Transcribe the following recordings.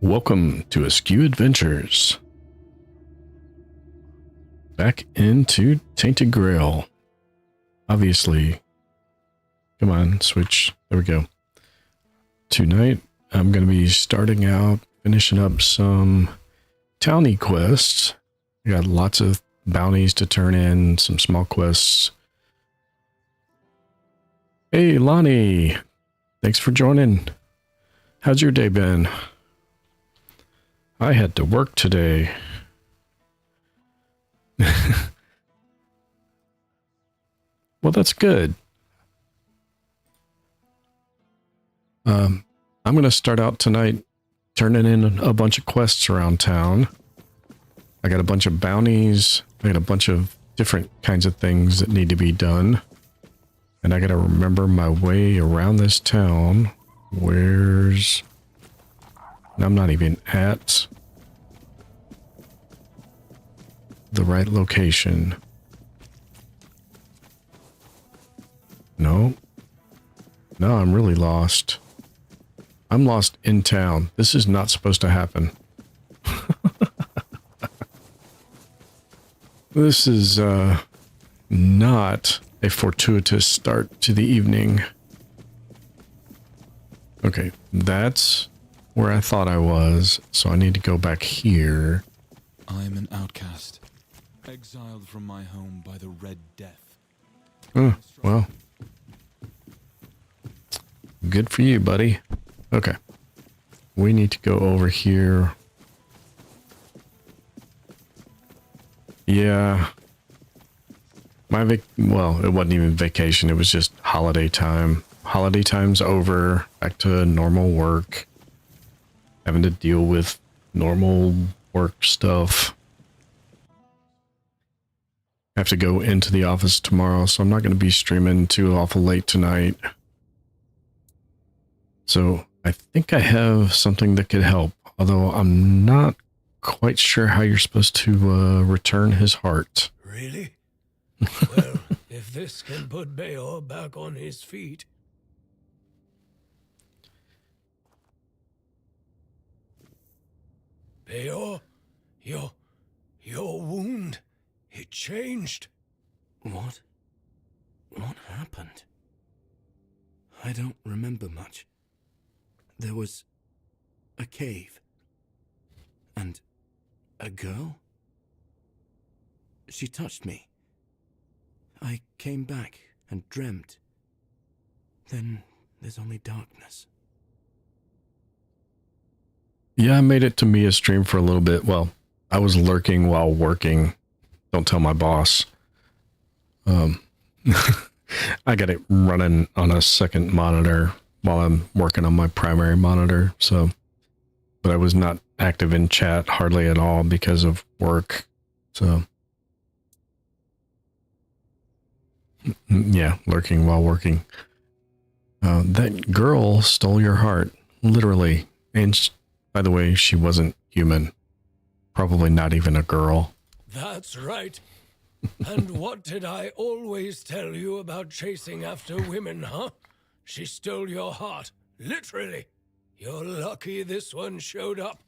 Welcome to Askew Adventures. Back into Tainted Grail. Obviously. Come on, switch. There we go. Tonight, I'm going to be starting out, finishing up some townie quests. I got lots of bounties to turn in, some small quests. Hey, Lonnie. Thanks for joining. How's your day been? I had to work today. Well, that's good. I'm going to start out tonight turning in a bunch of quests around town. I got a bunch of bounties. I got a bunch of different kinds of things that need to be done. And I got to remember my way around this town. Where's... I'm not even at the right location. No. No, I'm really lost. I'm lost in town. This is not supposed to happen. This is not a fortuitous start to the evening. Okay, that's where I thought I was, so I need to go back here. I am an outcast, exiled from my home by the Red Death. Oh, well. Good for you, buddy. Okay. We need to go over here. Yeah. Well, it wasn't even vacation, it was just holiday time. Holiday time's over, back to normal work. Having to deal with normal work stuff. I have to go into the office tomorrow, so I'm not going to be streaming too awful late tonight. So I think I have something that could help, although I'm not quite sure how you're supposed to return his heart. Really? Well, if this can put Beor back on his feet... Beor, your wound, it changed. What? What happened? I don't remember much. There was a cave. And a girl? She touched me. I came back and dreamt. Then there's only darkness. Yeah, I made it to Mia's stream for a little bit. Well, I was lurking while working. Don't tell my boss. I got it running on a second monitor while I'm working on my primary monitor. So, but I was not active in chat hardly at all because of work. So, yeah, lurking while working. That girl stole your heart, literally. And by the way, she wasn't human. Probably not even a girl. That's right. And what did I always tell you about chasing after women, huh? She stole your heart, literally. You're lucky this one showed up.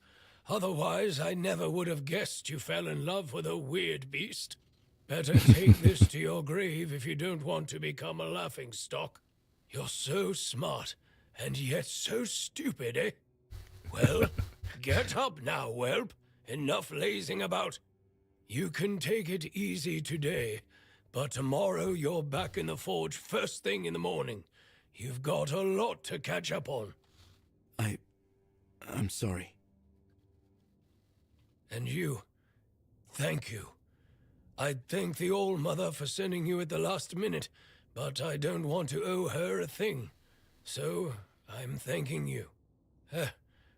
Otherwise, I never would have guessed you fell in love with a weird beast. Better take this to your grave if you don't want to become a laughingstock. You're so smart, and yet so stupid, eh? Well, get up now, whelp. Enough lazing about. You can take it easy today, but tomorrow you're back in the forge first thing in the morning. You've got a lot to catch up on. I'm sorry. And you, thank you. I'd thank the All-Mother for sending you at the last minute, but I don't want to owe her a thing. So, I'm thanking you.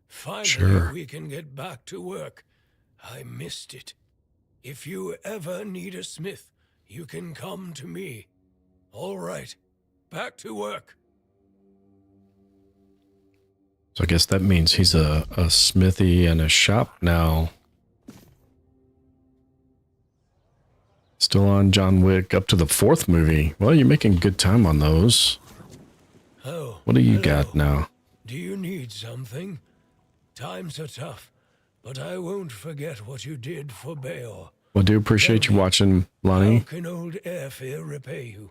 Finally, Sure. We can get back to work. I missed it. If you ever need a smith, you can come to me. All right, back to work. So I guess that means he's a smithy and a shop now. Still on John Wick up to the 4th movie. Well, you're making good time on those. Oh, What do you hello. got now? Do you need something? Times are tough, but I won't forget what you did for Beor. Well, I do appreciate you watching, How Lonnie. can old Airfear repay you?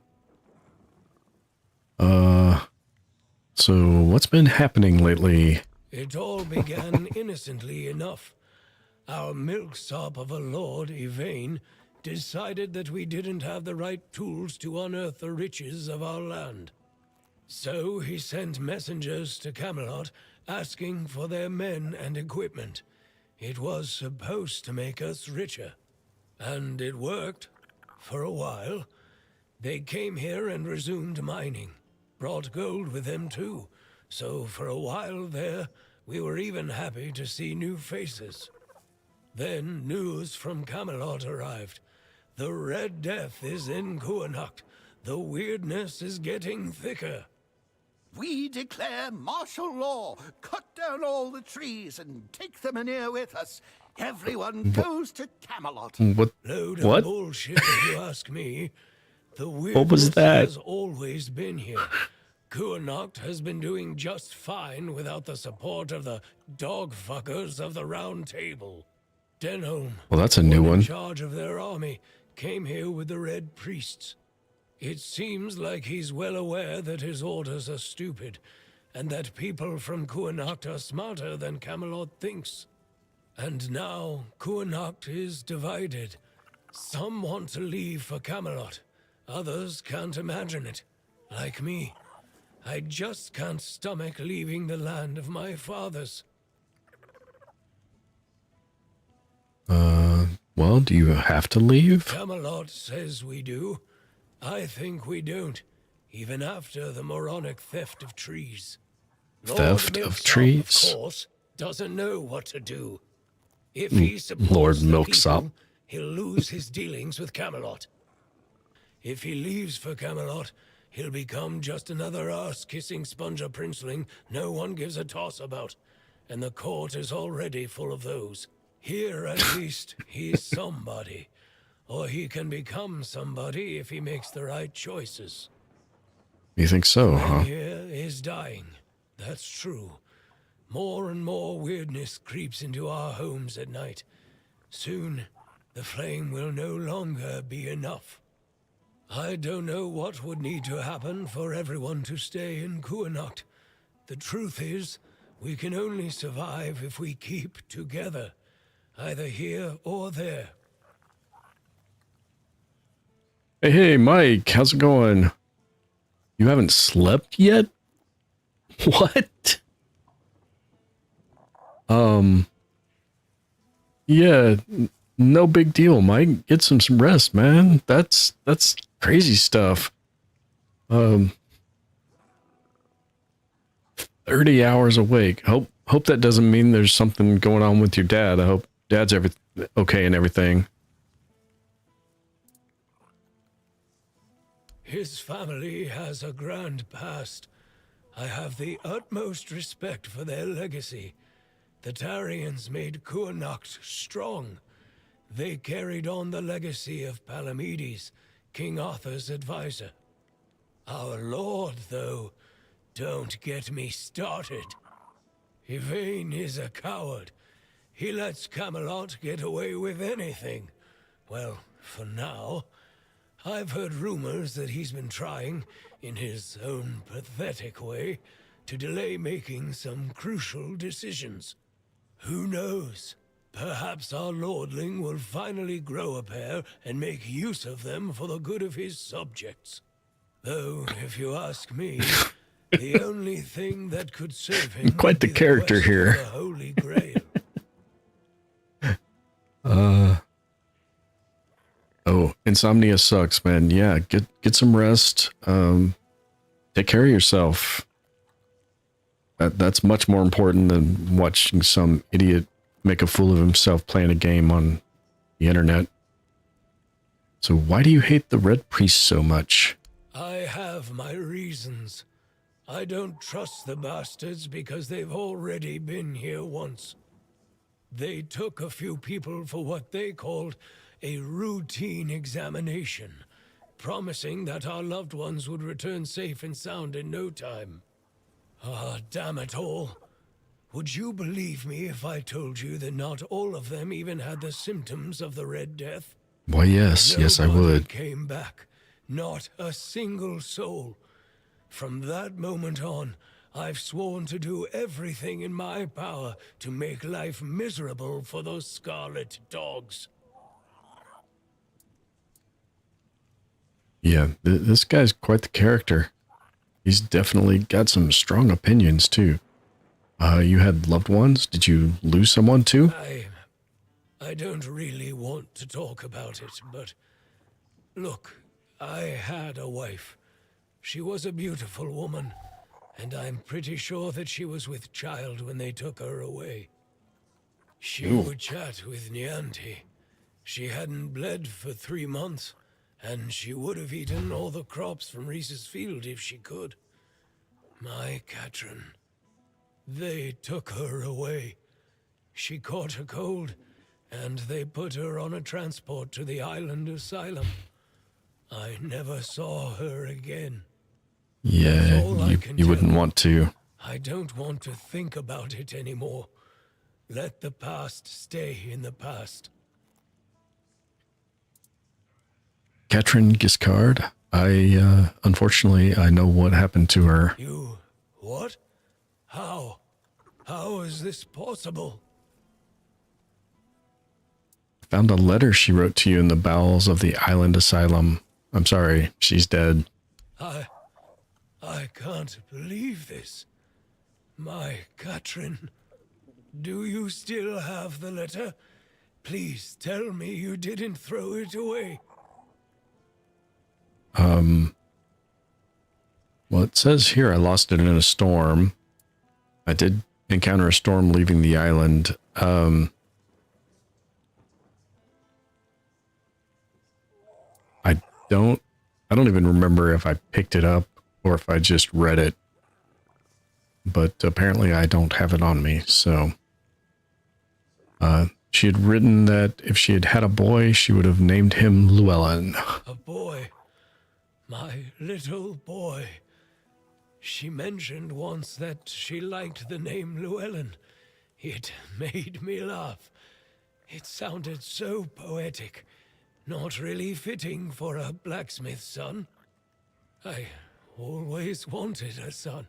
So what's been happening lately? It all began innocently enough. Our milksop of a lord, Yvain, decided that we didn't have the right tools to unearth the riches of our land. So he sent messengers to Camelot asking for their men and equipment. It was supposed to make us richer. And it worked. For a while. They came here and resumed mining. Brought gold with them too. So for a while there, we were even happy to see new faces. Then news from Camelot arrived. The Red Death is in Kuanacht. The weirdness is getting thicker. We declare martial law, cut down all the trees and take them in here with us. Everyone goes to Camelot. What? Load of What? bullshit if you ask me. The weirdness What was that? has always been here. Kuanacht has been doing just fine without the support of the dog fuckers of the Round Table. Denholm, Well, that's a new in one. charge of their army, came here with the Red Priests. It seems like he's well aware that his orders are stupid, and that people from Kuanacht are smarter than Camelot thinks. And now Kuanacht is divided. Some want to leave for Camelot. Others can't imagine it. Like me. I just can't stomach leaving the land of my fathers. Well, do you have to leave? Camelot says we do. I think we don't, even after the moronic theft of trees. Theft of Milksop, trees? of course, doesn't know what to do. If he supports Lord the Milksop. people, he'll lose his dealings with Camelot. If he leaves for Camelot, he'll become just another arse-kissing sponger princeling no one gives a toss about, and the court is already full of those. Here, at least, he's somebody. Or he can become somebody if he makes the right choices. You think so, huh? Here is dying. That's true. More and more weirdness creeps into our homes at night. Soon, the flame will no longer be enough. I don't know what would need to happen for everyone to stay in Kuanacht. The truth is, we can only survive if we keep together, either here or there. Hey, Mike, how's it going? You haven't slept yet? What? Yeah, no big deal, Mike. Get some rest, man. That's crazy stuff. 30 hours awake. Hope that doesn't mean there's something going on with your dad. I hope dad's okay and everything. His family has a grand past. I have the utmost respect for their legacy. The Tarians made Kuanacht strong. They carried on the legacy of Palamedes, King Arthur's advisor. Our lord, though, don't get me started. Yvain is a coward. He lets Camelot get away with anything. Well, for now. I've heard rumors that he's been trying, in his own pathetic way, to delay making some crucial decisions. Who knows? Perhaps our lordling will finally grow a pair and make use of them for the good of his subjects. Though, if you ask me, the only thing that could save him Quite the would be character quest for here. the Holy Grail. Oh, insomnia sucks, man. Yeah, get some rest. Take care of yourself. That's much more important than watching some idiot make a fool of himself playing a game on the internet. So why do you hate the Red Priest so much? I have my reasons. I don't trust the bastards because they've already been here once. They took a few people for what they called a routine examination, promising that our loved ones would return safe and sound in no time. Ah, damn it all. Would you believe me if I told you that not all of them even had the symptoms of the Red Death? Why, yes, I Nobody would. came back. Not a single soul. From that moment on, I've sworn to do everything in my power to make life miserable for those scarlet dogs. Yeah, this guy's quite the character. He's definitely got some strong opinions, too. You had loved ones? Did you lose someone, too? I don't really want to talk about it, but look, I had a wife. She was a beautiful woman, and I'm pretty sure that she was with child when they took her away. She would chat with Nianti. She hadn't bled for 3 months, and she would have eaten all the crops from Reese's field if she could. My Katrin. They took her away. She caught a cold, and they put her on a transport to the island asylum. I never saw her again. Yeah, you wouldn't want to. I don't want to think about it anymore. Let the past stay in the past. Katrin Giscard, unfortunately, I know what happened to her. You... what? How? How is this possible? Found a letter she wrote to you in the bowels of the island asylum. I'm sorry, she's dead. I can't believe this. My Katrin, do you still have the letter? Please tell me you didn't throw it away. Well, it says here I lost it in a storm. I did encounter a storm leaving the island. I don't even remember if I picked it up or if I just read it. But apparently I don't have it on me, so... she had written that if she had had a boy, she would have named him Llewellyn. A boy. My little boy. She mentioned once that she liked the name Llewellyn. It made me laugh. It sounded so poetic. Not really fitting for a blacksmith's son. I always wanted a son.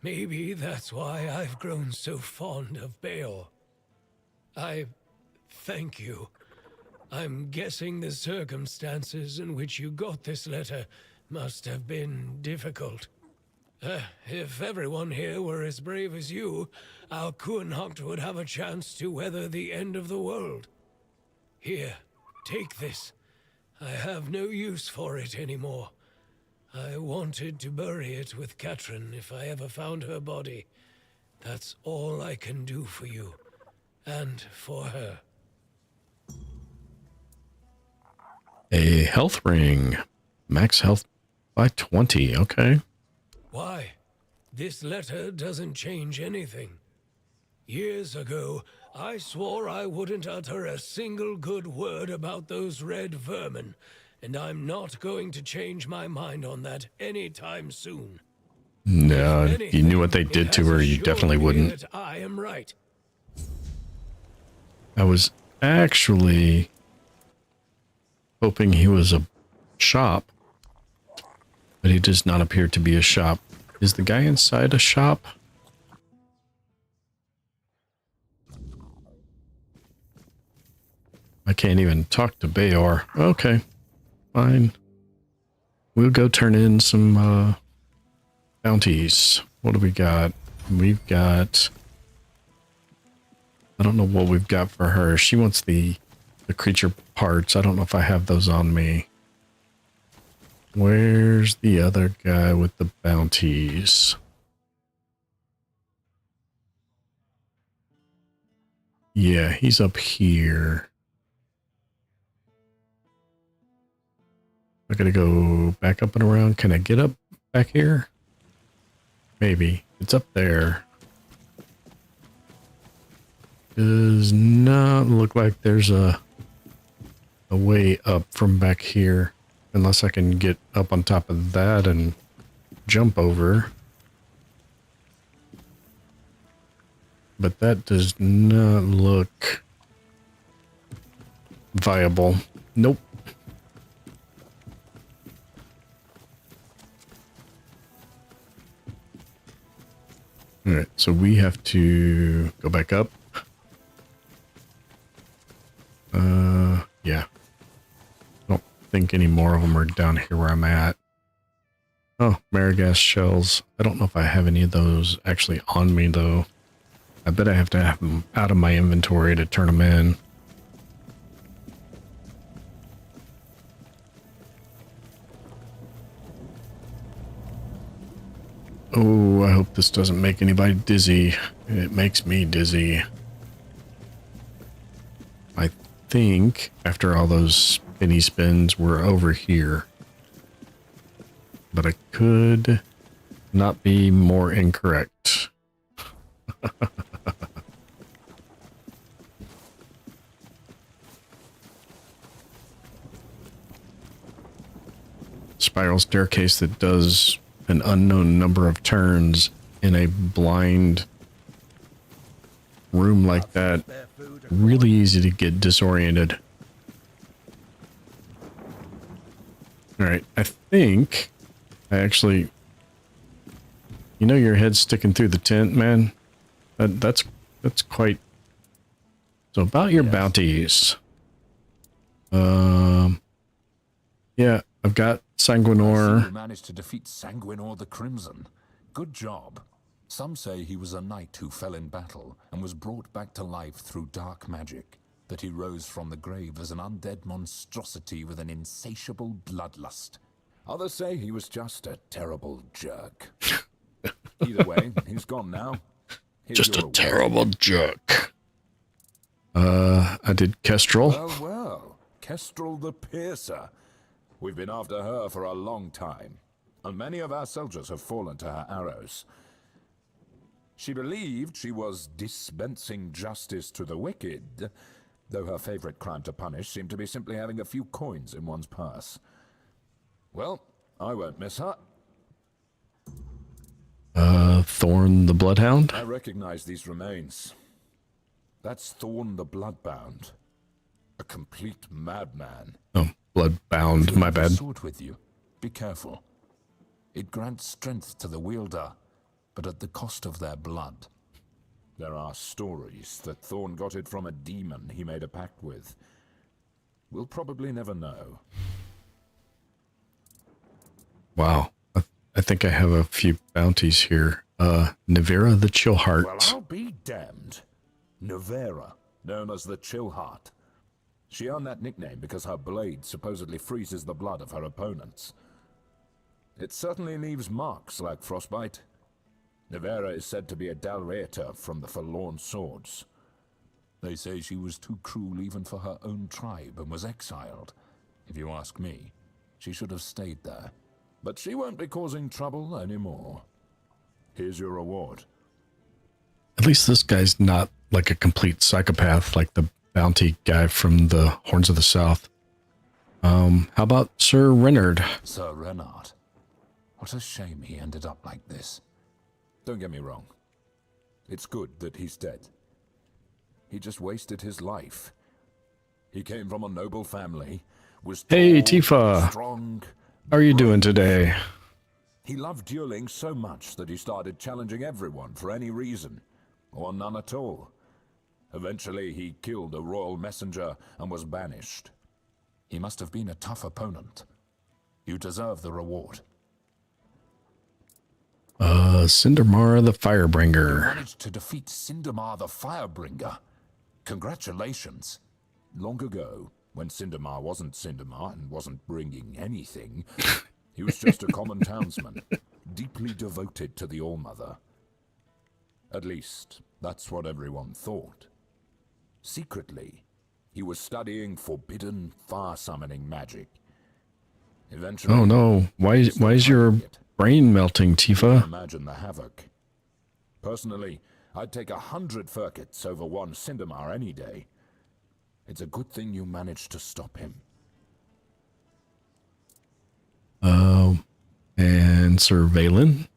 Maybe that's why I've grown so fond of Beor. I thank you. I'm guessing the circumstances in which you got this letter must have been difficult. If everyone here were as brave as you, our Kuhnhacht would have a chance to weather the end of the world. Here, take this. I have no use for it anymore. I wanted to bury it with Katrin if I ever found her body. That's all I can do for you. And for her. A health ring. Max health by 20. Okay. Why? This letter doesn't change anything. Years ago, I swore I wouldn't utter a single good word about those red vermin, and I'm not going to change my mind on that anytime soon. No, if you knew what they did to her, you definitely wouldn't. That I am right. I was actually hoping he was a shop, but he does not appear to be a shop. Is the guy inside a shop? I can't even talk to Beor. Okay, fine. We'll go turn in some bounties. What do we got? We've got... I don't know what we've got for her. She wants the creature parts. I don't know if I have those on me. Where's the other guy with the bounties? Yeah, he's up here. I gotta go back up and around. Can I get up back here? Maybe. It's up there. Does not look like there's a way up from back here. Unless I can get up on top of that and jump over. but that does not look viable. Nope. All right, so we have to go back up. Yeah. I don't think any more of them are down here where I'm at. Oh, Marigas shells. I don't know if I have any of those actually on me, though. I bet I have to have them out of my inventory to turn them in. Oh, I hope this doesn't make anybody dizzy. It makes me dizzy. I think after all those spinny spins, we're over here. But I could not be more incorrect. Spiral staircase that does an unknown number of turns in a blind room like that. Really easy to get disoriented. Alright, I think I actually... You know your head's sticking through the tent, man? That's quite... So about your bounties. Yeah, I've got Sanguinor. You managed to defeat Sanguinor the Crimson. Good job. Some say he was a knight who fell in battle and was brought back to life through dark magic. That he rose from the grave as an undead monstrosity with an insatiable bloodlust. Others say he was just a terrible jerk. Either way, he's gone now. Here's Just a your terrible jerk. I did Kestrel. Well, well. Kestrel the Piercer. We've been after her for a long time, and many of our soldiers have fallen to her arrows. She believed she was dispensing justice to the wicked, though her favorite crime to punish seemed to be simply having a few coins in one's purse. Well, I won't miss her. Thorn the Bloodhound. I recognize these remains. That's Thorn the Bloodbound. A complete madman. Oh, Bloodbound, my bad. Sword with you. Be careful. It grants strength to the wielder, but at the cost of their blood. There are stories that Thorn got it from a demon he made a pact with. We'll probably never know. Wow. I think I have a few bounties here. Nivera the Chillheart. Well, I'll be damned. Nivera, known as the Chillheart. She earned that nickname because her blade supposedly freezes the blood of her opponents. It certainly leaves marks like frostbite. Nivera is said to be a Dalreator from the Forlorn Swords. They say she was too cruel even for her own tribe and was exiled. If you ask me, she should have stayed there. But she won't be causing trouble anymore. Here's your reward. At least this guy's not like a complete psychopath like the bounty guy from the Horns of the South. How about Sir Reynard? Sir Reynard. What a shame he ended up like this. Don't get me wrong. It's good that he's dead. He just wasted his life. He came from a noble family, was Hey, tall, Tifa. strong. How are you doing today? He loved dueling so much that he started challenging everyone for any reason, or none at all. Eventually, he killed a royal messenger and was banished. He must have been a tough opponent. You deserve the reward. Cindermar the You Firebringer. managed to defeat Cindermar the Firebringer. Congratulations. Long ago, when Cindermar wasn't Cindermar and wasn't bringing anything, he was just a common townsman, deeply devoted to the All-Mother. At least, that's what everyone thought. Secretly, he was studying forbidden fire-summoning magic. Eventually, Oh no, why is your brain melting, Tifa? imagine the havoc. Personally, I'd take 100 Furkets over one Cindermar any day. It's a good thing you managed to stop him. And Sir Valen.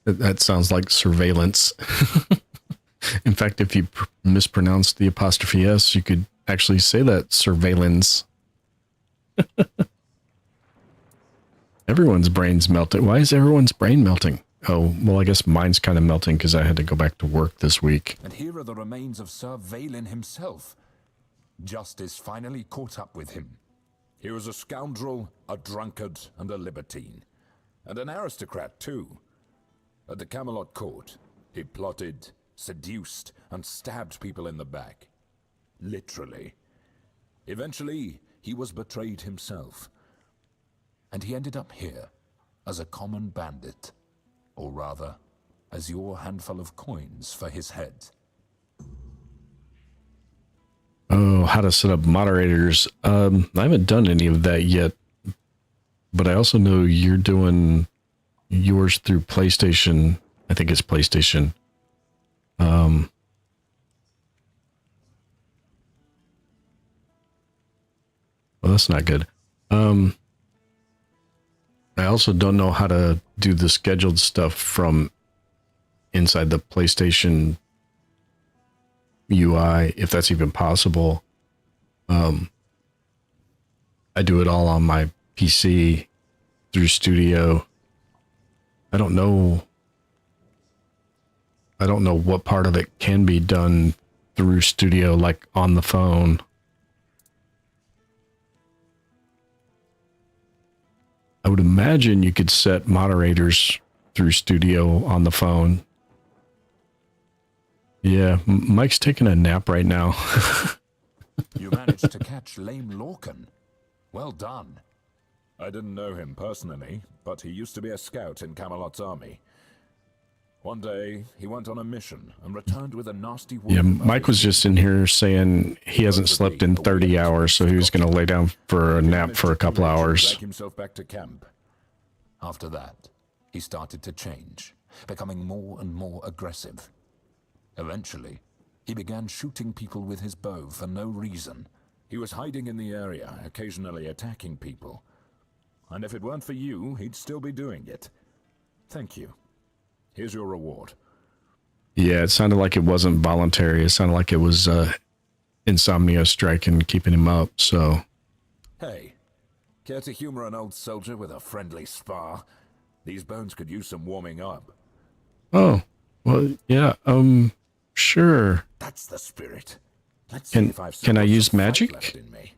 That sounds like surveillance. In fact, if you mispronounce the apostrophe S, you could actually say that surveillance. Everyone's brain's melting. Why is everyone's brain melting? Oh, well, I guess mine's kind of melting because I had to go back to work this week. And here are the remains of Sir Valen himself. Justice finally caught up with him. He was a scoundrel, a drunkard, and a libertine. And an aristocrat, too. At the Camelot court, he plotted, seduced, and stabbed people in the back. Literally. Eventually, he was betrayed himself. And he ended up here, as a common bandit. Or rather, as your handful of coins for his head. Oh, how to set up moderators. I haven't done any of that yet. But I also know you're doing yours through PlayStation. I think it's PlayStation. Well, that's not good. I also don't know how to do the scheduled stuff from inside the PlayStation UI, if that's even possible. I do it all on my PC through Studio. I don't know what part of it can be done through Studio, like on the phone. I would imagine you could set moderators through Studio on the phone. Yeah, Mike's taking a nap right now. You managed to catch Lame Lorcan. Well done. I didn't know him personally, but he used to be a scout in Camelot's army. One day, he went on a mission and returned with a nasty wound. Yeah, Mike was just in here saying he hasn't slept in 30 hours, so he was going to lay down for a nap for a couple hours. Drag himself back to camp. After that, he started to change, becoming more and more aggressive. Eventually, he began shooting people with his bow for no reason. He was hiding in the area, occasionally attacking people. And if it weren't for you, he'd still be doing it. Thank you. Here's your reward. Yeah, it sounded like it wasn't voluntary. It sounded like it was insomnia striking, keeping him up, so... Hey, care to humor an old soldier with a friendly spar? These bones could use some warming up. Oh, well, yeah, sure. That's the spirit. Let's see if I've can I use some fight magic? left in me.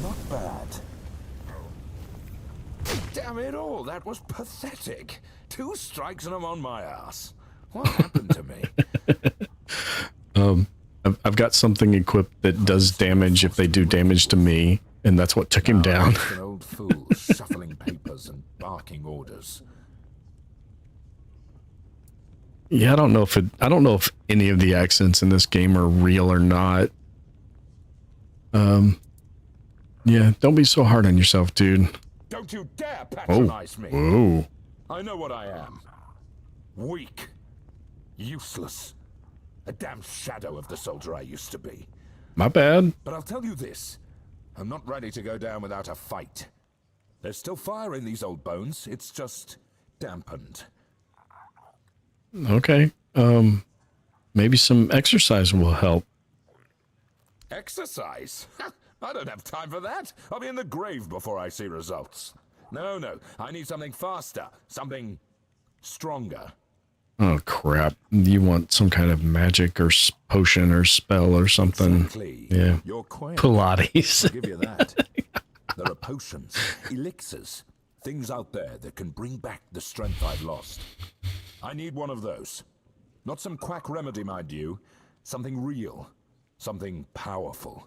Not bad. Damn it all, that was pathetic. 2 strikes and I'm on my ass. What happened to me? I've got something equipped that does damage if they do damage to me, and that's what took him down. An old fool shuffling papers and barking orders. Yeah, I don't know if any of the accents in this game are real or not. Yeah, don't be so hard on yourself, dude. Don't you dare patronize me. Whoa. I know what I am. Weak. Useless. A damn shadow of the soldier I used to be. My bad. But I'll tell you this. I'm not ready to go down without a fight. There's still fire in these old bones. It's just dampened. Okay. Maybe some exercise will help. Exercise? I don't have time for that. I'll be in the grave before I see results. No, I need something faster. Something stronger. Oh, crap. You want some kind of magic or potion or spell or something. Exactly. Yeah. You're quiet. Pilates. I'll give you that. There are potions, elixirs, things out there that can bring back the strength I've lost. I need one of those. Not some quack remedy, mind you. Something real. Something powerful.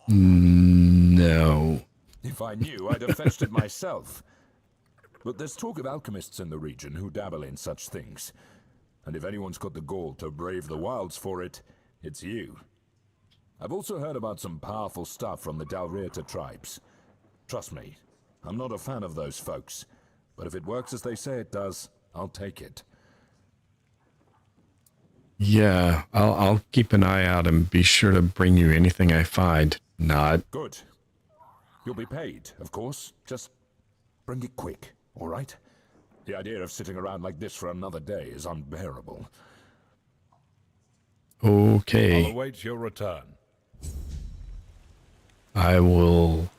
No. If I knew, I'd have fetched it myself. But there's talk of alchemists in the region who dabble in such things. And if anyone's got the gall to brave the wilds for it, it's you. I've also heard about some powerful stuff from the Dalrieta tribes. Trust me, I'm not a fan of those folks. But if it works as they say it does, I'll take it. Yeah, I'll keep an eye out and be sure to bring you anything I find. Not. Good. You'll be paid, of course. Just bring it quick, all right? The idea of sitting around like this for another day is unbearable. I'll Okay. await your return. I will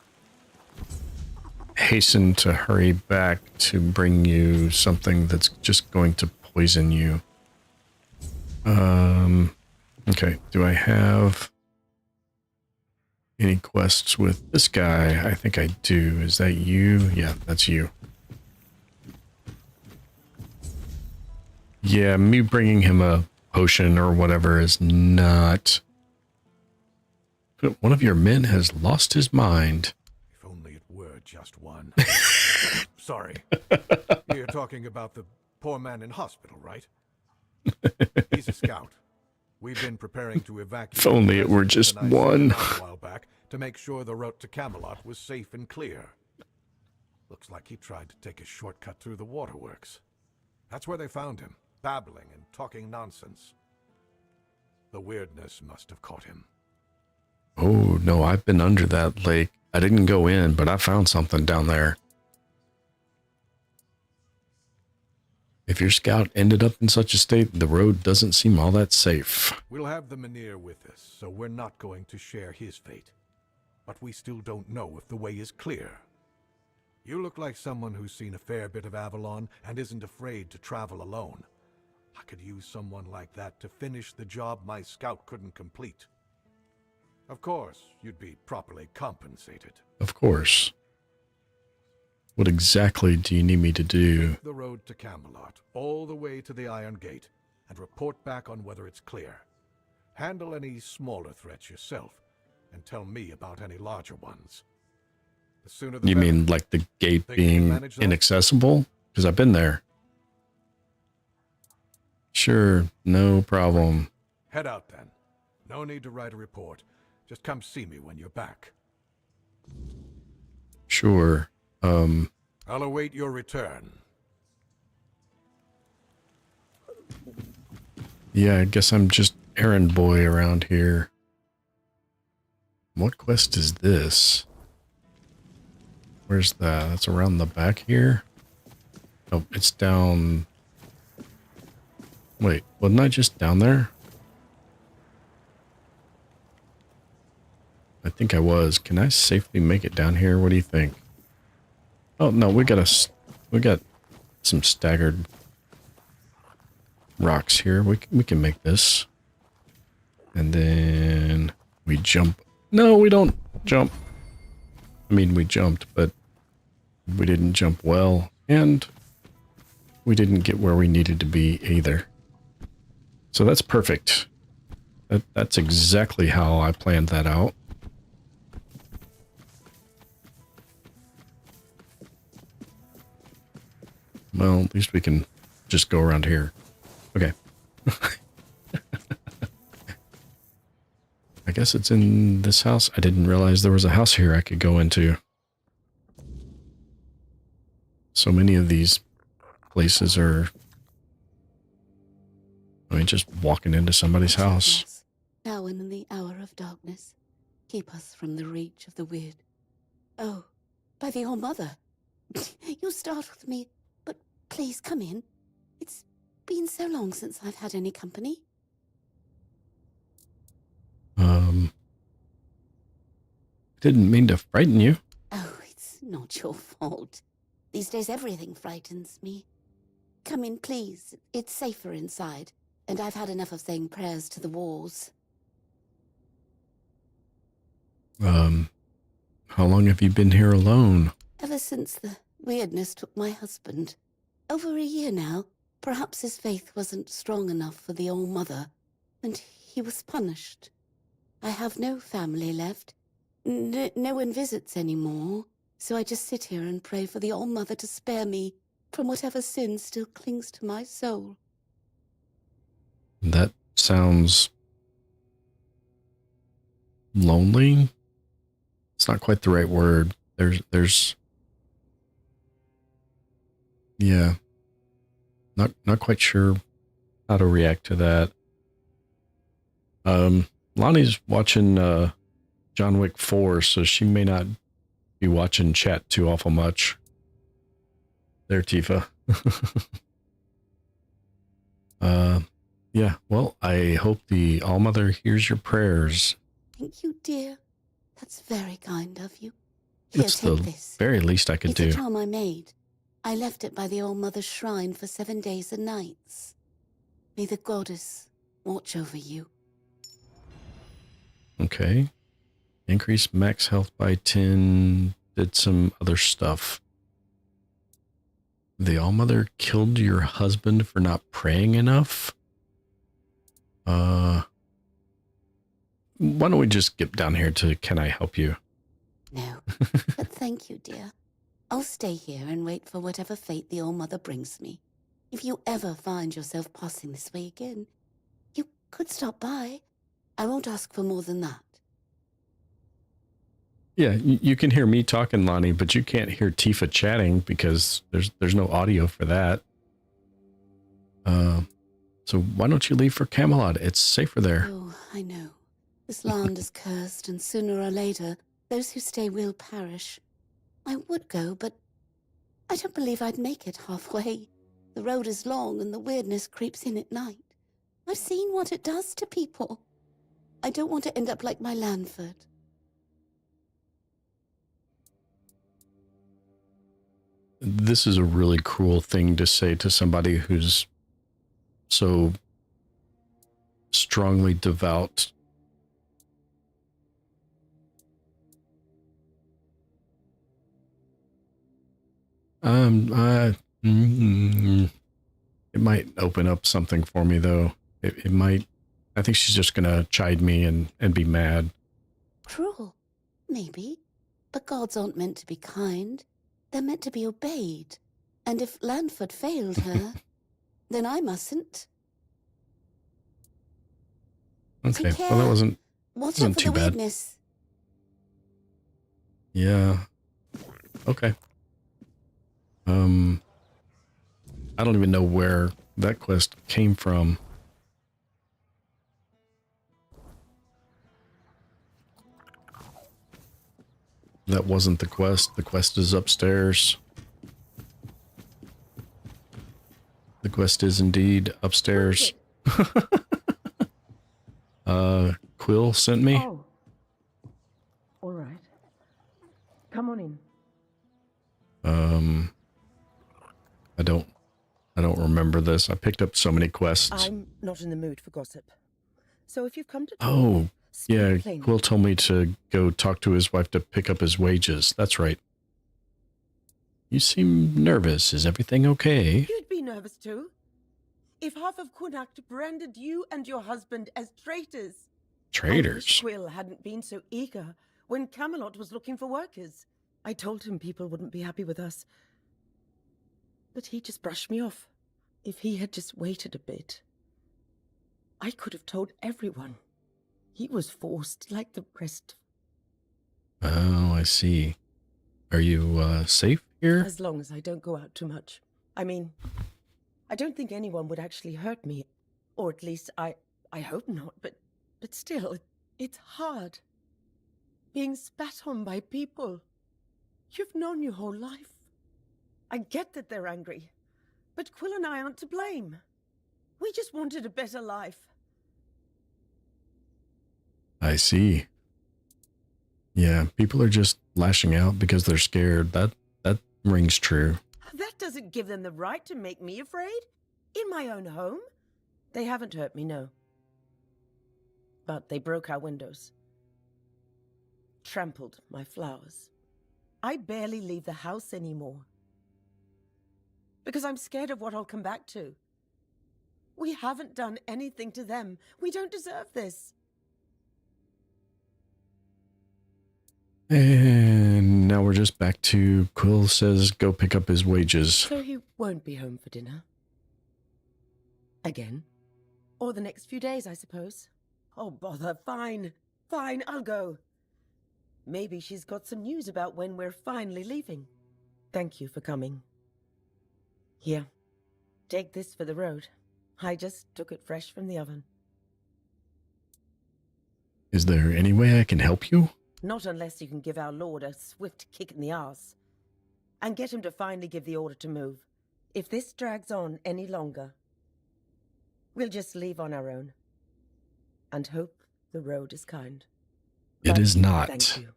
hasten to hurry back to bring you something that's just going to poison you. Okay. Do I have any quests with this guy? I think I do. Is that you? Yeah, that's you. Yeah, me bringing him a potion or whatever is not... One of your men has lost his mind. If only it were just one. Sorry. You're talking about the poor man in hospital, right? He's a scout. We've been preparing to evacuate. If only it were just one. A while back to make sure the route to Camelot was safe and clear. Looks like he tried to take a shortcut through the waterworks. That's where they found him, babbling and talking nonsense. The weirdness must have caught him. Oh, no, I've been under that lake. I didn't go in, but I found something down there. If your scout ended up in such a state, the road doesn't seem all that safe. We'll have the Mynheer with us, so we're not going to share his fate. But we still don't know if the way is clear. You look like someone who's seen a fair bit of Avalon and isn't afraid to travel alone. I could use someone like that to finish the job my scout couldn't complete. Of course, you'd be properly compensated. Of course. What exactly do you need me to do? The road to Camelot, all the way to the Iron Gate, and report back on whether it's clear. Handle any smaller threats yourself, and tell me about any larger ones. The sooner the You better. mean like the gate Think you can being manage that? inaccessible? Because I've been there. Sure, no problem. Head out then. No need to write a report. Just come see me when you're back. Sure. I'll await your return. Yeah, I guess I'm just errand boy around here. What quest is this? Where's that? That's around the back here? Oh, it's down... Wait, wasn't I just down there? I think I was. Can I safely make it down here? What do you think? Oh, no, we got some staggered rocks here. We can make this. And then we jump. No, we don't jump. I mean, we jumped, but we didn't jump well. And we didn't get where we needed to be either. So that's perfect. That's exactly how I planned that out. Well, at least we can just go around here. Okay. I guess it's in this house. I didn't realize there was a house here I could go into. So many of these places are... I mean, just walking into somebody's house. Now and in the hour of darkness, keep us from the reach of the weird. Oh, by the All-Mother. You startled me, but please come in. It's been so long since I've had any company. Didn't mean to frighten you. Oh, it's not your fault. These days everything frightens me. Come in, please. It's safer inside, and I've had enough of saying prayers to the walls. How long have you been here alone? Ever since the weirdness took my husband. Over a year now. Perhaps his faith wasn't strong enough for the All-Mother, and he was punished. I have no family left. No one visits anymore, so I just sit here and pray for the All-Mother to spare me from whatever sin still clings to my soul. That sounds... lonely? It's not quite the right word. There's... Yeah. Not quite sure how to react to that. Lonnie's watching John Wick 4, so she may not be watching chat too awful much. There, Tifa. Yeah, well, I hope the Allmother hears your prayers. Thank you, dear. That's very kind of you. Here, It's take the this. very least I could It's do. a charm I made. I left it by the Old Mother's shrine for 7 days and nights. May the goddess watch over you. Okay. Increase max health by 10. Did some other stuff. The Allmother killed your husband for not praying enough? Why don't we just get down here to can I help you? No, but thank you, dear. I'll stay here and wait for whatever fate the Old Mother brings me. If you ever find yourself passing this way again, you could stop by. I won't ask for more than that. Yeah, you can hear me talking, Lonnie, but you can't hear Tifa chatting because there's no audio for that. So why don't you leave for Camelot? It's safer there. Oh, I know. This land is cursed, and sooner or later, those who stay will perish. I would go, but I don't believe I'd make it halfway. The road is long, and the weirdness creeps in at night. I've seen what it does to people. I don't want to end up like my Lanford. This is a really cruel thing to say to somebody who's so strongly devout. It might open up something for me, though. It might. I think she's just gonna chide me and be mad. Cruel, maybe. But gods aren't meant to be kind. They're meant to be obeyed. And if Lanford failed her, then I mustn't. Okay, Take care. well, that wasn't Watch out for too the bad. weirdness. Yeah. Okay. I don't even know where that quest came from. That wasn't the quest. The quest is upstairs. The quest is indeed upstairs. Quill sent me. Oh. All right. Come on in. I don't remember this. I picked up so many quests. I'm not in the mood for gossip. So if you've come to talk, Oh, speak yeah. plainly. Quill told me to go talk to his wife to pick up his wages. That's right. You seem nervous. Is everything okay? You'd be nervous too. If half of Connacht branded you and your husband as traitors. I Traitors. wish Quill hadn't been so eager when Camelot was looking for workers. I told him people wouldn't be happy with us. But he just brushed me off. If he had just waited a bit, I could have told everyone. He was forced like the rest. Oh, I see. Are you safe here? As long as I don't go out too much. I mean, I don't think anyone would actually hurt me. Or at least I hope not, but still, it's hard. Being spat on by people you've known your whole life. I get that they're angry, but Quill and I aren't to blame. We just wanted a better life. I see. Yeah, people are just lashing out because they're scared. That rings true. That doesn't give them the right to make me afraid. In my own home. They haven't hurt me, no. But they broke our windows. Trampled my flowers. I barely leave the house anymore. Because I'm scared of what I'll come back to. We haven't done anything to them. We don't deserve this. And now we're just back to Quill says go pick up his wages. So he won't be home for dinner. Again. Or the next few days, I suppose. Oh, bother. Fine. Fine, I'll go. Maybe she's got some news about when we're finally leaving. Thank you for coming. Here. Take this for the road. I just took it fresh from the oven. Is there any way I can help you? Not unless you can give our lord a swift kick in the arse. And get him to finally give the order to move. If this drags on any longer, we'll just leave on our own. And hope the road is kind. It is not. Thank you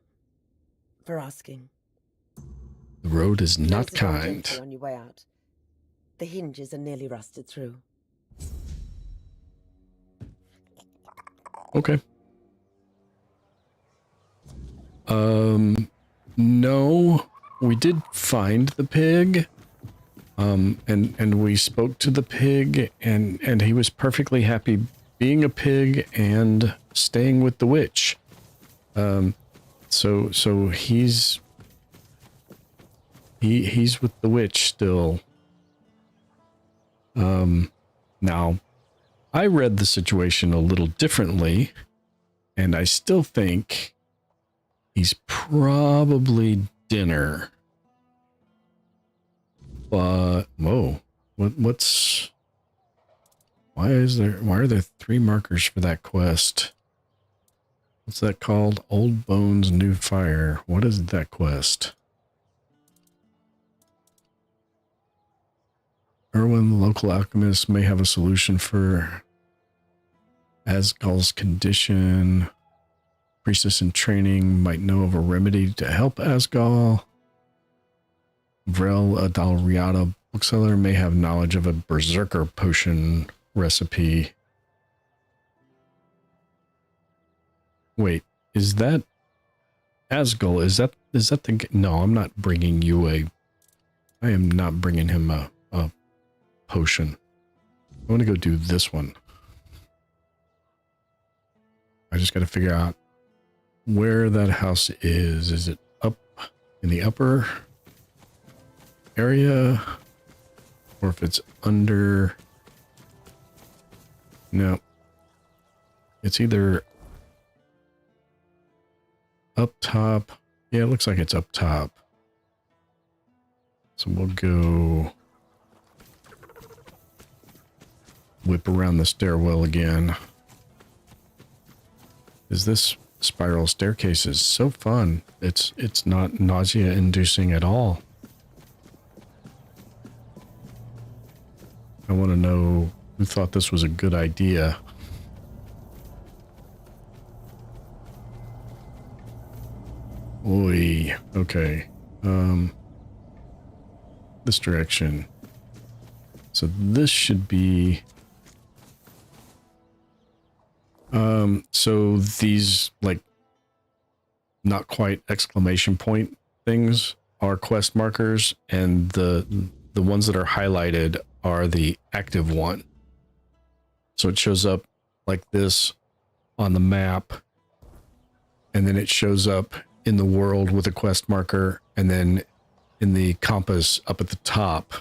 for asking. The road is not Close the door kind. gently on your way out. The hinges are nearly rusted through. Okay. No, we did find the pig. And we spoke to the pig, and he was perfectly happy being a pig and staying with the witch. So he's with the witch still. Now, I read the situation a little differently, and I still think he's probably dinner. But whoa, what's why are there 3 markers for that quest? What's that called? Old Bones, New Fire. What is that quest? Erwin, the local alchemist, may have a solution for Asgal's condition. Priestess in training might know of a remedy to help Asgal. Vrel Adalriata, bookseller, may have knowledge of a berserker potion recipe. Wait, is that Asgal? Is that the... No, I'm not bringing you a... I am not bringing him a potion. I want to go do this one. I just got to figure out where that house is. Is it up in the upper area? Or if it's under... No. It's either up top. Yeah, it looks like it's up top. So we'll go whip around the stairwell again. This spiral staircase is so fun. It's not nausea inducing at all. I want to know who thought this was a good idea. Oi, okay. This direction. So this should be... so these, like, not quite exclamation point things are quest markers, and the ones that are highlighted are the active one. So it shows up like this on the map, and then it shows up in the world with a quest marker, and then in the compass up at the top,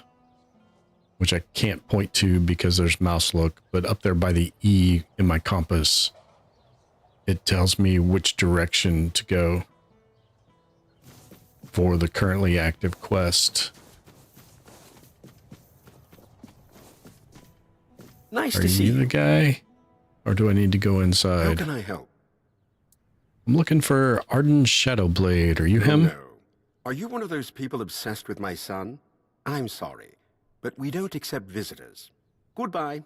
which I can't point to because there's mouse look, but up there by the E in my compass, it tells me which direction to go for the currently active quest. Nice Are to see you you. the guy? Or do I need to go How inside? can I help? I'm looking for Arden Shadowblade. Are you him? No. Are you one of those people obsessed with my son? I'm sorry, but we don't accept visitors. Goodbye.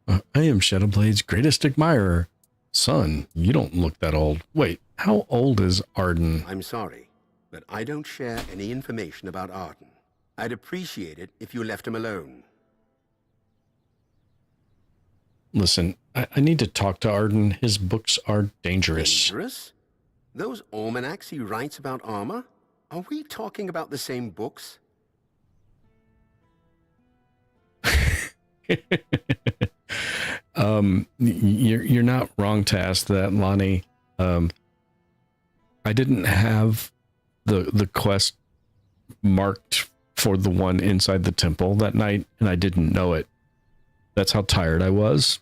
I am Shadowblade's greatest admirer. Son, you don't look that old. Wait, how old is Arden? I'm sorry, but I don't share any information about Arden. I'd appreciate it if you left him alone. Listen, I need to talk to Arden. His books are dangerous. Dangerous? Those almanacs he writes about armor? Are we talking about the same books? You're not wrong to ask that, Lonnie. I didn't have the quest marked for the one inside the temple that night, and I didn't know it. That's how tired I was.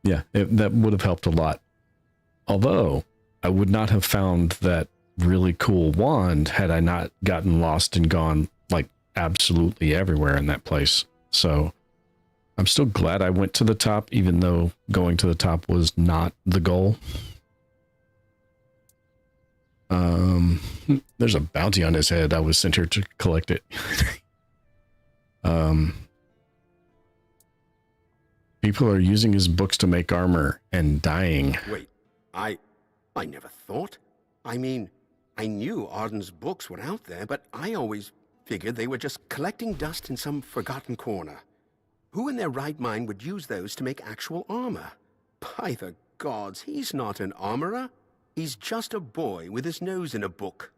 Yeah, that would have helped a lot. Although, I would not have found that really cool wand had I not gotten lost and gone, like, absolutely everywhere in that place. So I'm still glad I went to the top, even though going to the top was not the goal. There's a bounty on his head. I was sent here to collect it. People are using his books to make armor and dying. Wait, I never thought. I mean, I knew Arden's books were out there, but I always figured they were just collecting dust in some forgotten corner. Who in their right mind would use those to make actual armor? By the gods, he's not an armorer. He's just a boy with his nose in a book.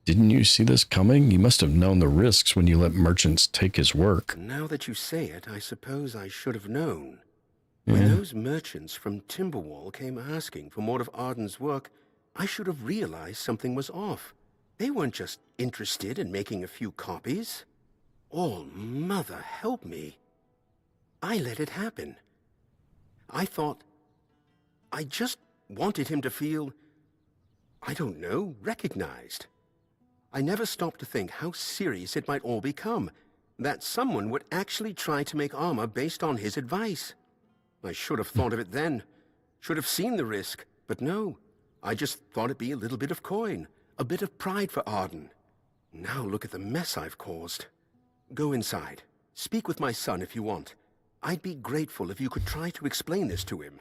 Didn't you see this coming? You must have known the risks when you let merchants take his work. Now that you say it, I suppose I should have known. Yeah. When those merchants from Timberwall came asking for more of Arden's work, I should have realized something was off. They weren't just interested in making a few copies. Oh, Mother, help me. I let it happen. I just wanted him to feel, I don't know, recognized. I never stopped to think how serious it might all become, that someone would actually try to make armor based on his advice. I should have thought of it then, should have seen the risk, but no, I just thought it'd be a little bit of coin, a bit of pride for Arden. Now look at the mess I've caused. Go inside. Speak with my son if you want. I'd be grateful if you could try to explain this to him.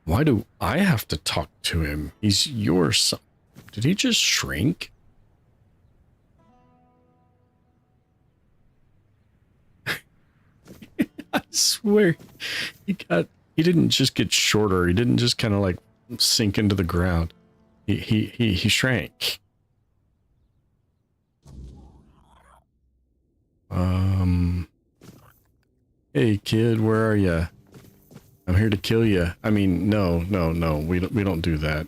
Why do I have to talk to him? He's your son. Did he just shrink? I swear, he didn't just get shorter. He didn't just kind of like sink into the ground. He shrank. Hey kid, where are you? I'm here to kill you. I mean, no, we don't do that.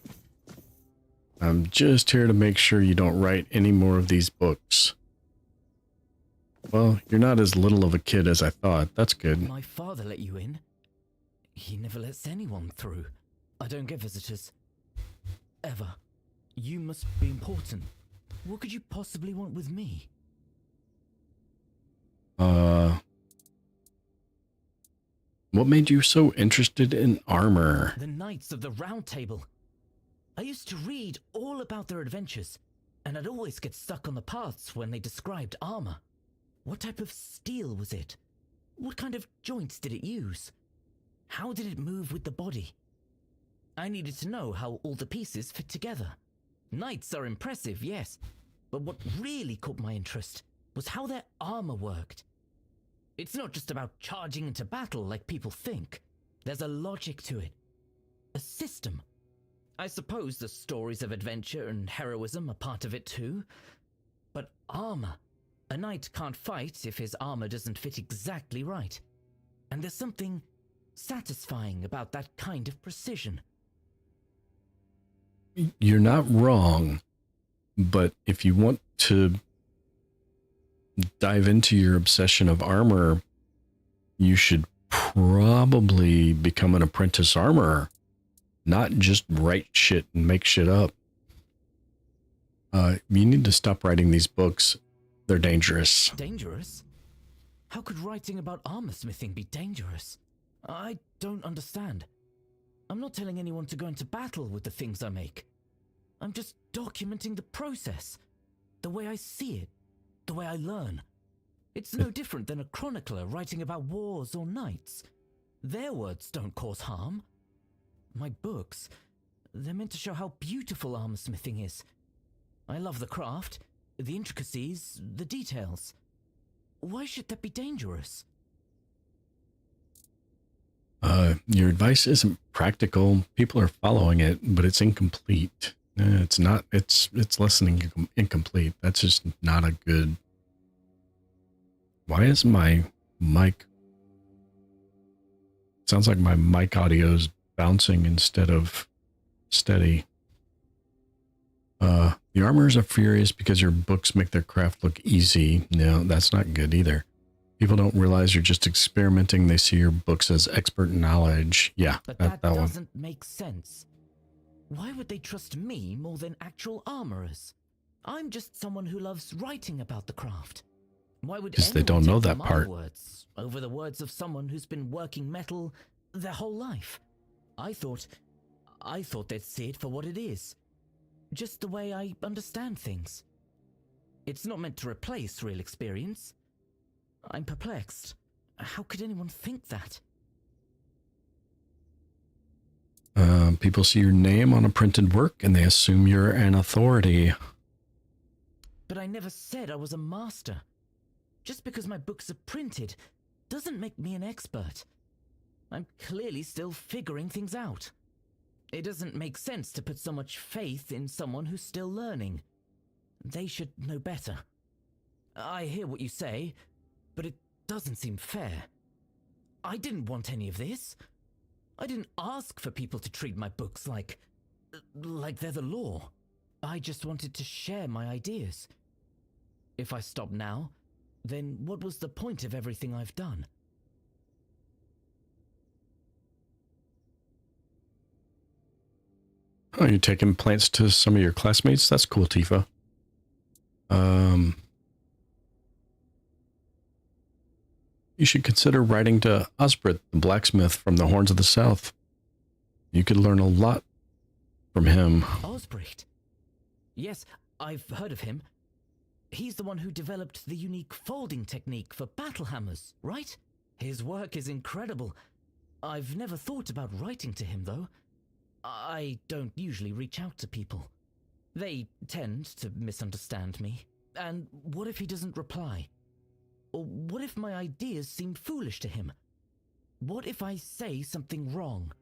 I'm just here to make sure you don't write any more of these books. Well, you're not as little of a kid as I thought. That's good. My father let you in? He never lets anyone through. I don't get visitors. Ever. You must be important. What could you possibly want with me? What made you so interested in armor? The Knights of the Round Table. I used to read all about their adventures, and I'd always get stuck on the paths when they described armor. What type of steel was it? What kind of joints did it use? How did it move with the body? I needed to know how all the pieces fit together. Knights are impressive, yes, but what really caught my interest was how their armor worked. It's not just about charging into battle like people think. There's a logic to it. A system. I suppose the stories of adventure and heroism are part of it too. But armor. A knight can't fight if his armor doesn't fit exactly right. And there's something satisfying about that kind of precision. You're not wrong, but if you want to dive into your obsession of armor, you should probably become an apprentice armorer, not just write shit and make shit up. You need to stop writing these books. They're dangerous. Dangerous? How could writing about armor smithing be dangerous? I don't understand. I'm not telling anyone to go into battle with the things I make. I'm just documenting the process, the way I see it, the way I learn. It's no different than a chronicler writing about wars or knights. Their words don't cause harm. My books, they're meant to show how beautiful armor smithing is. I love the craft, the intricacies, the details. Why should that be dangerous? Your advice isn't practical. People are following it, but it's incomplete. It's not, it's less than incomplete. That's just not a good... Why is my mic... Sounds like my mic audio's bouncing instead of steady. The armorers are furious because your books make their craft look easy. No, that's not good either. People don't realize you're just experimenting. They see your books as expert knowledge. Yeah, But that that one. doesn't make sense. Why would they trust me more than actual armorers? I'm just someone who loves writing about the craft. Why would 'Cause they anyone don't know take that my part. words over the words of someone who's been working metal their whole life? I thought they'd see it for what it is. Just the way I understand things. It's not meant to replace real experience. I'm perplexed. How could anyone think that? People see your name on a printed work and they assume you're an authority. But I never said I was a master. Just because my books are printed doesn't make me an expert. I'm clearly still figuring things out. It doesn't make sense to put so much faith in someone who's still learning. They should know better. I hear what you say, but it doesn't seem fair. I didn't want any of this. I didn't ask for people to treat my books like they're the law. I just wanted to share my ideas. If I stop now, then what was the point of everything I've done? Oh, you're taking plants to some of your classmates? That's cool, Tifa. You should consider writing to Osbert, the blacksmith from the Horns of the South. You could learn a lot from him. Osbrecht? Yes, I've heard of him. He's the one who developed the unique folding technique for battle hammers, right? His work is incredible. I've never thought about writing to him, though. I don't usually reach out to people. They tend to misunderstand me. And what if he doesn't reply? Or what if my ideas seem foolish to him? What if I say something wrong?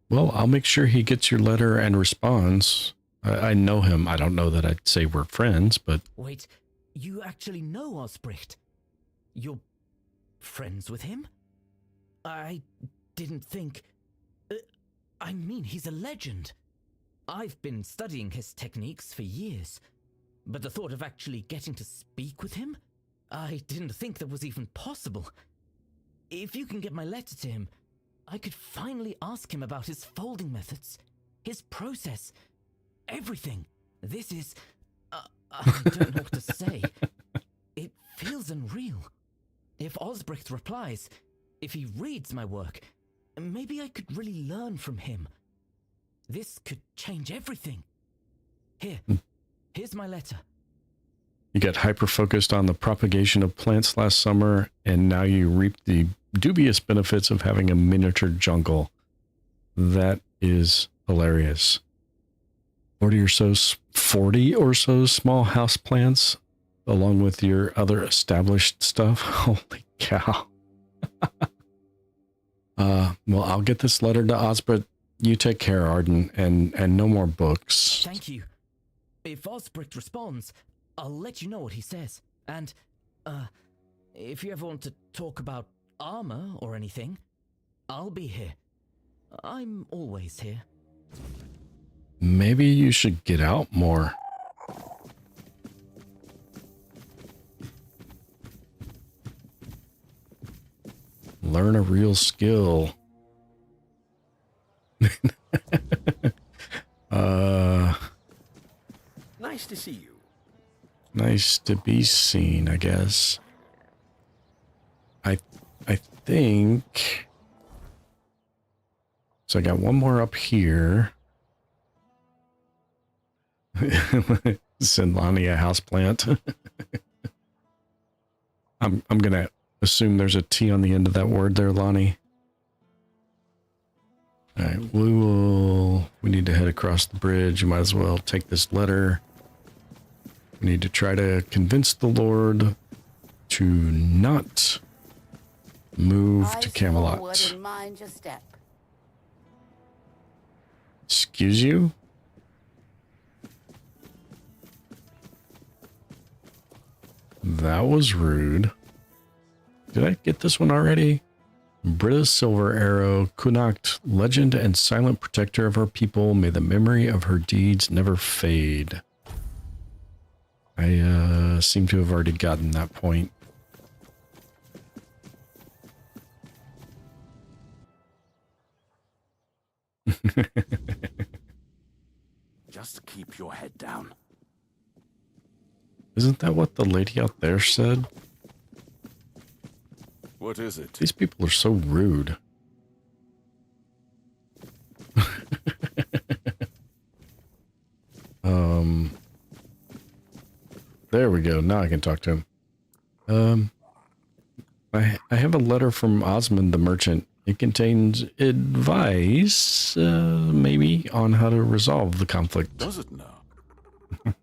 Well, I'll make sure he gets your letter and responds. I know him. I don't know that I'd say we're friends, but... Wait, you actually know Osbrecht? You're friends with him? I didn't think... I mean, he's a legend. I've been studying his techniques for years, but the thought of actually getting to speak with him? I didn't think that was even possible. If you can get my letter to him, I could finally ask him about his folding methods, his process, everything. This is... I don't know what to say. It feels unreal. If Osbrecht replies, if he reads my work, maybe I could really learn from him. This could change everything. Here's my letter. You got hyper-focused on the propagation of plants last summer, and now you reap the dubious benefits of having a miniature jungle. That is hilarious. 40 or so small house plants, along with your other established stuff. Holy cow. Well, I'll get this letter to Osbert. You take care, Arden, and no more books. Thank you. If Osbrecht responds, I'll let you know what he says. And, if you ever want to talk about armor or anything, I'll be here. I'm always here. Maybe you should get out more. Learn a real skill. Nice to see you. Nice to be seen, I guess. I think... So I got one more up here. Send Lonnie a houseplant. I'm gonna assume there's a T on the end of that word there, Lonnie. Alright, we need to head across the bridge. You might as well take this letter. We need to try to convince the Lord to not move to Camelot. Forward and mind your step. Excuse you? That was rude. Did I get this one already? Britta's silver arrow, Kunakt, legend and silent protector of her people. May the memory of her deeds never fade. I seem to have already gotten that point. Just keep your head down. Isn't that what the lady out there said? What is it? These people are so rude. There we go. Now I can talk to him. I have a letter from Osmond the merchant. It contains advice, maybe, on how to resolve the conflict. Does it now?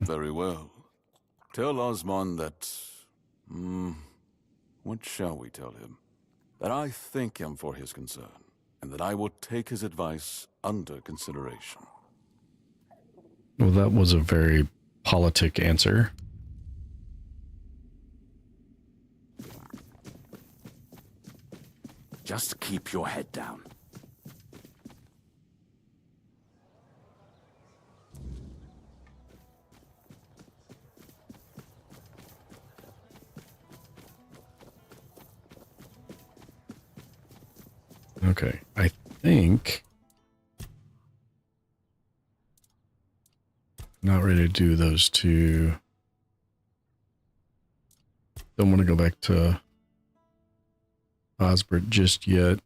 Very well. Tell Osmond that... what shall we tell him? That I thank him for his concern, and that I will take his advice under consideration. Well, that was a very politic answer. Just keep your head down. Okay, I think... Not ready to do those two. Don't want to go back to Osbert just yet.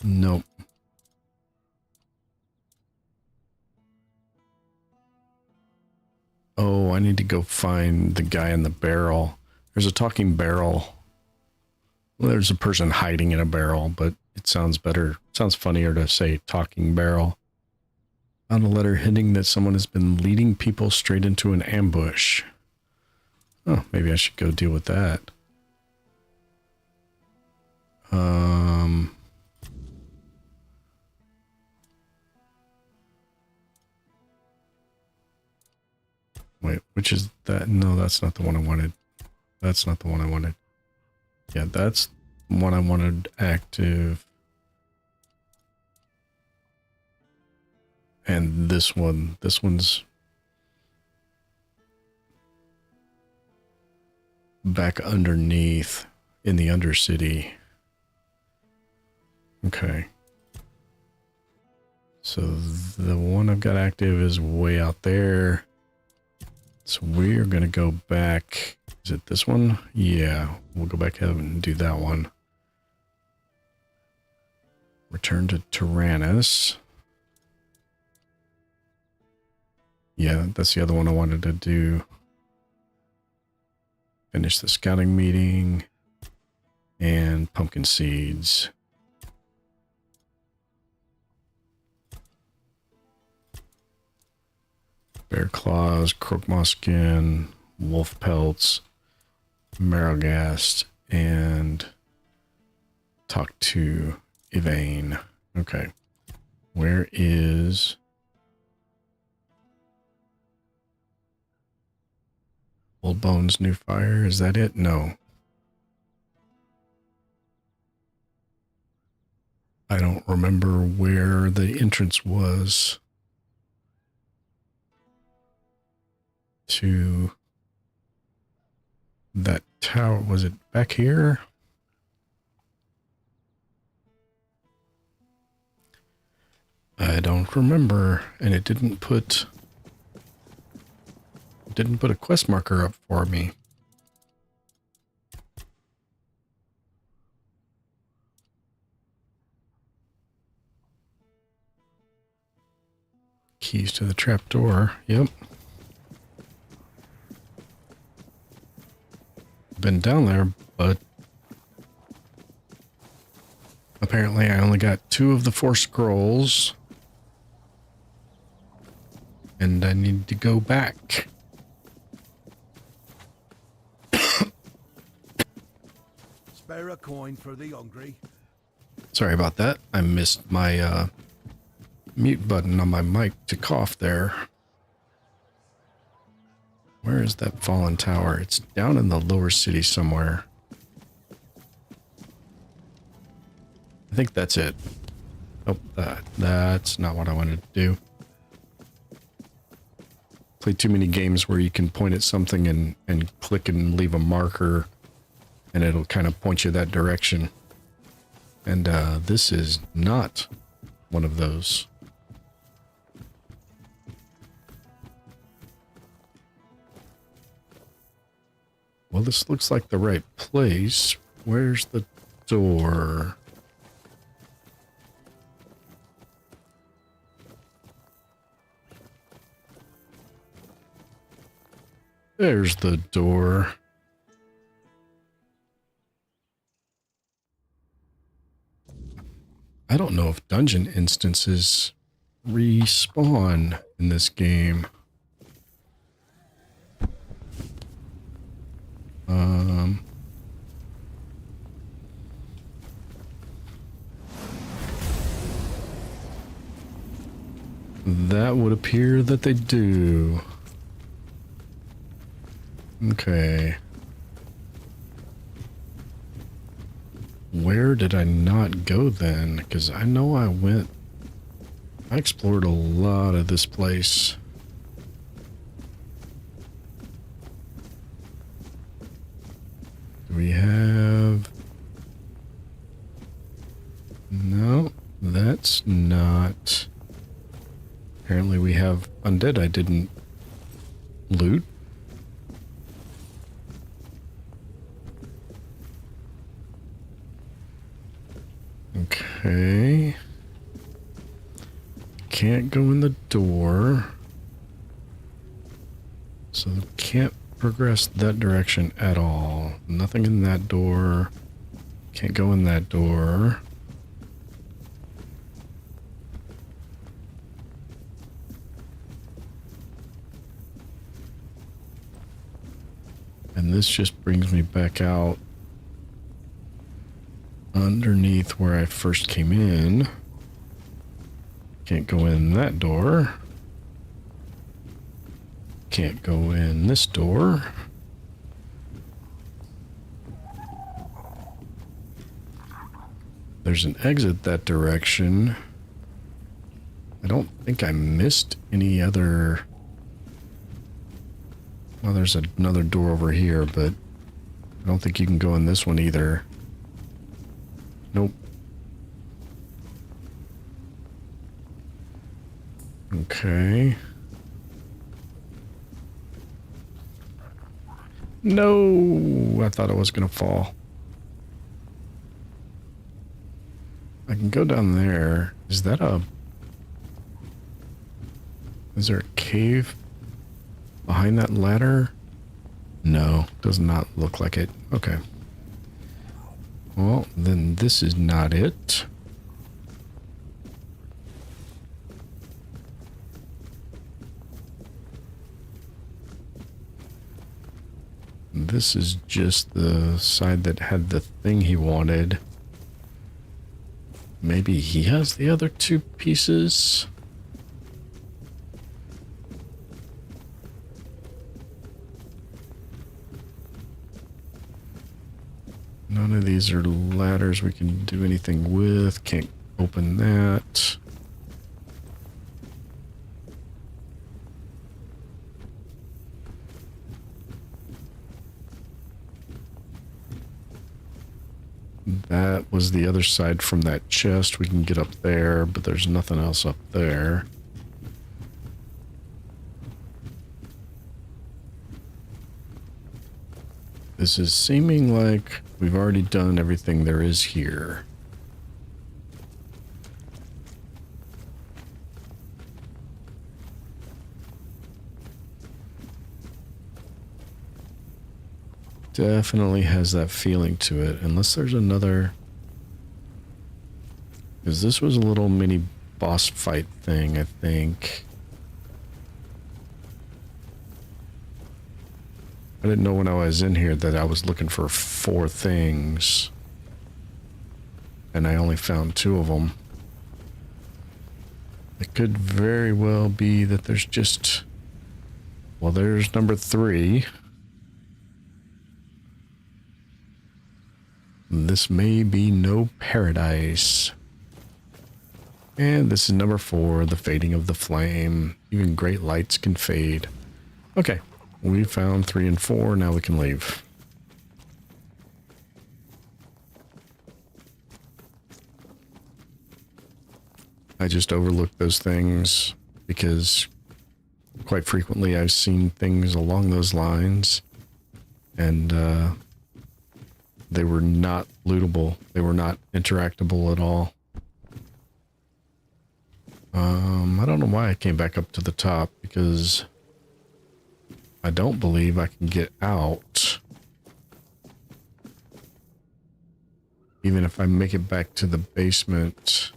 Nope. Oh, I need to go find the guy in the barrel. There's a talking barrel. Well, there's a person hiding in a barrel, but it sounds better. Sounds funnier to say talking barrel. On a letter hinting that someone has been leading people straight into an ambush. Oh, maybe I should go deal with that. Wait, which is that? No, that's not the one I wanted. That's not the one I wanted. Yeah, that's the one I wanted active. And this one's back underneath in the Undercity. Okay. So the one I've got active is way out there. So we're going to go back. Is it this one? Yeah, we'll go back ahead and do that one. Return to Tyrannus. Yeah, that's the other one I wanted to do. Finish the scouting meeting and pumpkin seeds. Bear claws, crookmaw skin, wolf pelts, marrowgast, and talk to Yvain. Okay. Where is... Old Bones, New Fire, is that it? No. I don't remember where the entrance was to that tower. Was it back here? I don't remember, and it didn't put a quest marker up for me. Keys to the trapdoor. Yep. Been down there, but apparently I only got 2 of the 4 scrolls. And I need to go back. Spare a coin for the hungry. Sorry about that. I missed my mute button on my mic to cough there. Where is that fallen tower? It's down in the lower city somewhere. I think that's it. Oh, that's not what I wanted to do. Play too many games where you can point at something and click and leave a marker, and it'll kind of point you that direction. And this is not one of those. Well, this looks like the right place. Where's the door? There's the door. I don't know if dungeon instances respawn in this game. That would appear that they do. Okay. Where did I not go then? Because I know I explored a lot of this place. Do we have... No, that's not... Apparently we have undead I didn't loot. Okay. Can't go in the door. So can't progress that direction at all. Nothing in that door. Can't go in that door. And this just brings me back out underneath where I first came in. Can't go in that door. Can't go in this door. There's an exit that direction. I don't think I missed any other... Well, there's another door over here, but I don't think you can go in this one either. Nope. Okay. No! I thought it was gonna fall. I can go down there. Is that a... Is there a cave behind that ladder? No, does not look like it. Okay. Well, then this is not it. This is just the side that had the thing he wanted. Maybe he has the other two pieces? None of these are ladders we can do anything with. Can't open that. That was the other side from that chest. We can get up there, but there's nothing else up there. This is seeming like we've already done everything there is here. Definitely has that feeling to it, unless there's another... Because this was a little mini boss fight thing, I think. I didn't know when I was in here that I was looking for 4 things. And I only found 2 of them. It could very well be that there's just... Well, there's number 3. This may be no paradise. And this is number 4, the fading of the flame. Even great lights can fade. Okay, we found 3 and 4. Now we can leave. I just overlooked those things because quite frequently I've seen things along those lines, and they were not lootable. They were not interactable at all. I don't know why I came back up to the top, because I don't believe I can get out. Even if I make it back to the basement.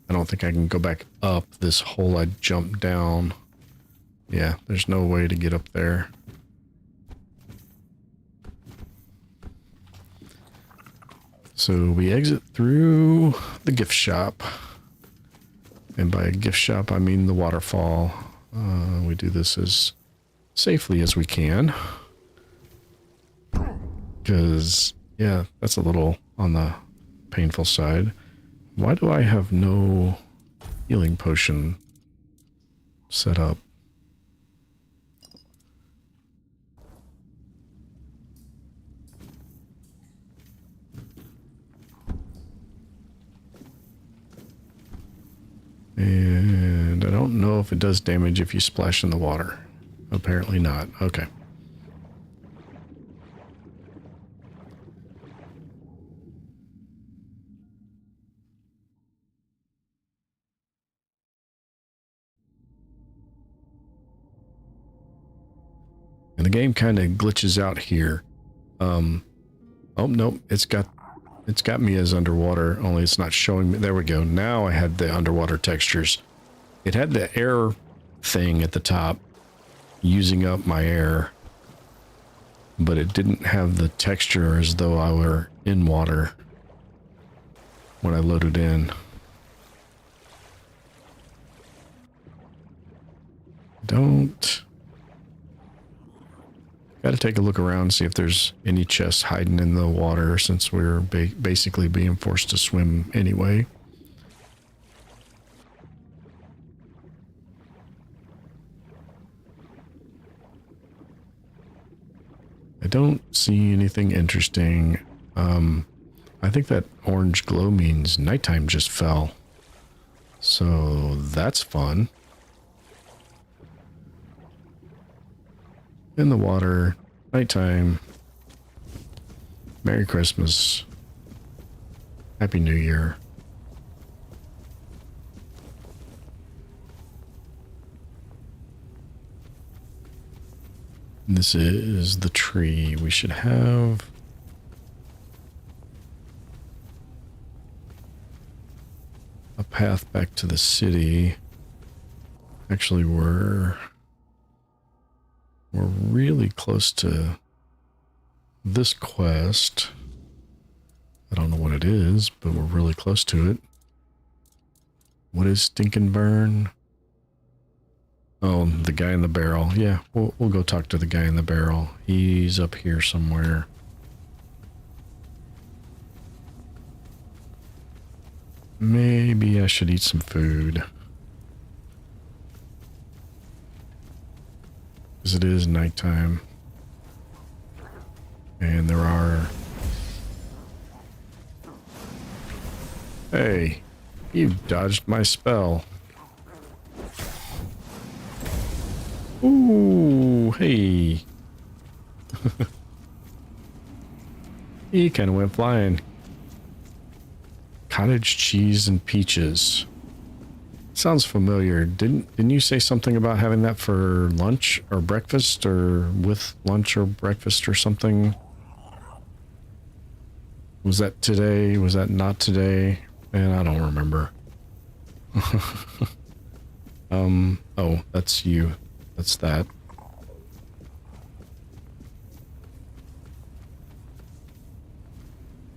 I don't think I can go back up this hole I jumped down. Yeah, there's no way to get up there. So we exit through the gift shop. And by a gift shop, I mean the waterfall. We do this as safely as we can. Because, yeah, that's a little on the painful side. Why do I have no healing potion set up? And I don't know if it does damage if you splash in the water. Apparently not. Okay. And the game kind of glitches out here. Oh, nope. It's got me as underwater, only it's not showing me. There we go. Now I had the underwater textures. It had the air thing at the top, using up my air, but it didn't have the texture as though I were in water when I loaded in. Got to take a look around, see if there's any chests hiding in the water, since we're basically being forced to swim anyway. I don't see anything interesting. I think that orange glow means nighttime just fell. So that's fun. In the water, nighttime, Merry Christmas, Happy New Year. This is the tree we should have. A path back to the city. Actually, we're really close to this quest. I don't know what it is, but we're really close to it. What is Stinkin' Burn? Oh, the guy in the barrel. Yeah, we'll go talk to the guy in the barrel. He's up here somewhere. Maybe I should eat some food. Because it is nighttime. And there are... Hey, you dodged my spell. Ooh, hey. He kind of went flying. Cottage cheese and peaches. Sounds familiar. Didn't you say something about having that for lunch or breakfast, or with lunch or breakfast or something? Was that today? Was that not today? Man, I don't remember. Oh, that's you. That's that.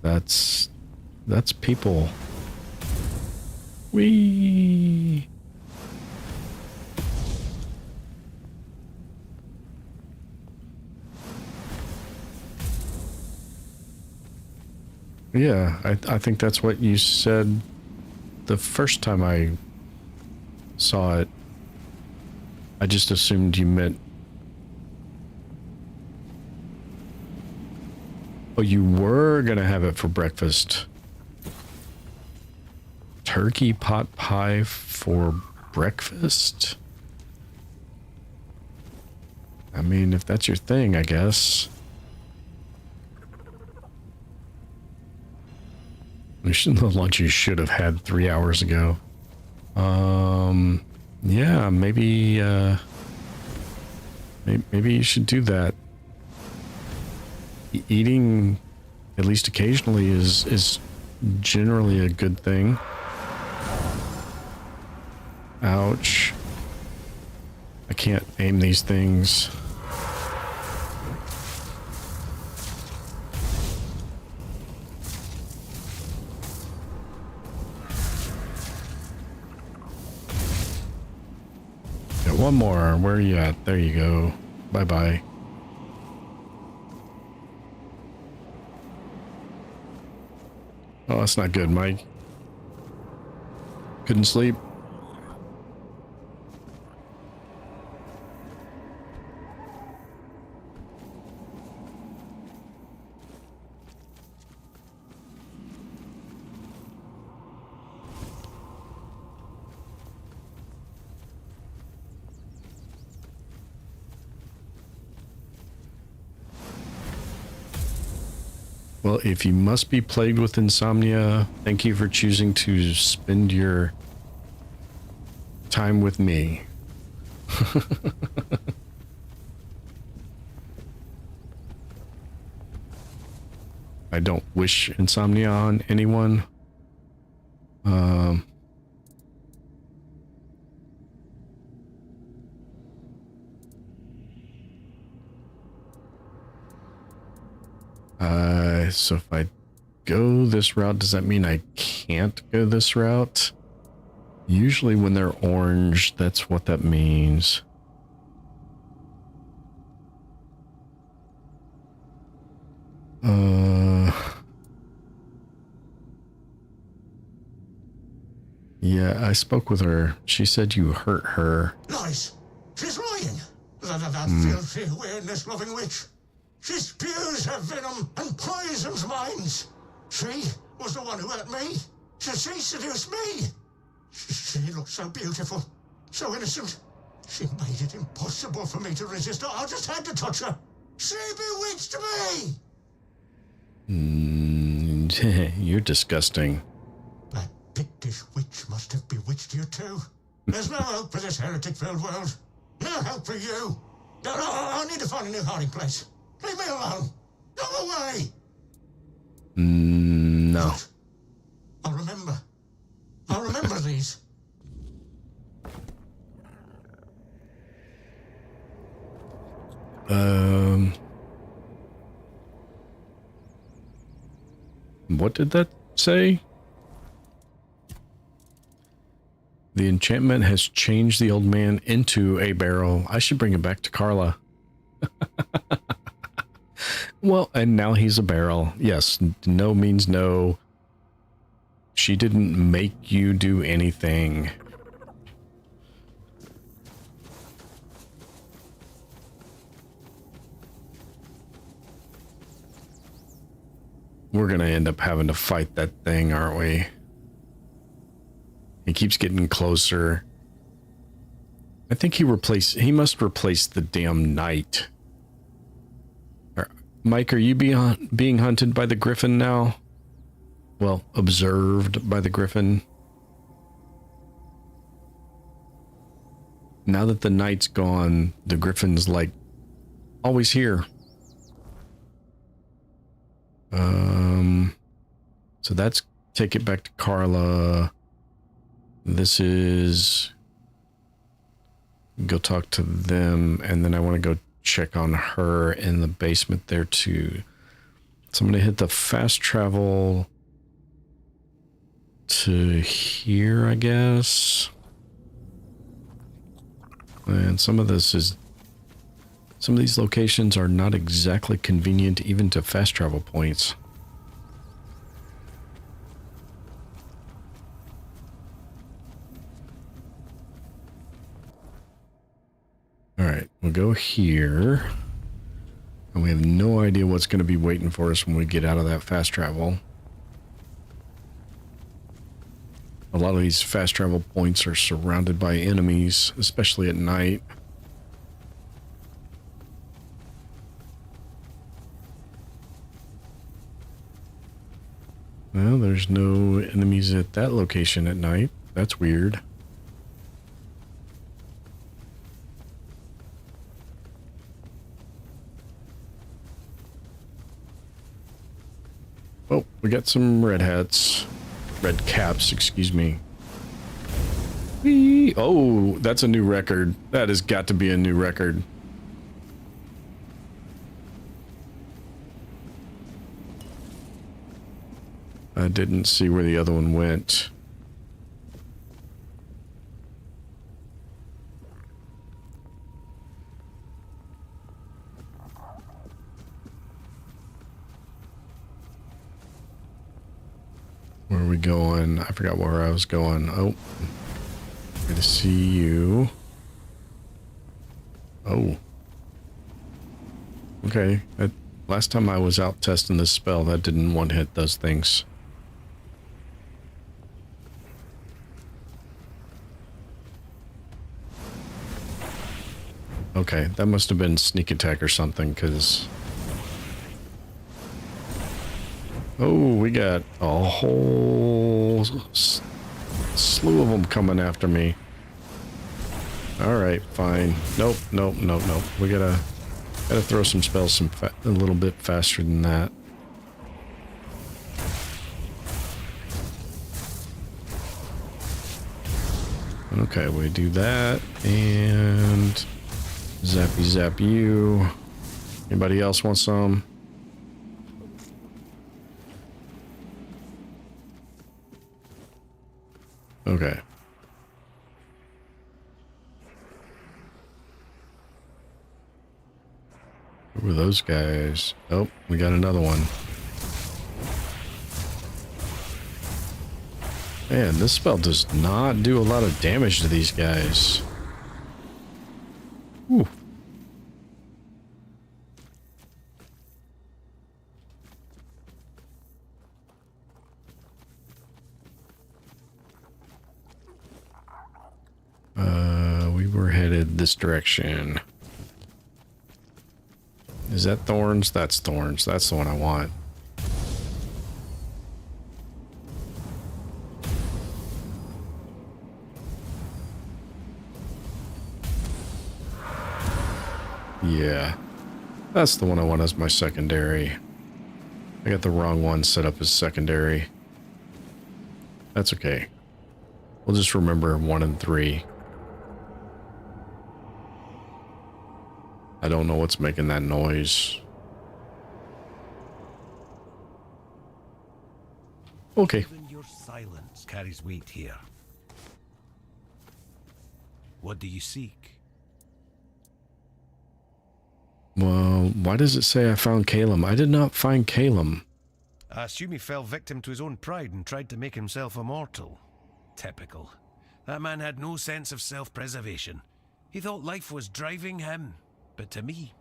That's people. Whee! Yeah, I think that's what you said the first time I saw it. I just assumed you meant... Oh, you were gonna have it for breakfast. Turkey pot pie for breakfast? I mean, if that's your thing, I guess. The lunch you should have had 3 hours ago. Yeah, maybe you should do that. Eating, at least occasionally, is generally a good thing. Ouch. I can't aim these things. Got one more. Where are you at? There you go. Bye-bye. Oh, that's not good, Mike. Couldn't sleep. Well, if you must be plagued with insomnia, thank you for choosing to spend your time with me. I don't wish insomnia on anyone. So if I go this route, does that mean I can't go this route? Usually when they're orange, that's what that means. Yeah, I spoke with her. She said you hurt her. Lies. She's lying. That filthy, weirdness-loving witch. She spews her venom and poisons minds. She was the one who hurt me. She seduced me. She looked so beautiful, so innocent. She made it impossible for me to resist her. I just had to touch her. She bewitched me. You're disgusting. That Pictish witch must have bewitched you too. There's no hope for this heretic-filled world. No hope for you. No, I need to find a new hiding place. Leave me alone. Go away. No. I'll remember. I'll remember these. What did that say? The enchantment has changed the old man into a barrel. I should bring him back to Carla. Well, and now he's a barrel. Yes, no means no. She didn't make you do anything. We're gonna end up having to fight that thing, aren't we? He keeps getting closer. I think he must replace the damn knight. Mike, are you being hunted by the griffin now? Well, observed by the griffin. Now that the knight's gone, the griffin's like always here. So that's take it back to Carla. This is go talk to them, and then I want to go check on her in the basement there too. So I'm going to hit the fast travel to here, I guess. And some of these locations are not exactly convenient even to fast travel points. we'll go here. And we have no idea what's going to be waiting for us when we get out of that fast travel. A lot of these fast travel points are surrounded by enemies, especially at night. Well, there's no enemies at that location at night. That's weird. Oh, we got some red hats. Red caps, excuse me. Whee! Oh, that's a new record. That has got to be a new record. I didn't see where the other one went. Where are we going? I forgot where I was going. Oh, good to see you. Oh. Okay. Last time I was out testing this spell, that didn't one-hit those things. Okay, that must have been sneak attack or something, because... Oh, we got a whole slew of them coming after me. Alright, fine. Nope. We gotta throw some spells a little bit faster than that. Okay, we do that, and... Zappy zap you. Anybody else want some? Okay. Who were those guys? Oh, we got another one. Man, this spell does not do a lot of damage to these guys. Ooh. We were headed this direction. Is that thorns? That's thorns. That's the one I want. Yeah, that's the one I want as my secondary. I got the wrong one set up as secondary. That's okay. We'll just remember 1 and 3. I don't know what's making that noise. Okay. Even your silence carries weight here. What do you seek? Well, why does it say I found Calum? I did not find Calum. I assume he fell victim to his own pride and tried to make himself immortal. Typical. That man had no sense of self-preservation. He thought life was driving him. But to me,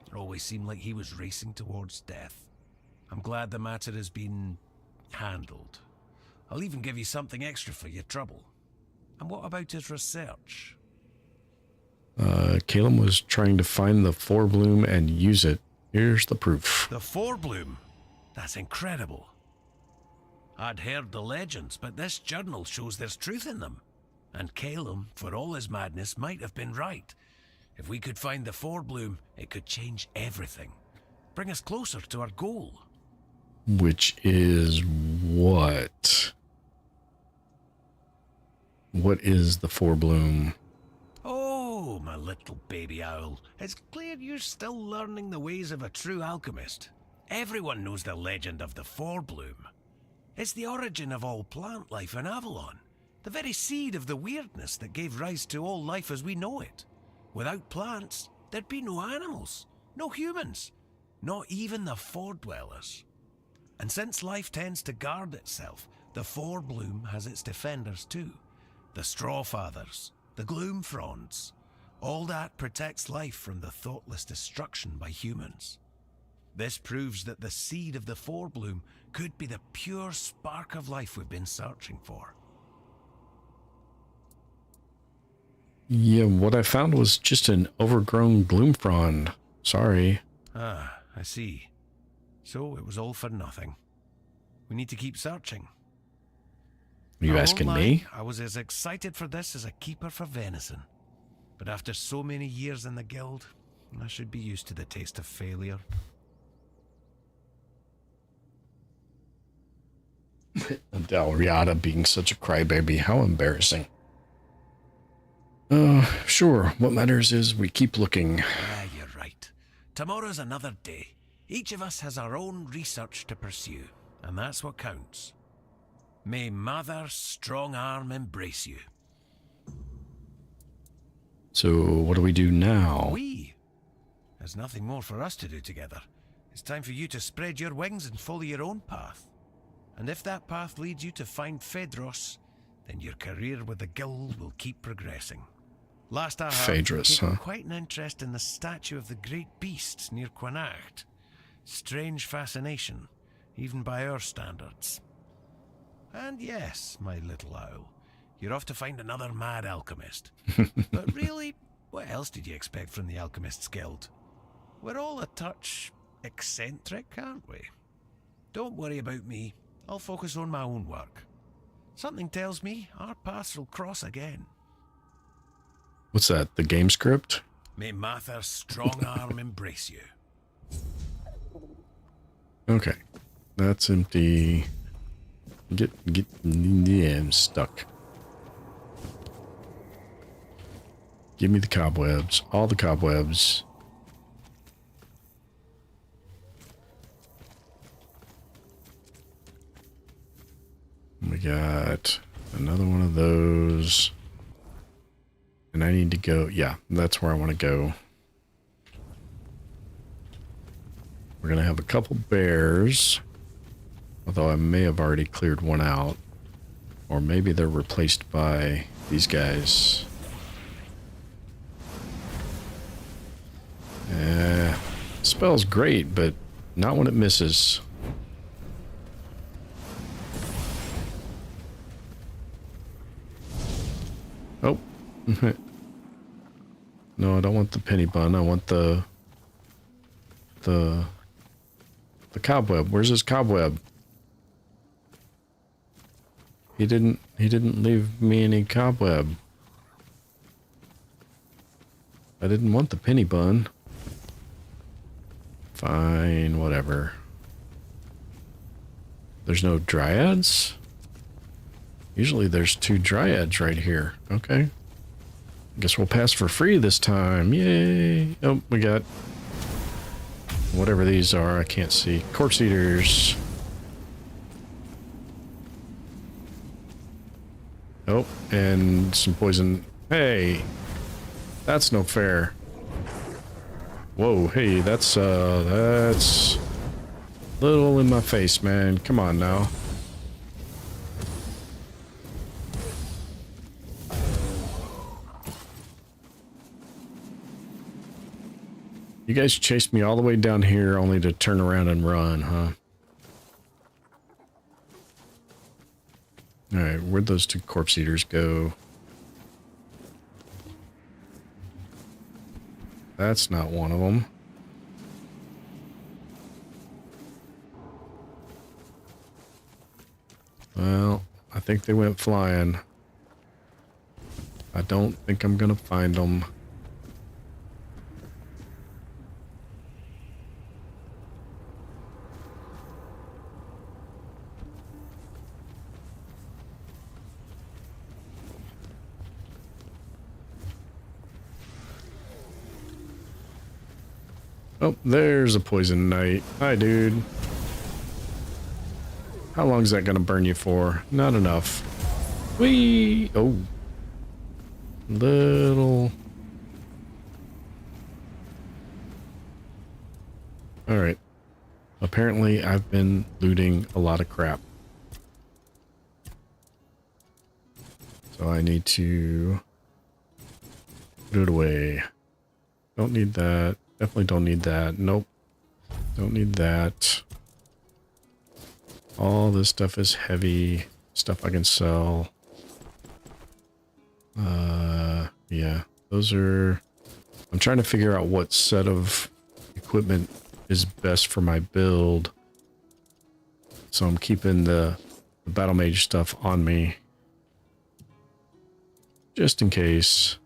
it always seemed like he was racing towards death. I'm glad the matter has been handled. I'll even give you something extra for your trouble. And what about his research? Calum was trying to find the forebloom and use it. Here's the proof. The forebloom? That's incredible. I'd heard the legends, but this journal shows there's truth in them. And Calum, for all his madness, might have been right. If we could find the forebloom, it could change everything. Bring us closer to our goal. Which is what? What is the forebloom? Oh, my little baby owl. It's clear you're still learning the ways of a true alchemist. Everyone knows the legend of the forebloom. It's the origin of all plant life in Avalon. The very seed of the weirdness that gave rise to all life as we know it. Without plants, there'd be no animals, no humans, not even the fore-dwellers. And since life tends to guard itself, the forebloom has its defenders too. The Straw Fathers, the Gloom Fronds. All that protects life from the thoughtless destruction by humans. This proves that the seed of the forebloom could be the pure spark of life we've been searching for. Yeah, what I found was just an overgrown gloom frond. Sorry. Ah, I see. So it was all for nothing. We need to keep searching. Are you asking me? I was as excited for this as a keeper for venison. But after so many years in the guild, I should be used to the taste of failure. Dalriada being such a crybaby, how embarrassing. Sure. What matters is we keep looking. Ah, you're right. Tomorrow's another day. Each of us has our own research to pursue, and that's what counts. May Mother's strong arm embrace you. So, what do we do now? There's nothing more for us to do together. It's time for you to spread your wings and follow your own path. And if that path leads you to find Phaedros, then your career with the guild will keep progressing. Last I heard, Phaedros, taken huh? quite an interest in the statue of the great beasts near Quinacht. Strange fascination, even by our standards. And yes, my little owl, you're off to find another mad alchemist. But really, what else did you expect from the Alchemists Guild? We're all a touch eccentric, aren't we? Don't worry about me. I'll focus on my own work. Something tells me our paths will cross again. What's that? The game script? May Mather's strong arm embrace you. Okay. That's empty. Yeah, I'm stuck. Give me the cobwebs. All the cobwebs. We got another one of those. And I need to go. Yeah, that's where I want to go. We're going to have a couple bears. Although I may have already cleared one out. Or maybe they're replaced by these guys. Spell's great, but not when it misses. Oh. No, I don't want the penny bun. I want the cobweb. Where's his cobweb? He didn't leave me any cobweb. I didn't want the penny bun. Fine, whatever. There's no dryads? Usually there's 2 dryads right here. Okay. Guess we'll pass for free this time. Yay. Oh, we got whatever these are. I can't see. Corpse eaters. Oh, and some poison. Hey, that's no fair. Whoa, hey, that's little in my face, man. Come on now. You guys chased me all the way down here only to turn around and run, huh? Alright, where'd those 2 corpse eaters go? That's not one of them. Well, I think they went flying. I don't think I'm gonna find them. Oh, there's a poison knight. Hi, dude. How long is that gonna burn you for? Not enough. Whee! Oh. Little. Alright. Apparently, I've been looting a lot of crap. So I need to Put it away. Don't need that. Definitely don't need that. Nope. Don't need that. All this stuff is heavy. Stuff I can sell. Yeah. Those are... I'm trying to figure out what set of equipment is best for my build. So I'm keeping the battle mage stuff on me. Just in case.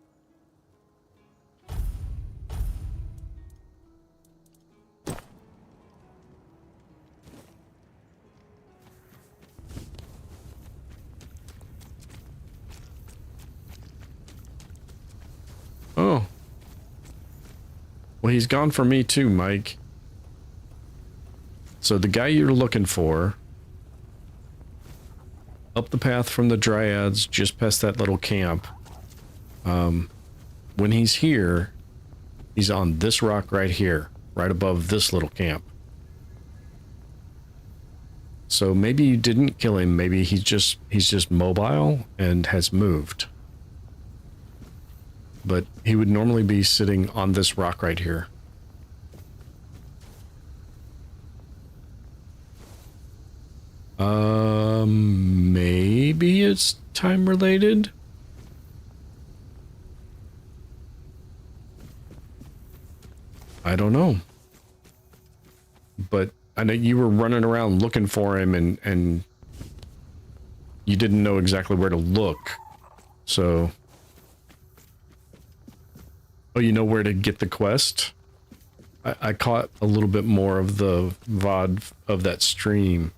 Oh. Well, he's gone for me too, Mike. So the guy you're looking for, up the path from the Dryads, just past that little camp. When he's here, he's on this rock right here, right above this little camp. So maybe you didn't kill him. Maybe he's just mobile and has moved. But he would normally be sitting on this rock right here. Maybe it's time related. I don't know. But I know you were running around looking for him and you didn't know exactly where to look. So... Oh, you know where to get the quest? I caught a little bit more of the VOD of that stream.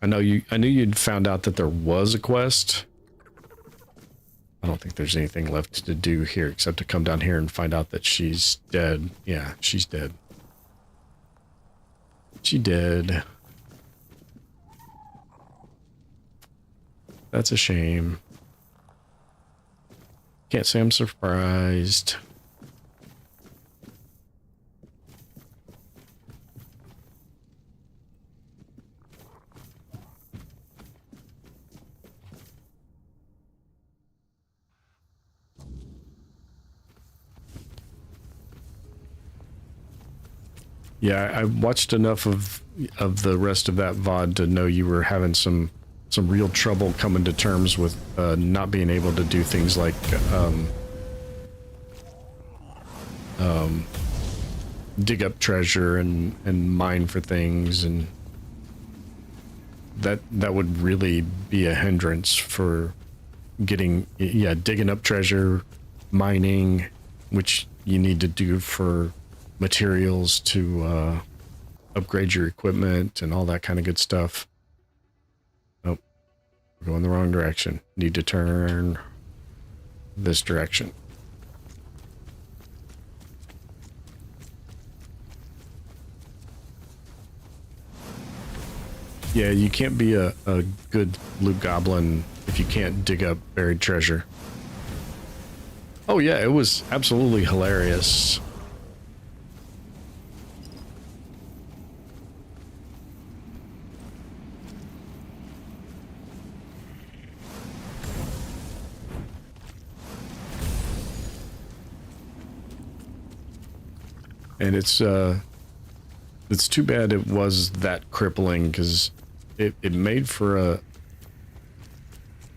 I knew you'd found out that there was a quest. I don't think there's anything left to do here except to come down here and find out that she's dead. Yeah, she's dead. She dead. That's a shame. Can't say I'm surprised. Yeah, I watched enough of the rest of that VOD to know you were having some real trouble coming to terms with not being able to do things like dig up treasure and mine for things, and that would really be a hindrance for getting, yeah, digging up treasure, mining, which you need to do for materials to upgrade your equipment and all that kind of good stuff. Oh, we're going the wrong direction. Need to turn this direction. Yeah, you can't be a good loot goblin if you can't dig up buried treasure. Oh yeah, it was absolutely hilarious. And it's too bad it was that crippling, because it made for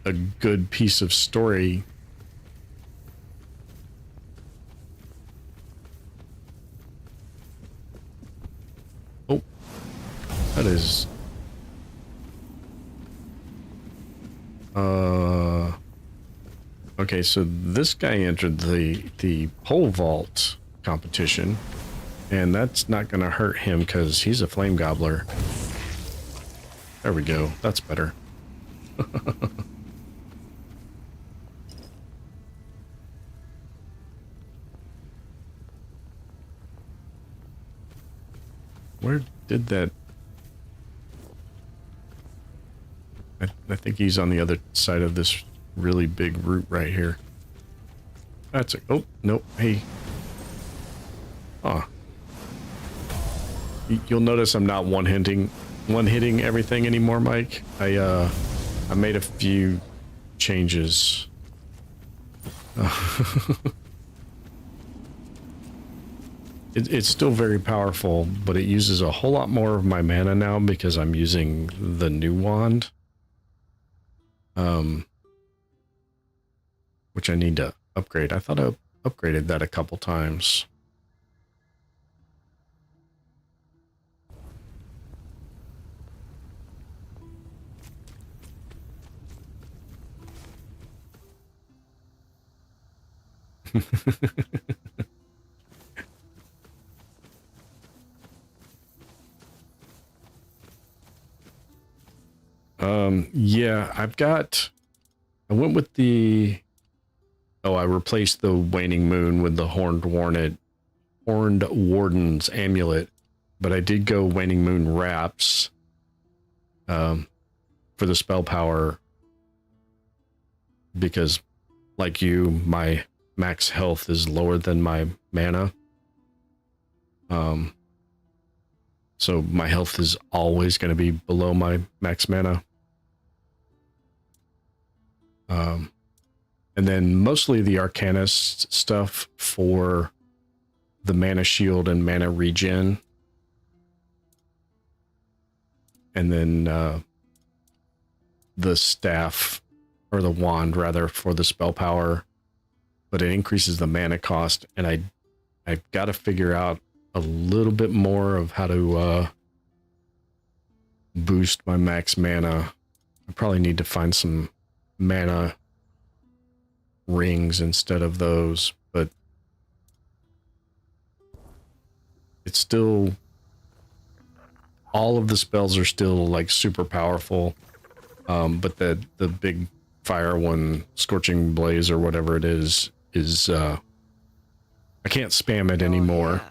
a good piece of story. Oh, that is okay, so this guy entered the pole vault competition, and that's not gonna hurt him because he's a flame gobbler. There we go, that's better. Where did that... I think he's on the other side of this really big root right here. That's it. Oh, nope. Hey. Ah. You'll notice I'm not one-hitting everything anymore, Mike. I made a few changes. It's still very powerful, but it uses a whole lot more of my mana now because I'm using the new wand. Which I need to upgrade. I thought I upgraded that a couple times. Yeah, I went with I replaced the Waning Moon with the Horned Warden's Amulet, but I did go Waning Moon Wraps, for the spell power, because like you, my max health is lower than my mana. So my health is always going to be below my max mana. And then mostly the Arcanist stuff for the mana shield and mana regen. And then the staff, or the wand rather, for the spell power. But it increases the mana cost, and I've got to figure out a little bit more of how to boost my max mana. I probably need to find some mana rings instead of those, but it's still, all of the spells are still like super powerful, but the big fire one, Scorching Blaze or whatever it is I can't spam it anymore.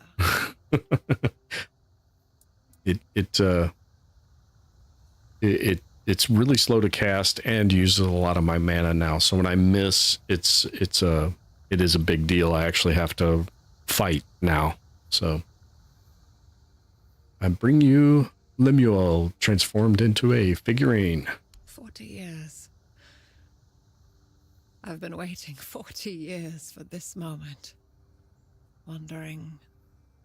It's really slow to cast and uses a lot of my mana now. So when I miss, it is a big deal. I actually have to fight now. So I bring you Lemuel transformed into a figurine. 40 years. I've been waiting 40 years for this moment, wondering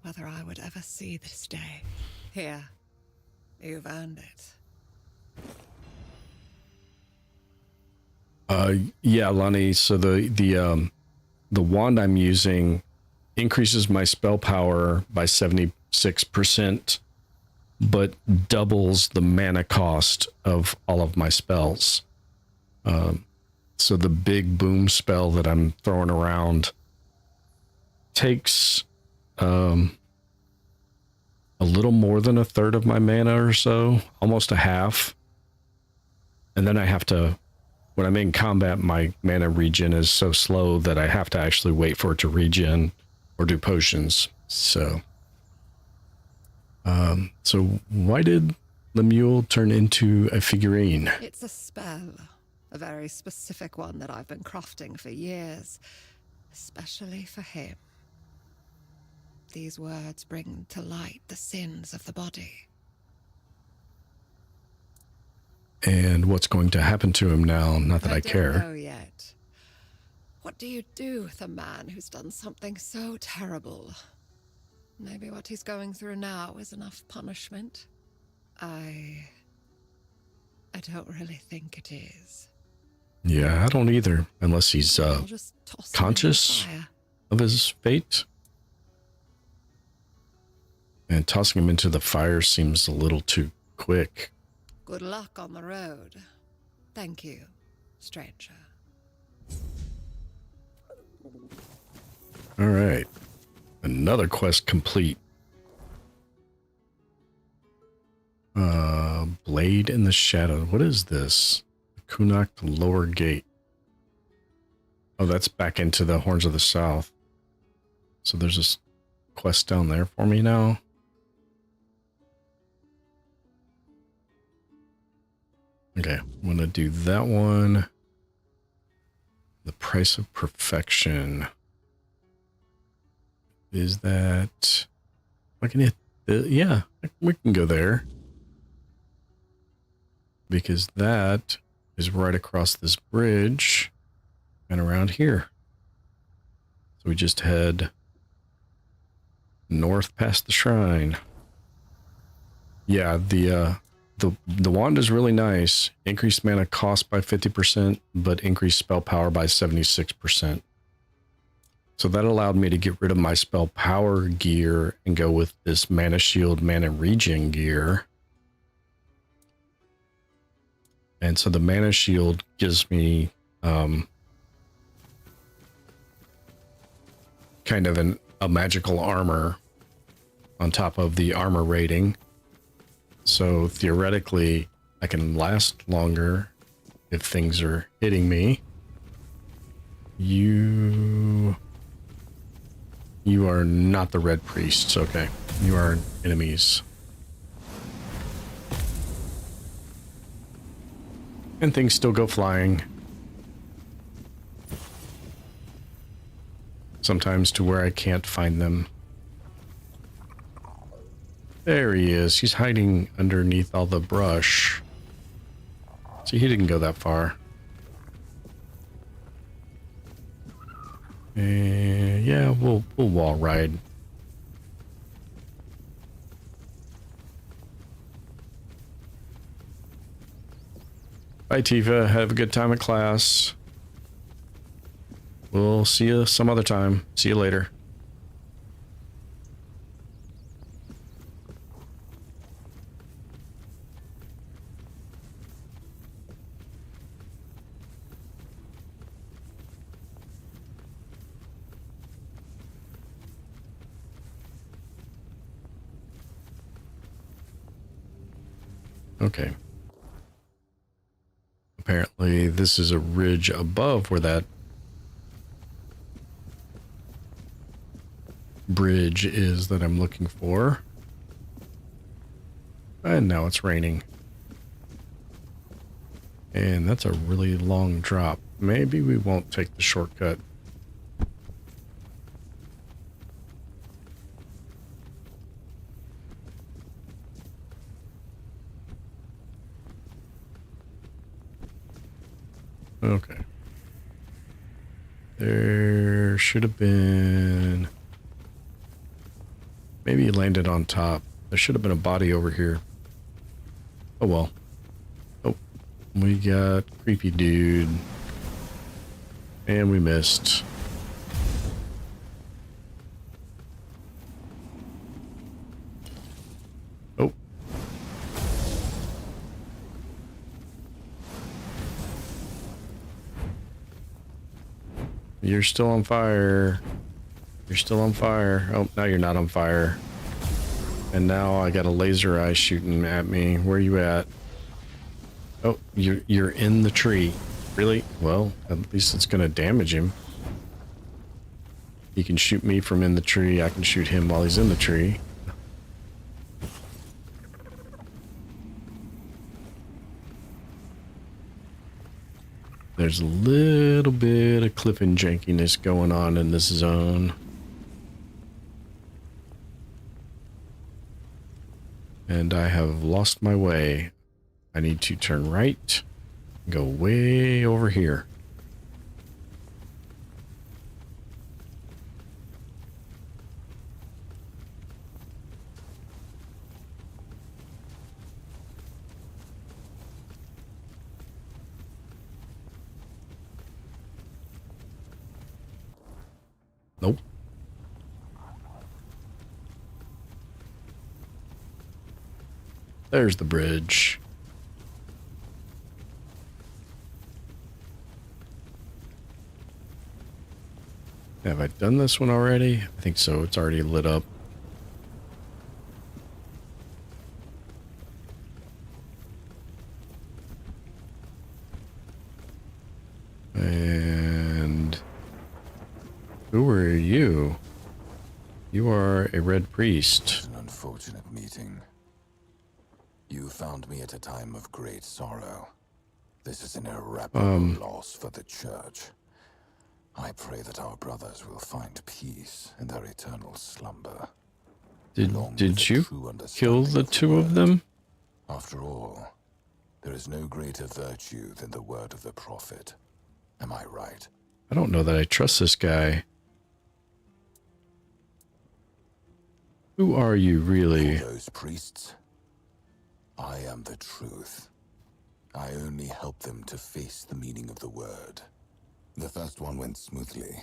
whether I would ever see this day. Here, you've earned it. Yeah, Lonnie, so the wand I'm using increases my spell power by 76%, but doubles the mana cost of all of my spells. So the big boom spell that I'm throwing around takes a little more than a third of my mana or so, almost a half. And then I have to, when I'm in combat, my mana regen is so slow that I have to actually wait for it to regen or do potions. So why did Lemuel turn into a figurine? It's a spell, a very specific one that I've been crafting for years, especially for him. These words bring to light the sins of the body. And what's going to happen to him now? Not that I care. I don't know yet. What do you do with a man who's done something so terrible? Maybe what he's going through now is enough punishment. I don't really think it is. Yeah, I don't either, unless he's conscious of his fate. And tossing him into the fire seems a little too quick. Good luck on the road. Thank you, stranger. All right. Another quest complete. Blade in the Shadow. What is this? Kunak Lower Gate. Oh, that's back into the Horns of the South. So there's this quest down there for me now. Okay, I'm going to do that one. The Price of Perfection. Is that... I can hit the... Yeah, we can go there. Because that is right across this bridge and around here. So we just head north past the shrine. Yeah, the wand is really nice. Increased mana cost by 50%, but increased spell power by 76%. So that allowed me to get rid of my spell power gear and go with this mana shield, mana regen gear. And so the mana shield gives me kind of a magical armor on top of the armor rating. So theoretically, I can last longer if things are hitting me. You are not the red priests, okay. You are enemies. And things still go flying. Sometimes to where I can't find them. There he is. He's hiding underneath all the brush. See, he didn't go that far. Yeah, we'll wall ride. Bye, Tifa. Have a good time at class. We'll see you some other time. See you later. Okay. Apparently, this is a ridge above where that bridge is that I'm looking for. And now it's raining. And that's a really long drop. Maybe we won't take the shortcut. Okay. There should have been... Maybe he landed on top. There should have been a body over here. Oh well. Oh, we got creepy dude. And we missed. Oh. You're still on fire. You're still on fire. Oh, now you're not on fire. And now I got a laser eye shooting at me. Where are you at? Oh, you're in the tree. Really? Well, at least it's gonna damage him. He can shoot me from in the tree. I can shoot him while he's in the tree. There's a little bit of clipping jankiness going on in this zone. And I have lost my way. I need to turn right, go way over here. Nope. There's the bridge. Have I done this one already? I think so. It's already lit up. And who are you? You are a red priest. An unfortunate meeting. You found me at a time of great sorrow. This is an irreparable loss for the church. I pray that our brothers will find peace in their eternal slumber. Did you kill the two of them? After all, there is no greater virtue than the word of the prophet. Am I right? I don't know that I trust this guy. Who are you, really? For those priests, I am the truth. I only help them to face the meaning of the word. The first one went smoothly.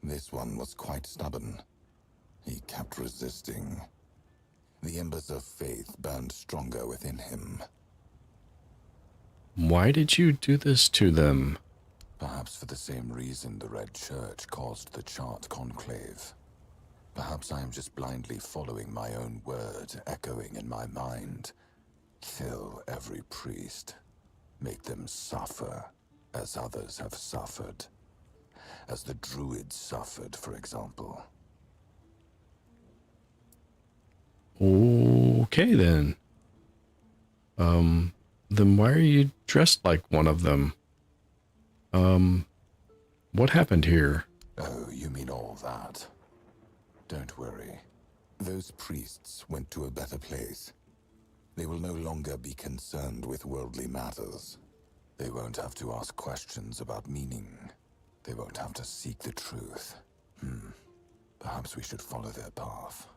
This one was quite stubborn. He kept resisting. The embers of faith burned stronger within him. Why did you do this to them? Perhaps for the same reason the Red Church caused the Chart Conclave. Perhaps I am just blindly following my own word echoing in my mind. Kill every priest. Make them suffer as others have suffered. As the Druids suffered, for example. Okay, then. Then why are you dressed like one of them? What happened here? Oh, you mean all that? Don't worry. Those priests went to a better place. They will no longer be concerned with worldly matters. They won't have to ask questions about meaning. They won't have to seek the truth. Perhaps we should follow their path.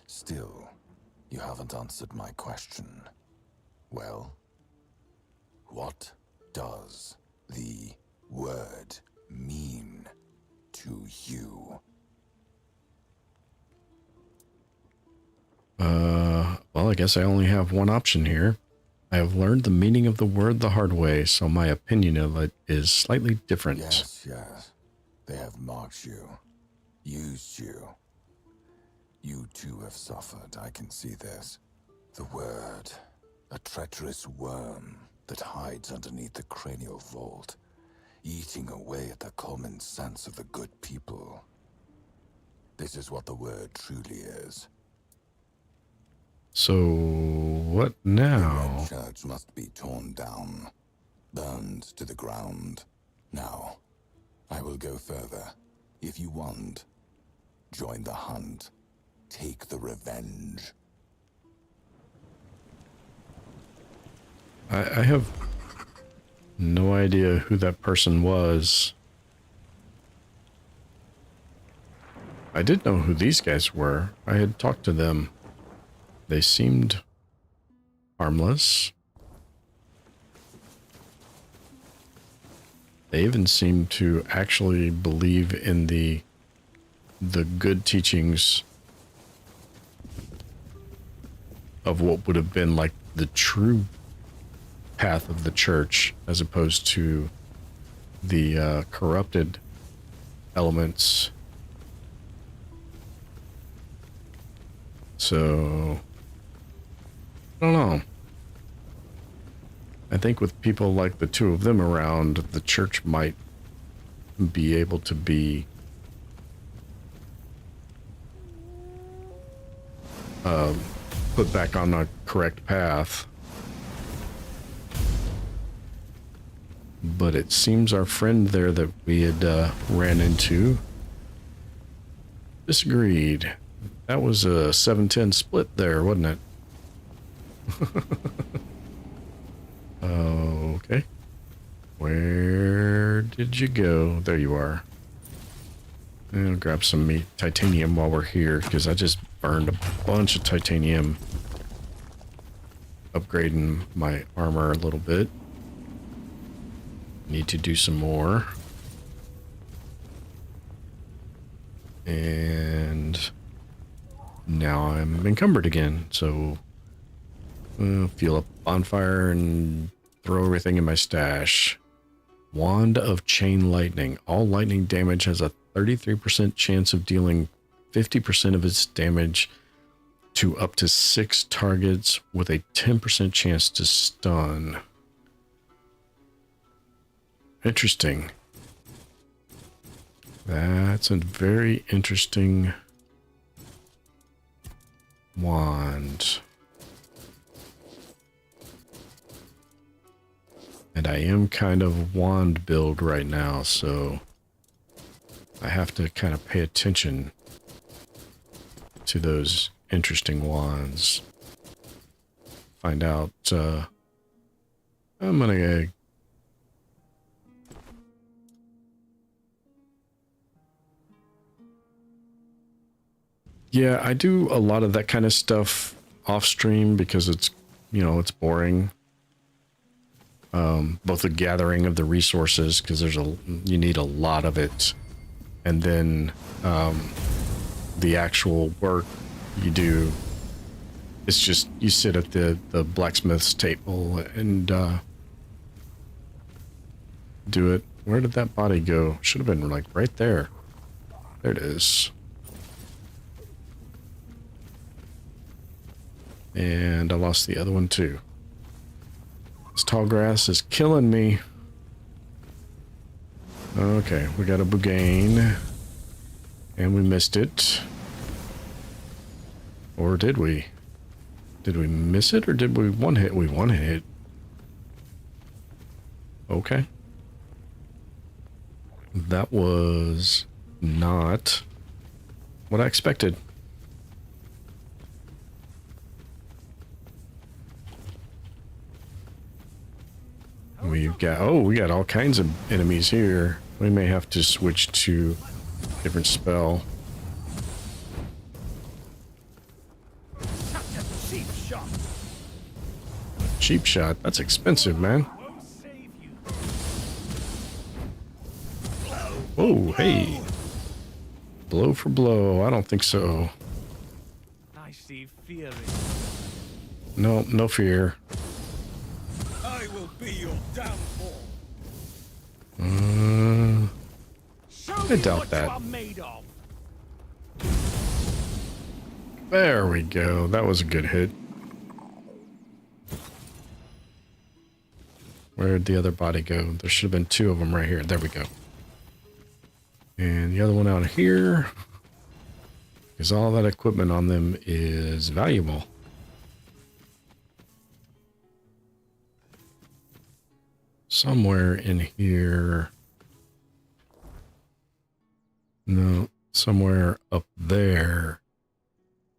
Still, you haven't answered my question. Well, what does the word mean to you? Well, I guess I only have one option here. I have learned the meaning of the word the hard way, so my opinion of it is slightly different. Yes. They have marked you, used you. You too have suffered, I can see this. The word, a treacherous worm that hides underneath the cranial vault, eating away at the common sense of the good people. This is what the word truly is. So, what now? The Red Church must be torn down, burned to the ground. Now, I will go further. If you want, join the hunt. Take the revenge. I have no idea who that person was. I did know who these guys were. I had talked to them. They seemed harmless. They even seemed to actually believe in the good teachings of what would have been like the true path of the church, as opposed to the corrupted elements. So, I don't know. I think with people like the two of them around, the church might be able to be put back on the correct path. But it seems our friend there that we had ran into disagreed. That was a 7-10 split there, wasn't it? Okay. Where did you go? There you are. I'll grab some meat, titanium while we're here, because I just burned a bunch of titanium. Upgrading my armor a little bit. Need to do some more. And now I'm encumbered again, so fuel up bonfire and throw everything in my stash. Wand of Chain Lightning. All lightning damage has a 33% chance of dealing 50% of its damage to up to 6 targets with a 10% chance to stun. Interesting. That's a very interesting wand. And I am kind of wand build right now, so I have to kind of pay attention to those interesting wands. Find out, I'm gonna Yeah, I do a lot of that kind of stuff off stream because it's, you know, it's boring. Both the gathering of the resources, because you need a lot of it, and then the actual work you do. It's just you sit at the blacksmith's table and do it. Where did that body go? Should have been like right there. There it is. And I lost the other one too. This tall grass is killing me. Okay, we got a Bougain. And we missed it. Or did we? Did we miss it or did we one hit? We one hit. Okay. That was not what I expected. We've got, we got all kinds of enemies here. We may have to switch to a different spell. Cheap shot? That's expensive, man. Oh, hey. Blow for blow. I don't think so. I see fear. No, no fear. I will be your downfall. I doubt that. There we go. That was a good hit. Where'd the other body go? There should have been two of them right here. There we go. And the other one out here. Because all that equipment on them is valuable. Somewhere in here. No, somewhere up there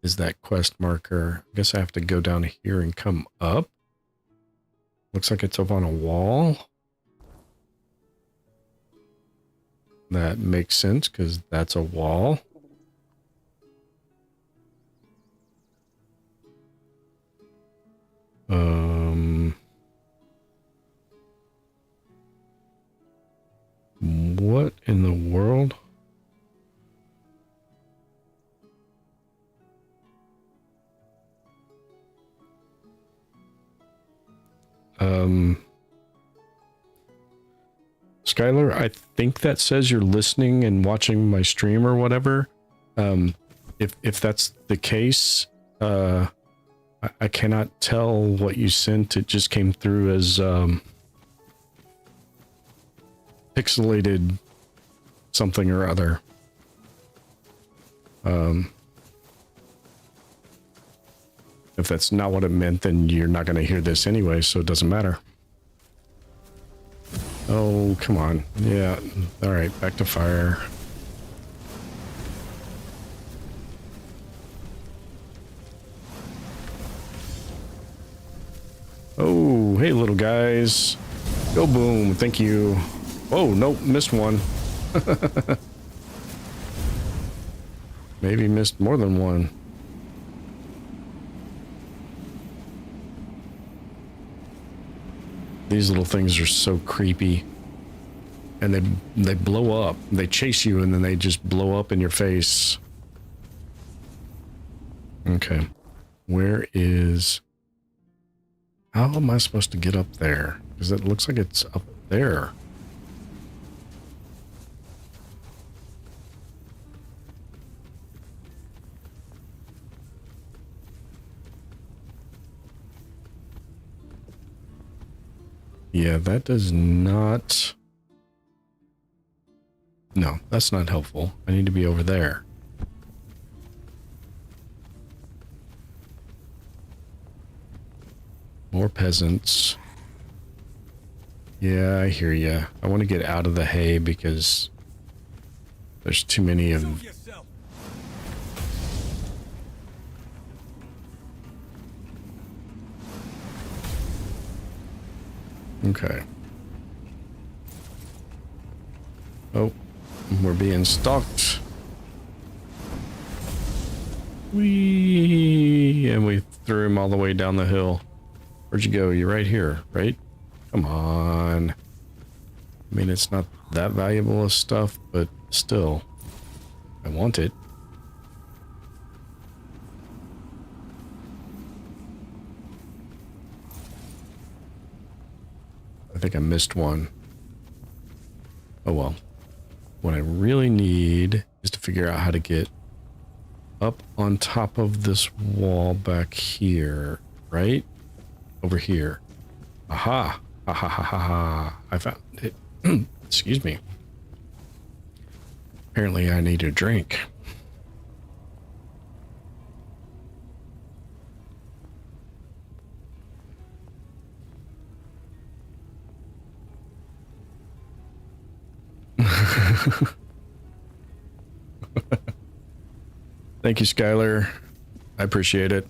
is that quest marker. I guess I have to go down here and come up. Looks like it's up on a wall. That makes sense because that's a wall. What in the world? Skylar, I think that says you're listening and watching my stream or whatever. If that's the case, I cannot tell what you sent. It just came through as pixelated something or other. If that's not what it meant, then you're not going to hear this anyway, so it doesn't matter. Oh, come on. Yeah. All right, back to fire. Oh, hey, little guys. Go boom. Thank you. Oh, nope, missed one. Maybe missed more than one. These little things are so creepy. And they blow up. They chase you and then they just blow up in your face. Okay. Where is... How am I supposed to get up there? Because it looks like it's up there. Yeah, that does not... No, that's not helpful. I need to be over there. More peasants. Yeah, I hear ya. I want to get out of the hay because there's too many of them. Okay. Oh, we're being stalked. Whee! And we threw him all the way down the hill. Where'd you go? You're right here, right? Come on. I mean, it's not that valuable of stuff, but still, I want it. I think I missed one. Oh well. What I really need is to figure out how to get up on top of this wall back here, right? Over here. Aha! Ha ha ha ha ha. I found it. Excuse me. Apparently I need a drink. Thank you, Skylar. I appreciate it.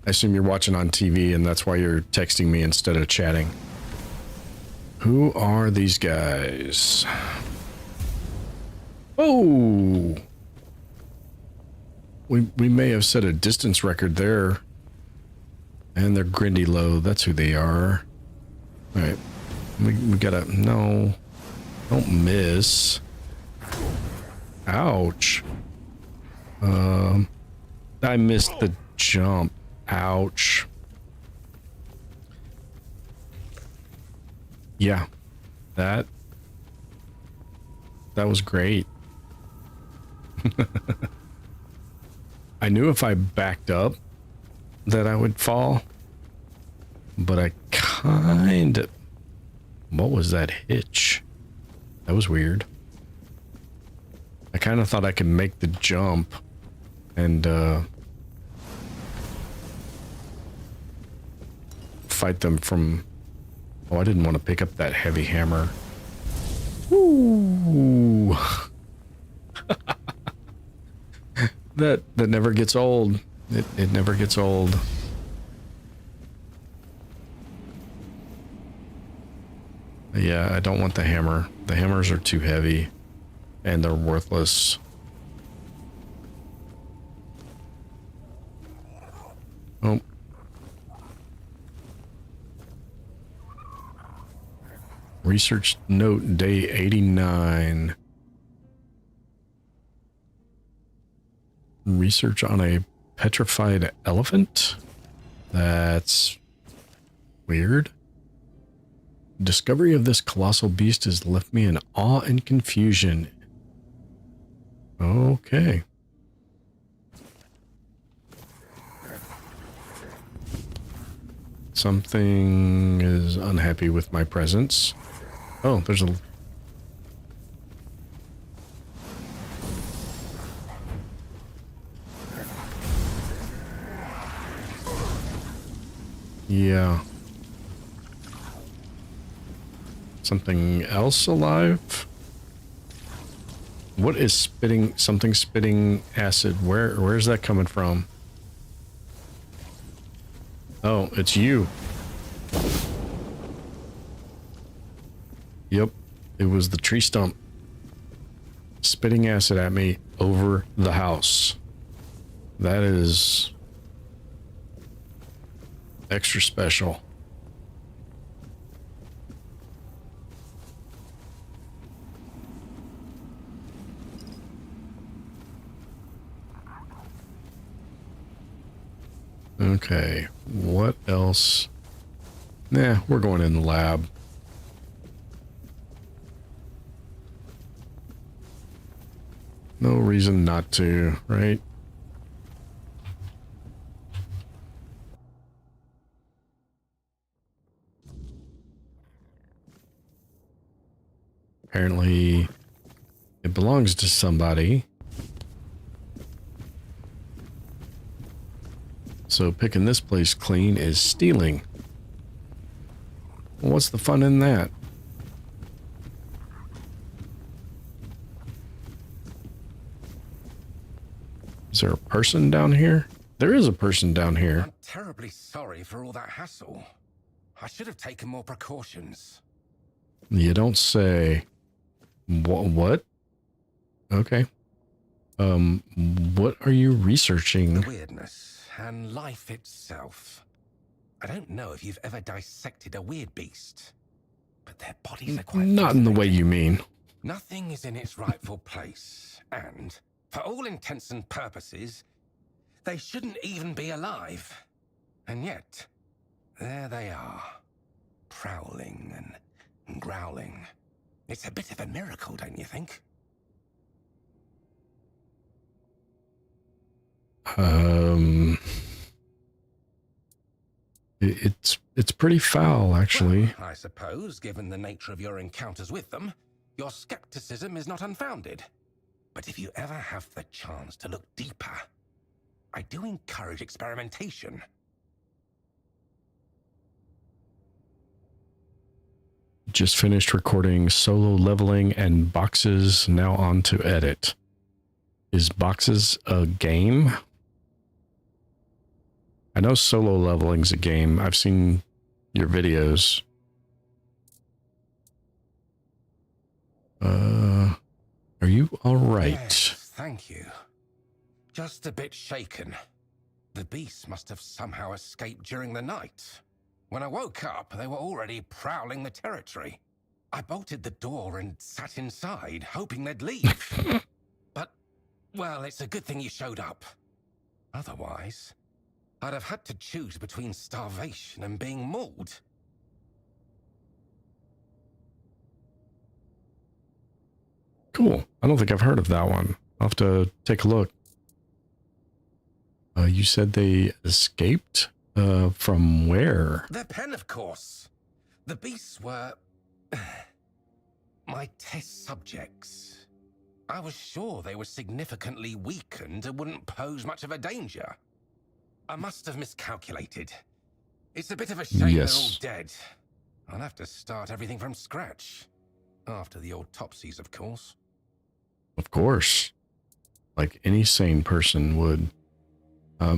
I assume you're watching on TV and that's why you're texting me instead of chatting. Who are these guys? Oh! We may have set a distance record there. And they're Grindy Low. That's who they are. Alright. We gotta... No. Don't miss. Ouch. I missed the jump. Ouch. Yeah. That was great. I knew if I backed up that I would fall, but I kind of... What was that hitch? That was weird. I kind of thought I could make the jump and fight them from... Oh, I didn't want to pick up that heavy hammer. Ooh. that never gets old. It never gets old. Yeah, I don't want the hammer. The hammers are too heavy and they're worthless. Oh. Research note, day 89. Research on a petrified elephant? That's weird. Discovery of this colossal beast has left me in awe and confusion. Okay. Something is unhappy with my presence. Oh, there's a... Yeah. Something else alive? What is spitting... Something spitting acid? Where's that coming from? Oh, it's you. Yep, it was the tree stump spitting acid at me over the house. That is extra special. Okay, what else? Nah, we're going in the lab. No reason not to, right? Apparently, it belongs to somebody. So picking this place clean is stealing. Well, what's the fun in that? Is there a person down here? There is a person down here. I'm terribly sorry for all that hassle. I should have taken more precautions. You don't say. What? Okay. What are you researching? The weirdness and life itself. I don't know if you've ever dissected a weird beast, but their bodies are quite Not in the way you mean. Nothing is in its rightful place, and, for all intents and purposes, they shouldn't even be alive. And yet, there they are, prowling and growling. It's a bit of a miracle, don't you think? It's pretty foul, actually. Well, I suppose, given the nature of your encounters with them, your skepticism is not unfounded. But if you ever have the chance to look deeper, I do encourage experimentation. Just finished recording Solo Leveling and Boxes, now on to edit. Is Boxes a game? I know Solo Leveling's a game. I've seen your videos. Are you all right? Yes, thank you. Just a bit shaken. The beasts must have somehow escaped during the night. When I woke up, they were already prowling the territory. I bolted the door and sat inside, hoping they'd leave. But, well, it's a good thing you showed up. Otherwise, I'd have had to choose between starvation and being mauled. Cool. I don't think I've heard of that one. I'll have to take a look. You said they escaped? From where? Their pen, of course. The beasts were... my test subjects. I was sure they were significantly weakened and wouldn't pose much of a danger. I must have miscalculated. It's a bit of a shame they're all dead. I'll have to start everything from scratch. After the autopsies, of course. Of course. Like any sane person would.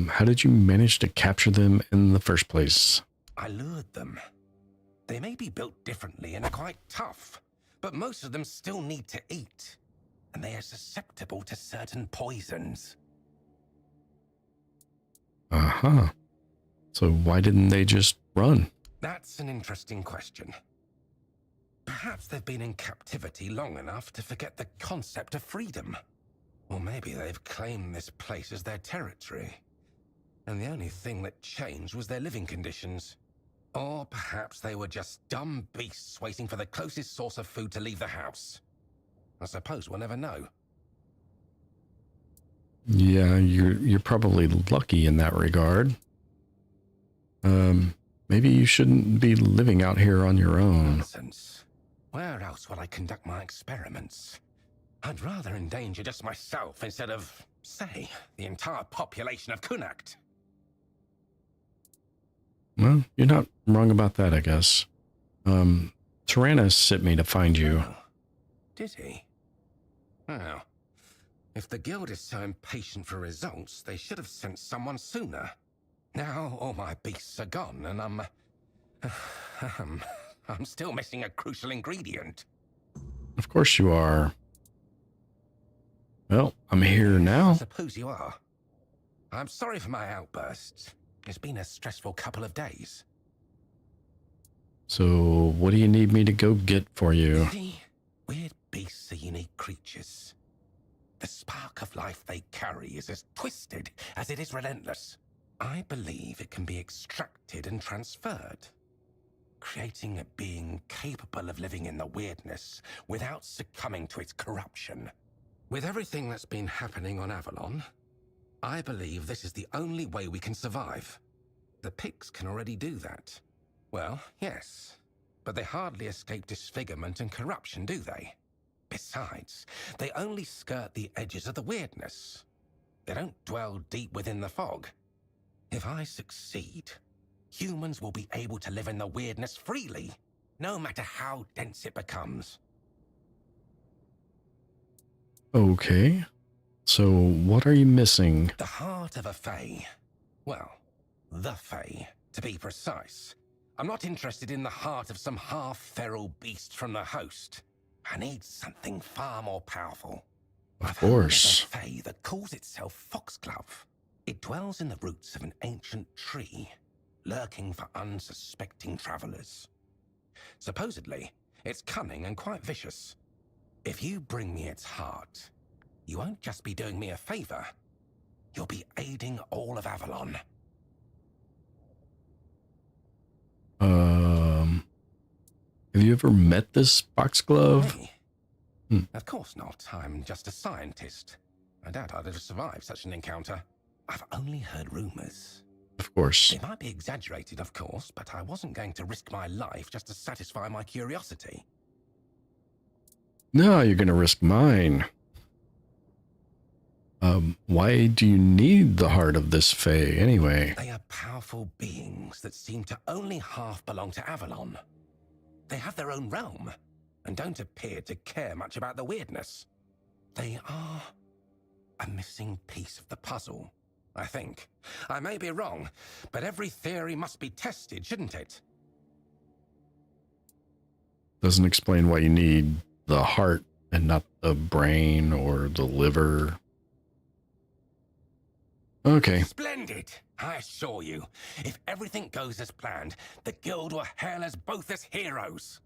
How did you manage to capture them in the first place? I lured them. They may be built differently and are quite tough, but most of them still need to eat, and they are susceptible to certain poisons. Uh-huh. So why didn't they just run? That's an interesting question. Perhaps they've been in captivity long enough to forget the concept of freedom. Or maybe they've claimed this place as their territory. And the only thing that changed was their living conditions. Or perhaps they were just dumb beasts waiting for the closest source of food to leave the house. I suppose we'll never know. Yeah, you're probably lucky in that regard. Maybe you shouldn't be living out here on your own. Nonsense. Where else will I conduct my experiments? I'd rather endanger just myself instead of, say, the entire population of Kunakt. Well, you're not wrong about that, I guess. Tyrannus sent me to find you. Oh, did he? Well, if the guild is so impatient for results, they should have sent someone sooner. Now all my beasts are gone, and I'm still missing a crucial ingredient. Of course you are. Well, I'm here now. I suppose you are. I'm sorry for my outbursts. It's been a stressful couple of days. So, what do you need me to go get for you? See, weird beasts are unique creatures. The spark of life they carry is as twisted as it is relentless. I believe it can be extracted and transferred, creating a being capable of living in the weirdness without succumbing to its corruption. With everything that's been happening on Avalon, I believe this is the only way we can survive. The pigs can already do that. Well, yes, but they hardly escape disfigurement and corruption, do they? Besides, they only skirt the edges of the weirdness. They don't dwell deep within the fog. If I succeed, humans will be able to live in the weirdness freely, no matter how dense it becomes. Okay. So, what are you missing? The heart of a Fae. Well, the Fae, to be precise. I'm not interested in the heart of some half-feral beast from the host. I need something far more powerful. Of course. I've heard of a Fae calls itself Foxglove. It dwells in the roots of an ancient tree, lurking for unsuspecting travelers. Supposedly, it's cunning and quite vicious. If you bring me its heart, you won't just be doing me a favor, you'll be aiding all of Avalon. Have you ever met this foxglove? Me? Of course not. I'm just a scientist. I doubt I'd have survived such an encounter. I've only heard rumors. Of course. They might be exaggerated, of course, but I wasn't going to risk my life just to satisfy my curiosity. No, you're going to risk mine. Why do you need the heart of this Fae anyway? They are powerful beings that seem to only half belong to Avalon. They have their own realm, and don't appear to care much about the weirdness. They are a missing piece of the puzzle, I think. I may be wrong, but every theory must be tested, shouldn't it? Doesn't explain why you need the heart and not the brain or the liver. Okay. Splendid! I assure you, if everything goes as planned, the guild will hail us both as heroes.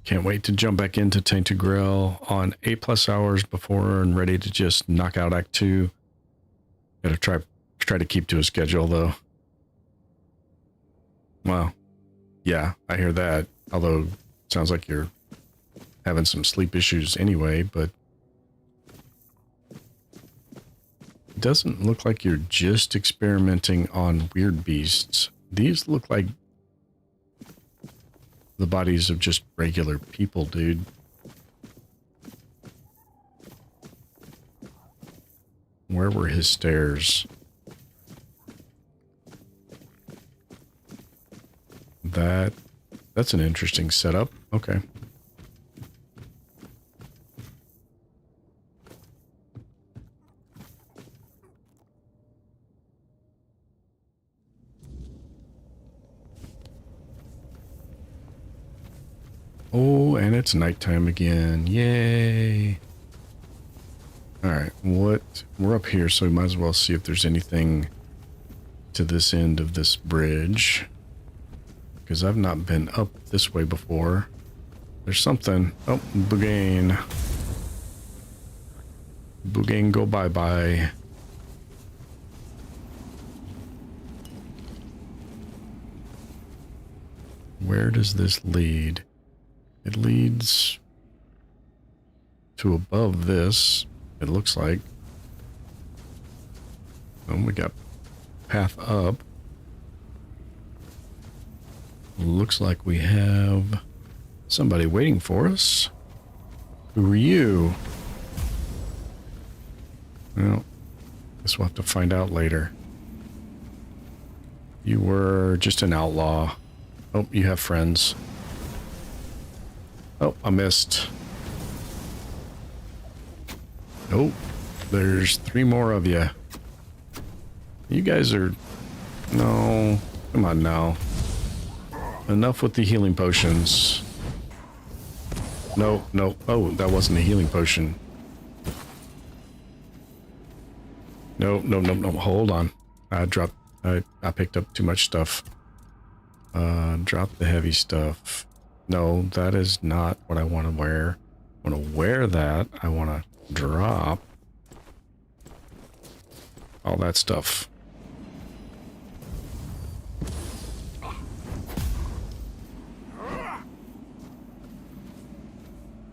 Can't wait to jump back into Tainted Grail on 8+ hours before and ready to just knock out Act 2. Gotta try to keep to a schedule though. Well, yeah, I hear that. Although it sounds like you're having some sleep issues anyway, but it doesn't look like you're just experimenting on weird beasts. These look like the bodies of just regular people, dude. Where were his stairs? That's an interesting setup. Okay. Oh, and it's nighttime again. Yay. Alright, we're up here, so we might as well see if there's anything to this end of this bridge. Because I've not been up this way before. There's something. Oh, Bugane. Bugane, go bye-bye. Where does this lead? It leads to above this, it looks like. Oh, we got path up. Looks like we have somebody waiting for us. Who are you? Well, guess we'll have to find out later. You were just an outlaw. Oh, you have friends. Oh, I missed. Oh, there's 3 more of you. You guys are... No, come on now. Enough with the healing potions. No. Oh, that wasn't a healing potion. No. Hold on. I picked up too much stuff. Drop the heavy stuff. No, that is not what I want to wear. I want to wear that. I want to drop all that stuff.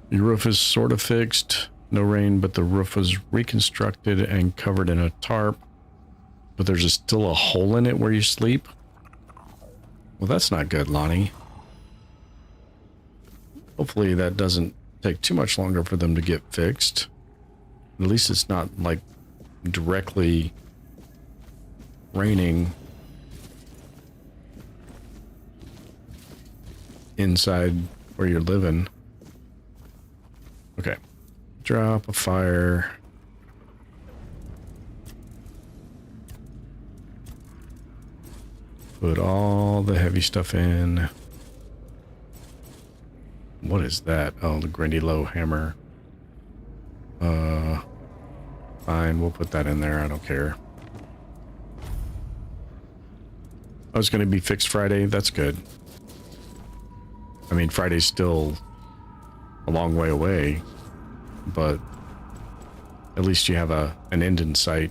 Your roof is sort of fixed. No rain, but the roof was reconstructed and covered in a tarp. But there's still a hole in it where you sleep. Well, that's not good, Lonnie. Hopefully that doesn't take too much longer for them to get fixed. At least it's not like directly raining inside where you're living. Okay. Drop a fire. Put all the heavy stuff in. What is that? Oh, the Grindylow hammer. Fine, we'll put that in there. I don't care. I was going to be fixed Friday. That's good. I mean, Friday's still a long way away, but at least you have an end in sight.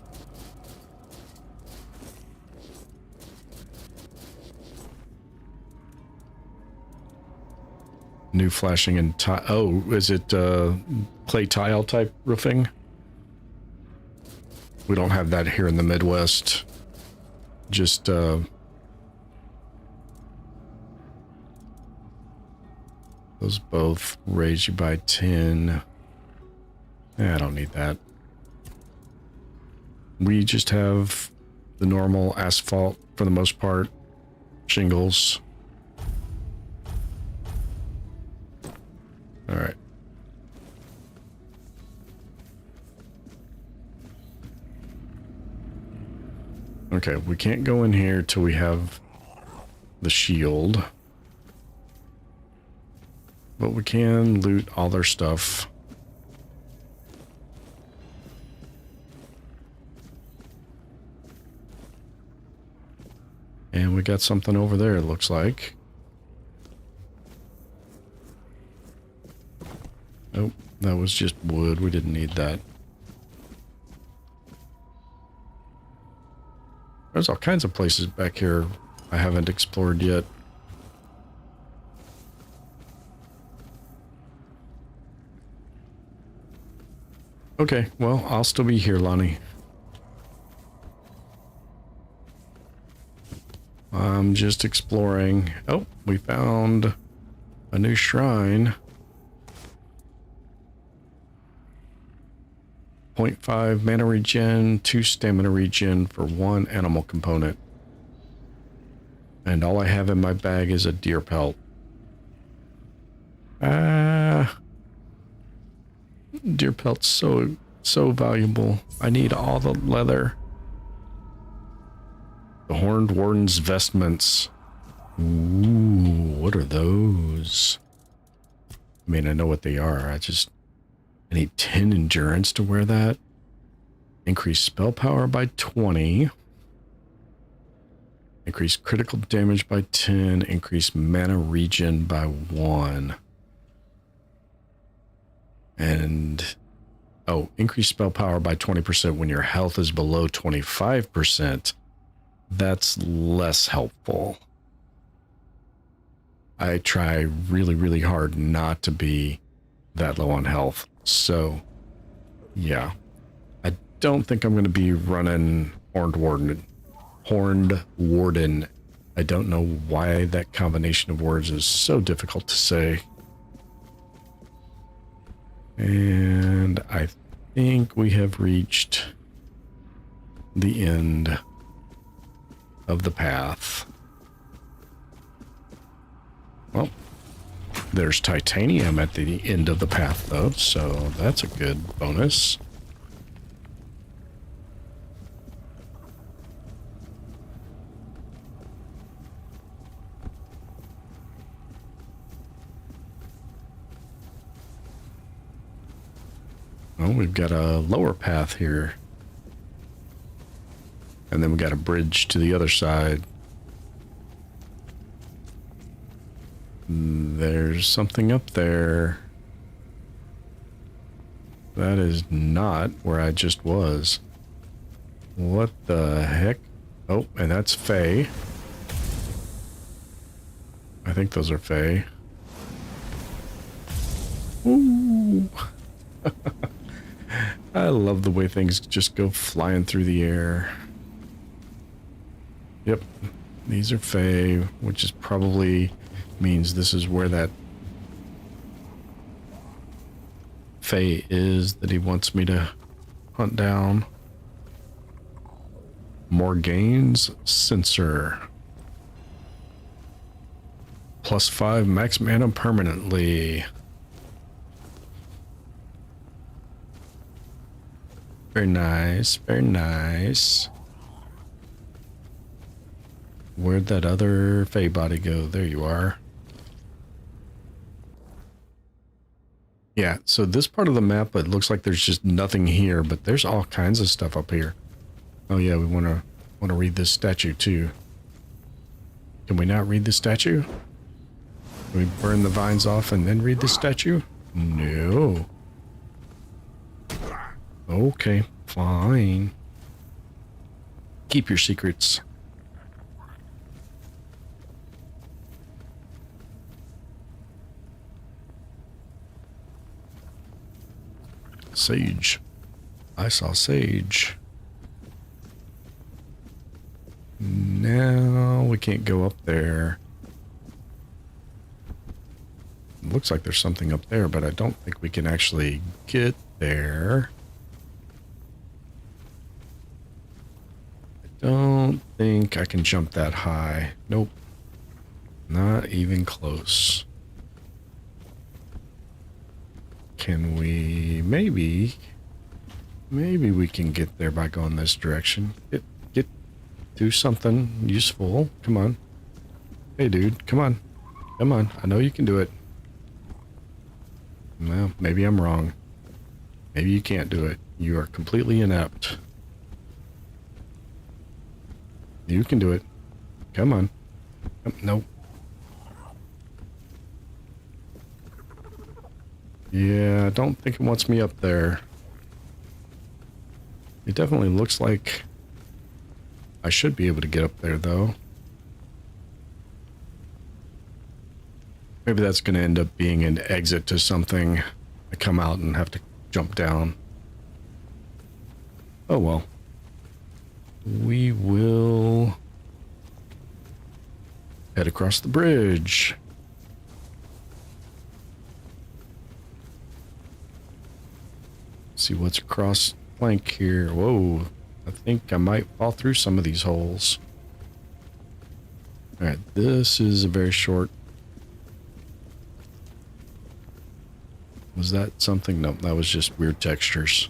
New flashing and tile. Oh, is it clay tile type roofing? We don't have that here in the Midwest. Just those both raise you by 10. I don't need that. We just have the normal asphalt for the most part. Shingles. All right. Okay, we can't go in here till we have the shield. But we can loot all their stuff. And we got something over there, it looks like. Nope, that was just wood. We didn't need that. There's all kinds of places back here I haven't explored yet. Okay, well, I'll still be here, Lonnie. I'm just exploring. Oh, we found a new shrine. 0.5 mana regen, 2 stamina regen for 1 animal component. And all I have in my bag is a deer pelt. Deer pelt's so valuable. I need all the leather. The Horned Warden's vestments. Ooh, what are those? I mean, I know what they are. I need 10 endurance to wear that. Increase spell power by 20. Increase critical damage by 10. Increase mana regen by 1. And, oh, increase spell power by 20% when your health is below 25%. That's less helpful. I try really, really hard not to be that low on health. So, yeah. I don't think I'm going to be running Horned Warden. I don't know why that combination of words is so difficult to say. And I think we have reached the end of the path. Well, there's titanium at the end of the path, though, so that's a good bonus. Well, we've got a lower path here. And then we got a bridge to the other side. There's something up there. That is not where I just was. What the heck? Oh, and that's Fae. I think those are Fae. Ooh. I love the way things just go flying through the air. Yep, these are Fae, which is probably means this is where that Fae is that he wants me to hunt down. Morgaine's Sensor. +5 max mana permanently. Very nice, very nice. Where'd that other Fae body go? There you are. Yeah, so this part of the map, it looks like there's just nothing here, but there's all kinds of stuff up here. Oh yeah, we want to read this statue too. Can we not read the statue? Can we burn the vines off and then read the statue? No. Okay, fine. Keep your secrets. Sage. I saw sage. Now we can't go up there. Looks like there's something up there, but I don't think we can actually get there. I don't think I can jump that high. Nope. Not even close. Can we... maybe we can get there by going this direction. Do something useful. Come on. Hey, dude. Come on. Come on. I know you can do it. Well, maybe I'm wrong. Maybe you can't do it. You are completely inept. You can do it. Come on. Nope. Yeah, I don't think it wants me up there. It definitely looks like I should be able to get up there, though. Maybe that's going to end up being an exit to something. I come out and have to jump down. Oh well. We will head across the bridge. See what's across the plank here. Whoa. I think I might fall through some of these holes. Alright, this is a very short... Was that something? Nope, that was just weird textures.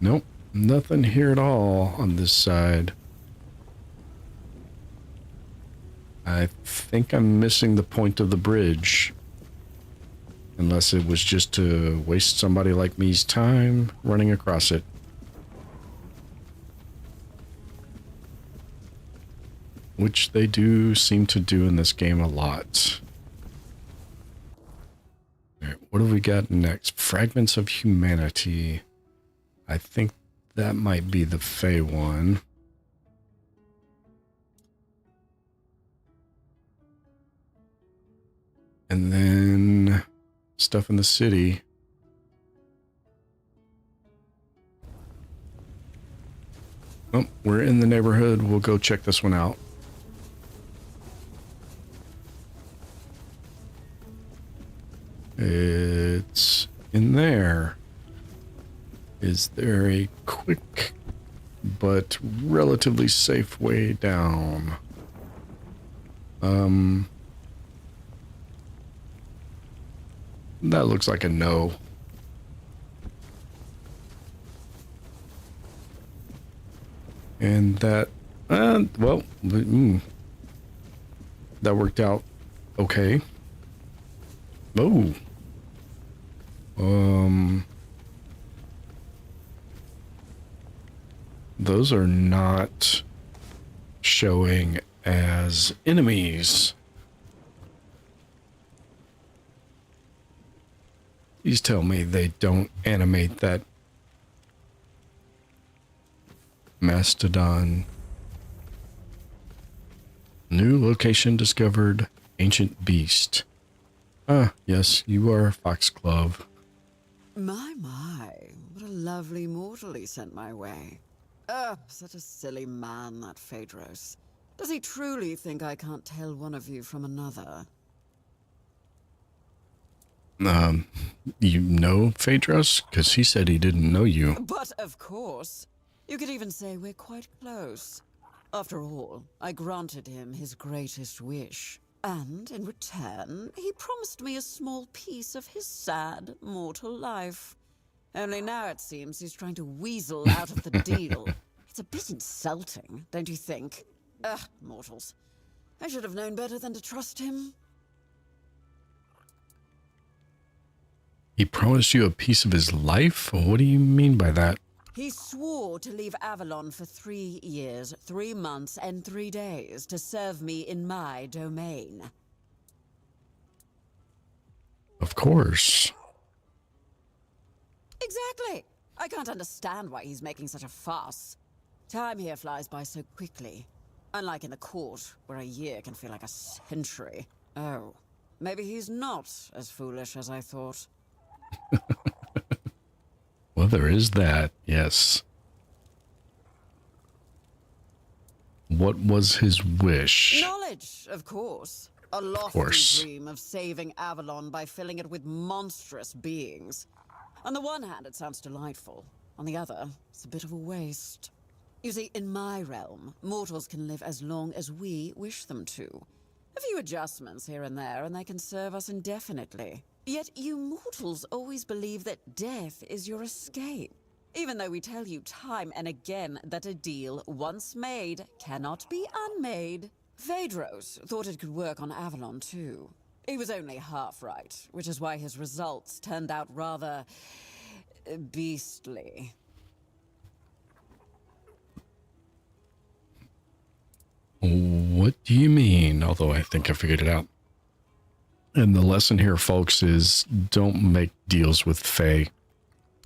Nope, nothing here at all on this side. I think I'm missing the point of the bridge. Unless it was just to waste somebody like me's time running across it. Which they do seem to do in this game a lot. Alright, what have we got next? Fragments of Humanity. I think that might be the Fey one. And then... stuff in the city. Oh, we're in the neighborhood. We'll go check this one out. It's in there. Is there a quick but relatively safe way down? That looks like a no. And that, well, that worked out okay. Oh. Those are not showing as enemies. Please tell me they don't animate that mastodon. New location discovered. Ancient beast. Ah, yes, you are Foxglove. My, what a lovely mortal he sent my way. Such a silly man, that Phaedros. Does he truly think I can't tell one of you from another? You know Phaedros? Because he said he didn't know you. But of course. You could even say we're quite close. After all, I granted him his greatest wish. And in return, he promised me a small piece of his sad, mortal life. Only now it seems he's trying to weasel out of the deal. It's a bit insulting, don't you think? Mortals. I should have known better than to trust him. He promised you a piece of his life? What do you mean by that? He swore to leave Avalon for 3 years, 3 months, and 3 days to serve me in my domain. Of course. Exactly. I can't understand why he's making such a fuss. Time here flies by so quickly. Unlike in the court, where a year can feel like a century. Oh, maybe he's not as foolish as I thought. Well, there is that, yes. What was his wish? Knowledge, of course. A lofty dream of saving Avalon by filling it with monstrous beings. On the one hand, it sounds delightful. On the other, it's a bit of a waste. You see, in my realm, mortals can live as long as we wish them to. A few adjustments here and there, and they can serve us indefinitely. Yet you mortals always believe that death is your escape. Even though we tell you time and again that a deal once made cannot be unmade. Phaedros thought it could work on Avalon too. He was only half right, which is why his results turned out rather beastly. What do you mean? Although I think I figured it out. And the lesson here, folks, is don't make deals with Fae.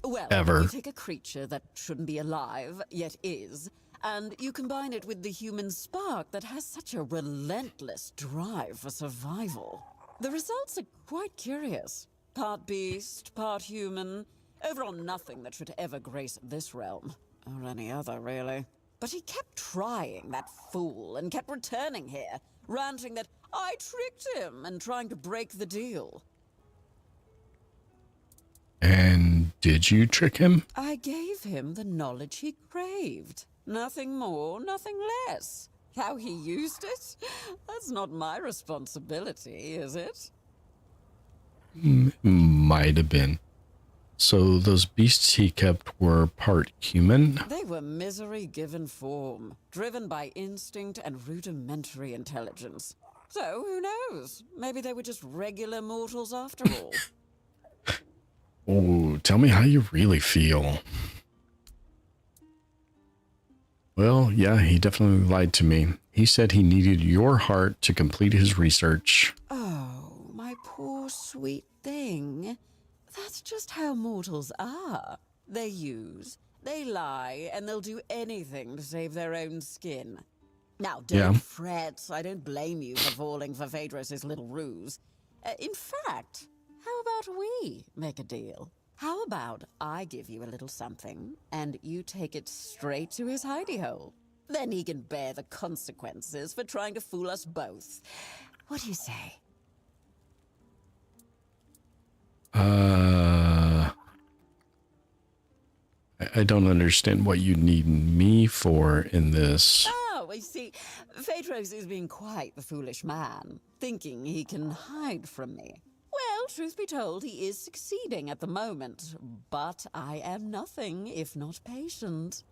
Well, ever. You take a creature that shouldn't be alive, yet is, and you combine it with the human spark that has such a relentless drive for survival. The results are quite curious. Part beast, part human. Overall nothing that should ever grace this realm. Or any other, really. But he kept trying, that fool, and kept returning here, ranting that I tricked him and trying to break the deal. And did you trick him? I gave him the knowledge he craved. Nothing more, nothing less. How he used it? That's not my responsibility, is it? Might have been. So those beasts he kept were part human? They were misery given form, driven by instinct and rudimentary intelligence. So, who knows? Maybe they were just regular mortals after all. Oh, tell me how you really feel. Well, yeah, he definitely lied to me. He said he needed your heart to complete his research. Oh, my poor sweet thing. That's just how mortals are. They use, they lie, and they'll do anything to save their own skin. Now, don't fret. I don't blame you for falling for Phaedros' little ruse. In fact, how about we make a deal? How about I give you a little something, and you take it straight to his hidey hole? Then he can bear the consequences for trying to fool us both. What do you say? I don't understand what you need me for in this. Oh, I see. Phaedros is being quite the foolish man, thinking he can hide from me. Well, truth be told, he is succeeding at the moment, but I am nothing if not patient.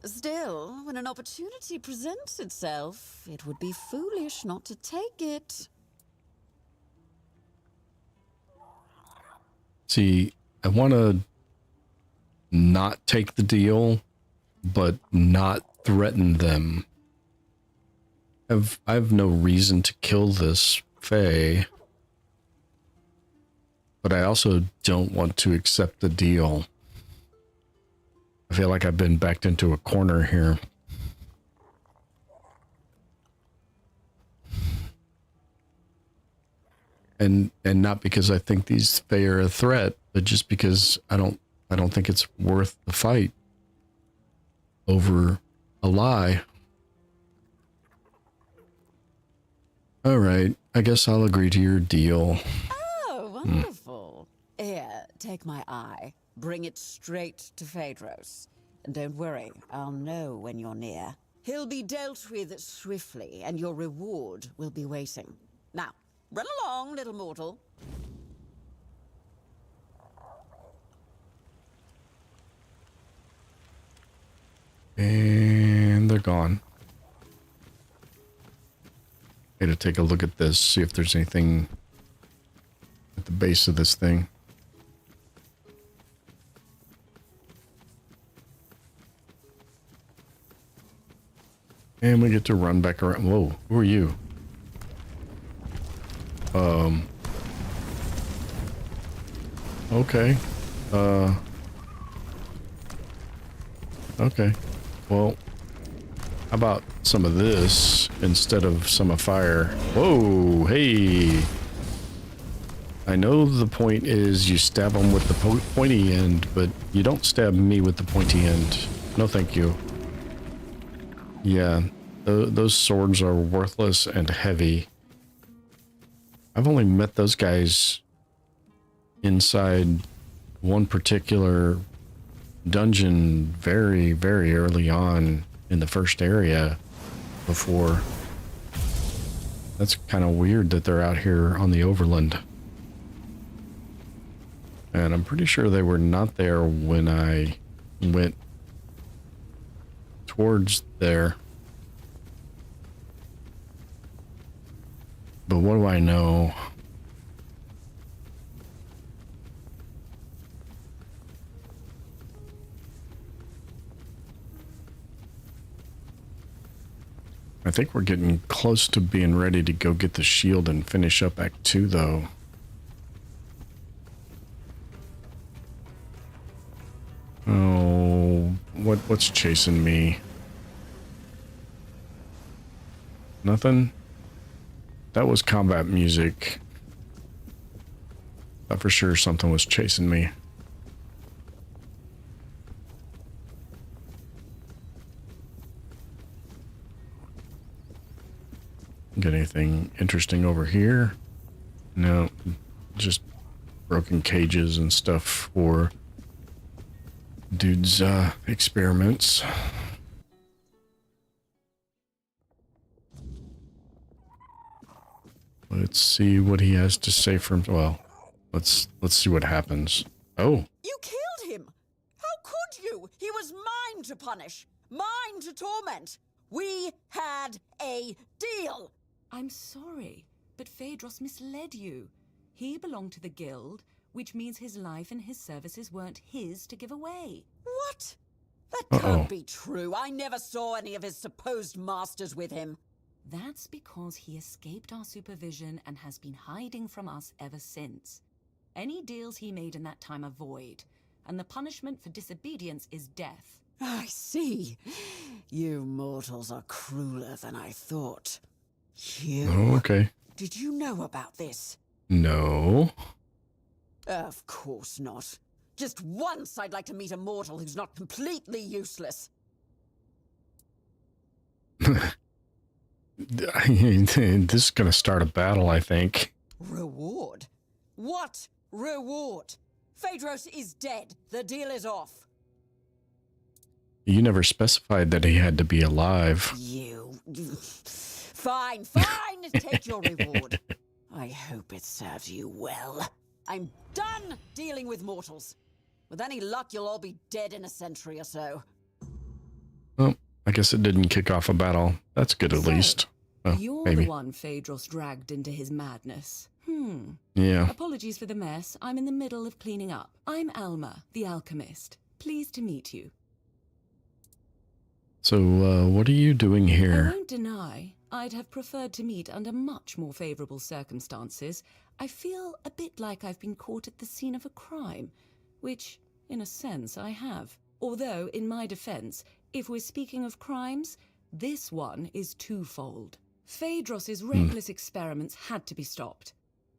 Still, when an opportunity presents itself, it would be foolish not to take it. See, I want to not take the deal, but not threaten them. I've no reason to kill this Fae, but I also don't want to accept the deal. I feel like I've been backed into a corner here. And not because I think these Fae are a threat, but just because I don't think it's worth the fight over a lie. All right, I guess I'll agree to your deal. Oh, wonderful. Here, take my eye. Bring it straight to Phaedros. And don't worry, I'll know when you're near. He'll be dealt with swiftly, and your reward will be waiting. Now, run along, little mortal. And they're gone. Okay, to take a look at this, see if there's anything at the base of this thing. And we get to run back around. Whoa, who are you? Okay. Okay. Well, how about some of this instead of some of fire? Whoa, hey. I know the point is you stab them with the pointy end, but you don't stab me with the pointy end. No, thank you. Yeah, those swords are worthless and heavy. I've only met those guys inside one particular dungeon very, very early on in the first area before. That's kind of weird that they're out here on the overland. And I'm pretty sure they were not there when I went towards there. But what do I know? I think we're getting close to being ready to go get the shield and finish up Act 2, though. Oh, what's chasing me? Nothing? That was combat music. Thought for sure something was chasing me. Get anything interesting over here? No, just broken cages and stuff for dude's experiments. Let's see what he has to say from, well, let's see what happens. Oh. You killed him! How could you? He was mine to punish, mine to torment. We had a deal. I'm sorry, but Phaedros misled you. He belonged to the guild, which means his life and his services weren't his to give away. What? That can't be true. I never saw any of his supposed masters with him. That's because he escaped our supervision and has been hiding from us ever since. Any deals he made in that time are void, and the punishment for disobedience is death. I see. You mortals are crueler than I thought. You... Oh, okay. Did you know about this? No. Of course not. Just once I'd like to meet a mortal who's not completely useless. This is gonna start a battle, I think. Reward? What reward? Phaedros is dead. The deal is off. You never specified that he had to be alive. You... Fine, fine! Take your reward. I hope it serves you well. I'm done dealing with mortals. With any luck, you'll all be dead in a century or so. Well, I guess it didn't kick off a battle. That's good, at least. Oh, You're maybe. the one Phaedros dragged into his madness. Yeah. Apologies for the mess. I'm in the middle of cleaning up. I'm Alma, the alchemist. Pleased to meet you. So, what are you doing I here? won't deny, I'd have preferred to meet under much more favorable circumstances. I feel a bit like I've been caught at the scene of a crime, which, in a sense, I have. Although, in my defense, if we're speaking of crimes, this one is twofold. Phaedros's reckless experiments had to be stopped.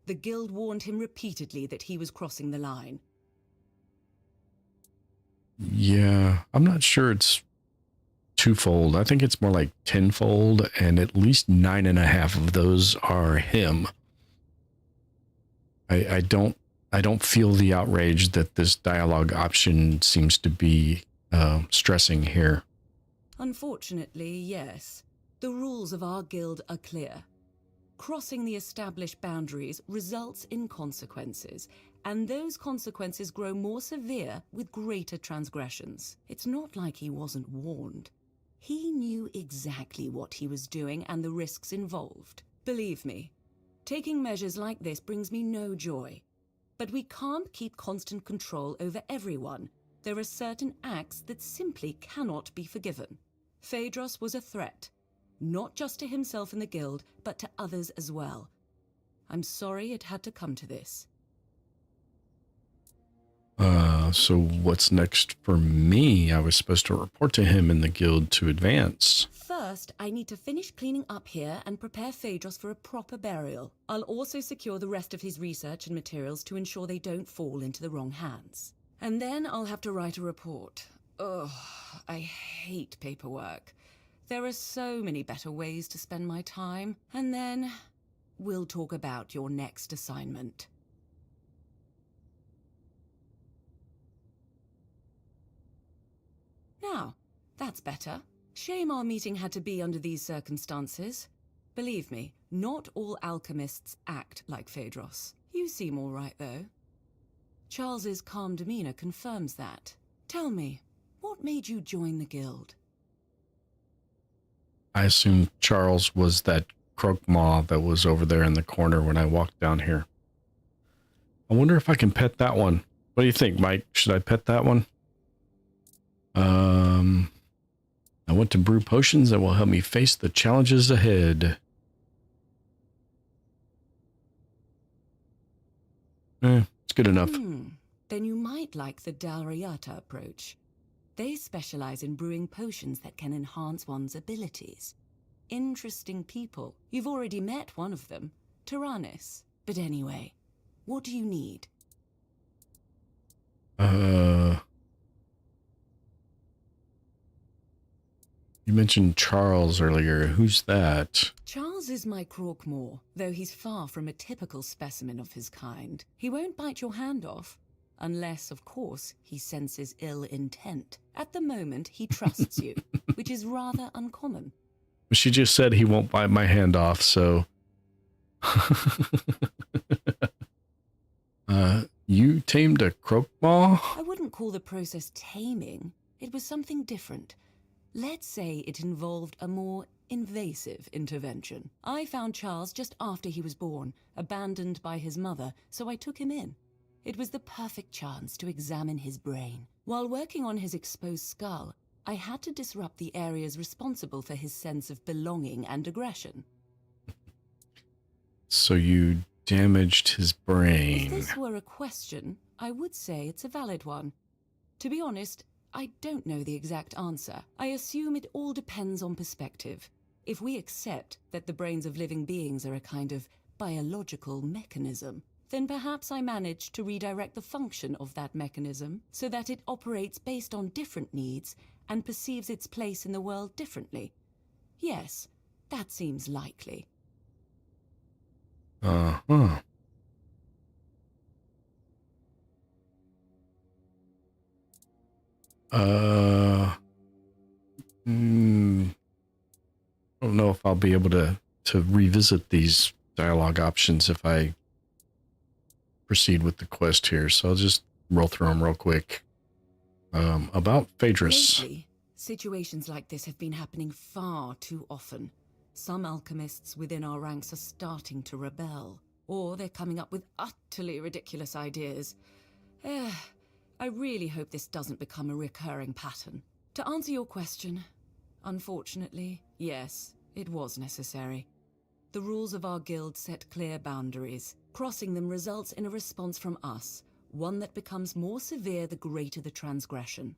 The guild warned him repeatedly that he was crossing the line. Yeah, I'm not sure it's twofold. I think it's more like tenfold, and at least 9.5 of those are him. I don't feel the outrage that this dialogue option seems to be stressing here. Unfortunately, yes. The rules of our guild are clear. Crossing the established boundaries results in consequences, and those consequences grow more severe with greater transgressions. It's not like he wasn't warned. He knew exactly what he was doing and the risks involved. Believe me, taking measures like this brings me no joy. But we can't keep constant control over everyone. There are certain acts that simply cannot be forgiven. Phaedros was a threat, not just to himself and the guild, but to others as well. I'm sorry it had to come to this. So what's next for me? I was supposed to report to him in the guild to advance. First, I need to finish cleaning up here and prepare Phaedros for a proper burial. I'll also secure the rest of his research and materials to ensure they don't fall into the wrong hands. And then I'll have to write a report. Ugh, I hate paperwork. There are so many better ways to spend my time. And then we'll talk about your next assignment. Now, that's better. Shame our meeting had to be under these circumstances. Believe me, not all alchemists act like Phaedros. You seem all right, though. Charles's calm demeanor confirms that. Tell me, what made you join the guild? I assume Charles was that croque-maw that was over there in the corner when I walked down here. I wonder if I can pet that one. What do you think, Mike? Should I pet that one? I want to brew potions that will help me face the challenges ahead. It's good enough. Then you might like the Dalriata approach. They specialize in brewing potions that can enhance one's abilities. Interesting people. You've already met one of them, Tyrannus. But anyway, what do you need? You mentioned Charles earlier. Who's that? Charles is my croque-maw, though he's far from a typical specimen of his kind. He won't bite your hand off, unless, of course, he senses ill intent. At the moment, he trusts you, which is rather uncommon. She just said he won't bite my hand off, so... You tamed a croque-maw? I wouldn't call the process taming. It was something different. Let's say it involved a more invasive intervention. I found Charles just after he was born, abandoned by his mother, so I took him in. It was the perfect chance to examine his brain. While working on his exposed skull, I had to disrupt the areas responsible for his sense of belonging and aggression. So you damaged his brain. If this were a question, I would say it's a valid one. To be honest, I don't know the exact answer. I assume it all depends on perspective. If we accept that the brains of living beings are a kind of biological mechanism, then perhaps I managed to redirect the function of that mechanism so that it operates based on different needs and perceives its place in the world differently. Yes, that seems likely. Uh-huh. I don't know if I'll be able to revisit these dialogue options if I proceed with the quest here, so I'll just roll through them real quick. About Phaedros. Lately, situations like this have been happening far too often. Some alchemists within our ranks are starting to rebel, or they're coming up with utterly ridiculous ideas. I really hope this doesn't become a recurring pattern. To answer your question, unfortunately, yes, it was necessary. The rules of our guild set clear boundaries. Crossing them results in a response from us, one that becomes more severe the greater the transgression.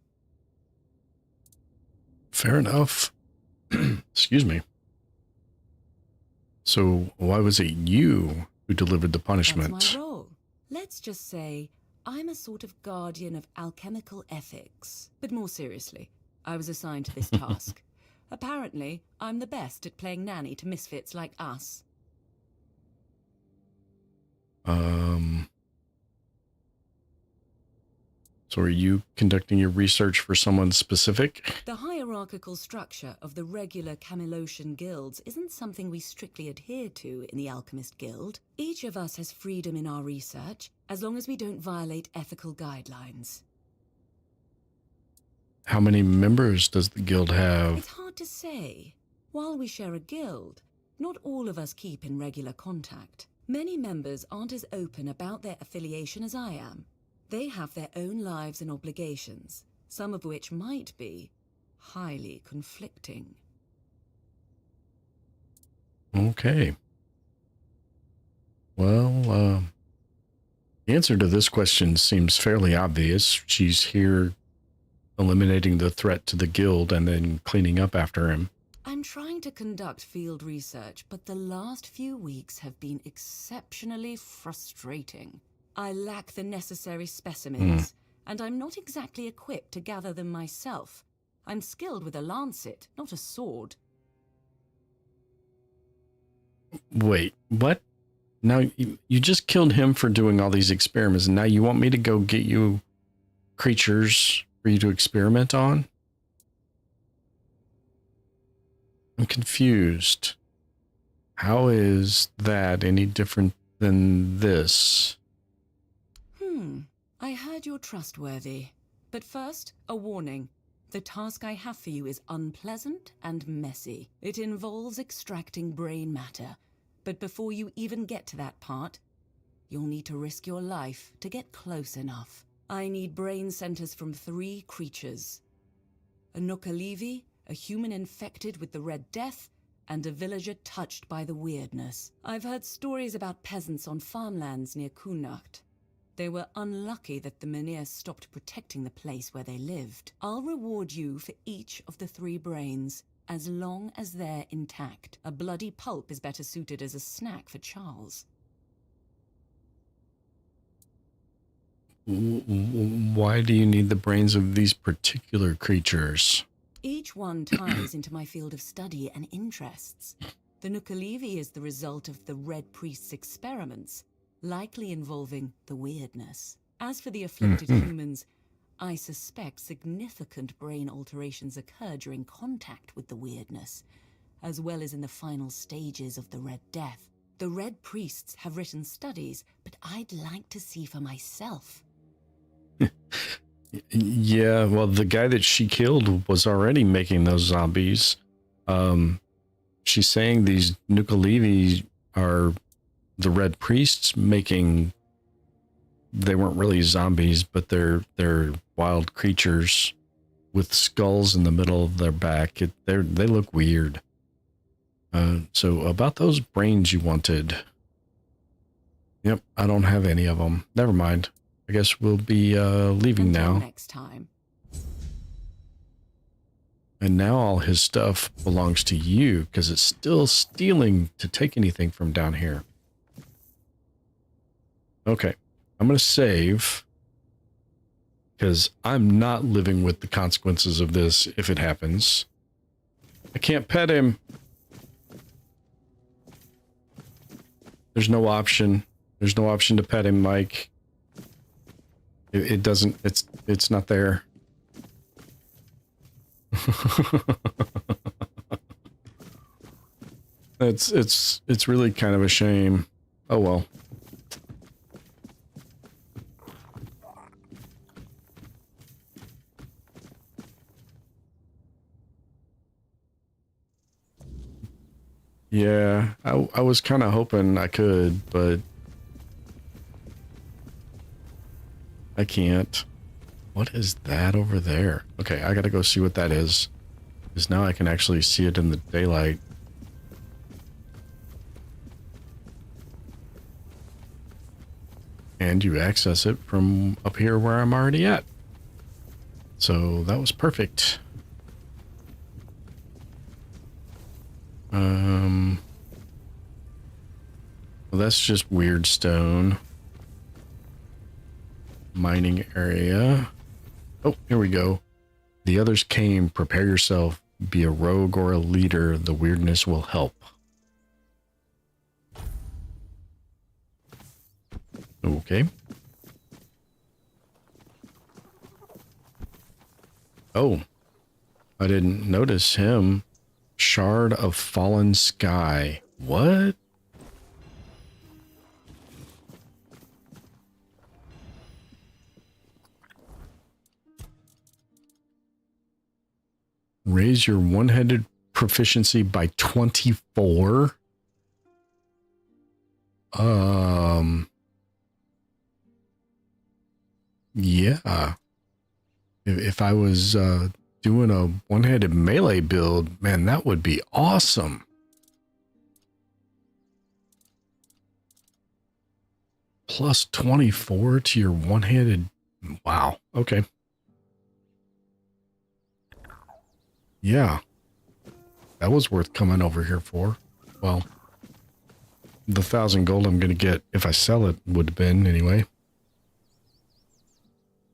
Fair enough. Excuse me. So why was it you who delivered the punishment? That's my role. Let's just say I'm a sort of guardian of alchemical ethics. But more seriously, I was assigned to this task. Apparently, I'm the best at playing nanny to misfits like us. So are you conducting your research for someone specific? The hierarchical structure of the regular Camelosian guilds isn't something we strictly adhere to in the Alchemist Guild. Each of us has freedom in our research, as long as we don't violate ethical guidelines. How many members does the guild have? It's hard to say. While we share a guild, not all of us keep in regular contact. Many members aren't as open about their affiliation as I am. They have their own lives and obligations, some of which might be highly conflicting. Okay. Well, the answer to this question seems fairly obvious. She's here eliminating the threat to the guild and then cleaning up after him. I'm trying to conduct field research, but the last few weeks have been exceptionally frustrating. I lack the necessary specimens, and I'm not exactly equipped to gather them myself. I'm skilled with a lancet, not a sword. Wait, what? Now, you just killed him for doing all these experiments, and now you want me to go get you creatures for you to experiment on? I'm confused. How is that any different than this? I heard you're trustworthy. But first, a warning. The task I have for you is unpleasant and messy. It involves extracting brain matter. But before you even get to that part, you'll need to risk your life to get close enough. I need brain centers from 3 creatures. A Nookalivi, a human infected with the Red Death, and a villager touched by the weirdness. I've heard stories about peasants on farmlands near Kunacht. They were unlucky that the Menhir stopped protecting the place where they lived. I'll reward you for each of the 3 brains, as long as they're intact. A bloody pulp is better suited as a snack for Charles. Why do you need the brains of these particular creatures? Each one ties into my field of study and interests. The Nookalivi is the result of the Red Priest's experiments, likely involving the weirdness. As for the afflicted humans, I suspect significant brain alterations occur during contact with the weirdness, as well as in the final stages of the Red Death. The Red Priests have written studies, but I'd like to see for myself. Yeah, well, the guy that she killed was already making those zombies. She's saying these Nookalivi are the Red Priests making. They weren't really zombies, but they're wild creatures with skulls in the middle of their back. They look weird. So about those brains you wanted. Yep, I don't have any of them. Never mind. I guess we'll be leaving now. Next time. And now all his stuff belongs to you because it's still stealing to take anything from down here. Okay, I'm going to save because I'm not living with the consequences of this if it happens. I can't pet him. There's no option. There's no option to pet him, Mike. It doesn't, it's not there. It's really kind of a shame. Oh well. Yeah, I was kind of hoping I could, but I can't. What is that over there? Okay, I gotta go see what that is. Because now I can actually see it in the daylight. And you access it from up here where I'm already at. So that was perfect. Well, that's just weird stone. Mining area. Oh, here we go. The others came. Prepare yourself. Be a rogue or a leader. The weirdness will help. Okay. Oh, I didn't notice him. Shard of fallen sky. What? Raise your one-handed proficiency by 24. Yeah. If I was doing a one-handed melee build, man, that would be awesome. Plus 24 to your one-handed. Wow. Okay. Yeah. That was worth coming over here for. Well, the 1,000 gold I'm going to get if I sell it would have been anyway.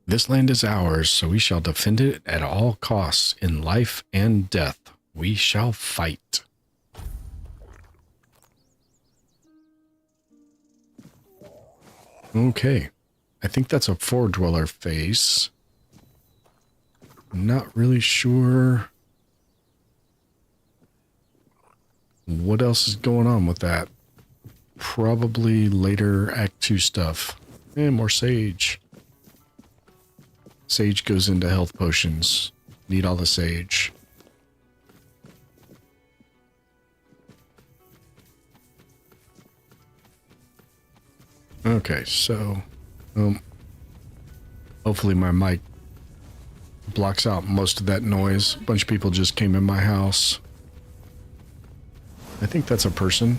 This land is ours, so we shall defend it at all costs. In life and death, we shall fight. Okay. I think that's a four-dweller face. I'm not really sure what else is going on with that. Probably later Act 2 stuff. And more sage. Sage goes into health potions. Need all the sage. Okay, so hopefully my mic blocks out most of that noise. A bunch of people just came in my house. I think that's a person.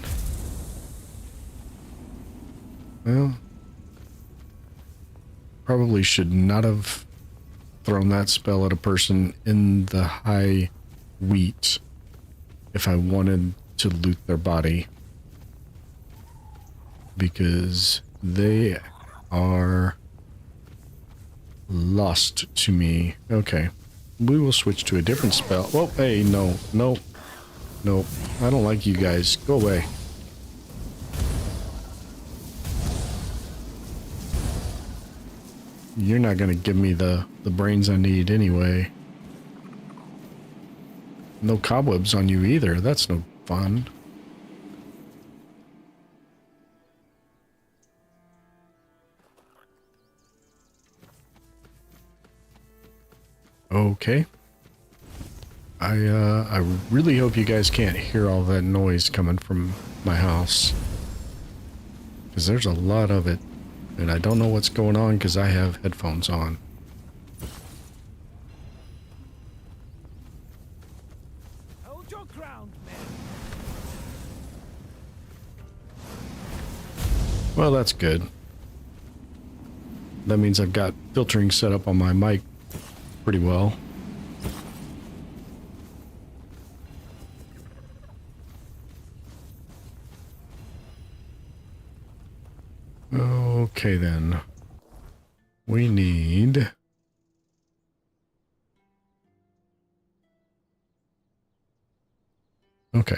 Well, probably should not have thrown that spell at a person in the high wheat if I wanted to loot their body. Because they are lost to me. Okay. We will switch to a different spell. Oh, hey, no. I don't like you guys. Go away. You're not going to give me the brains I need anyway. No cobwebs on you either. That's no fun. Okay. I really hope you guys can't hear all that noise coming from my house. Because there's a lot of it. And I don't know what's going on because I have headphones on. Hold your ground, man. Well, that's good. That means I've got filtering set up on my mic pretty well. Okay then. We need... Okay.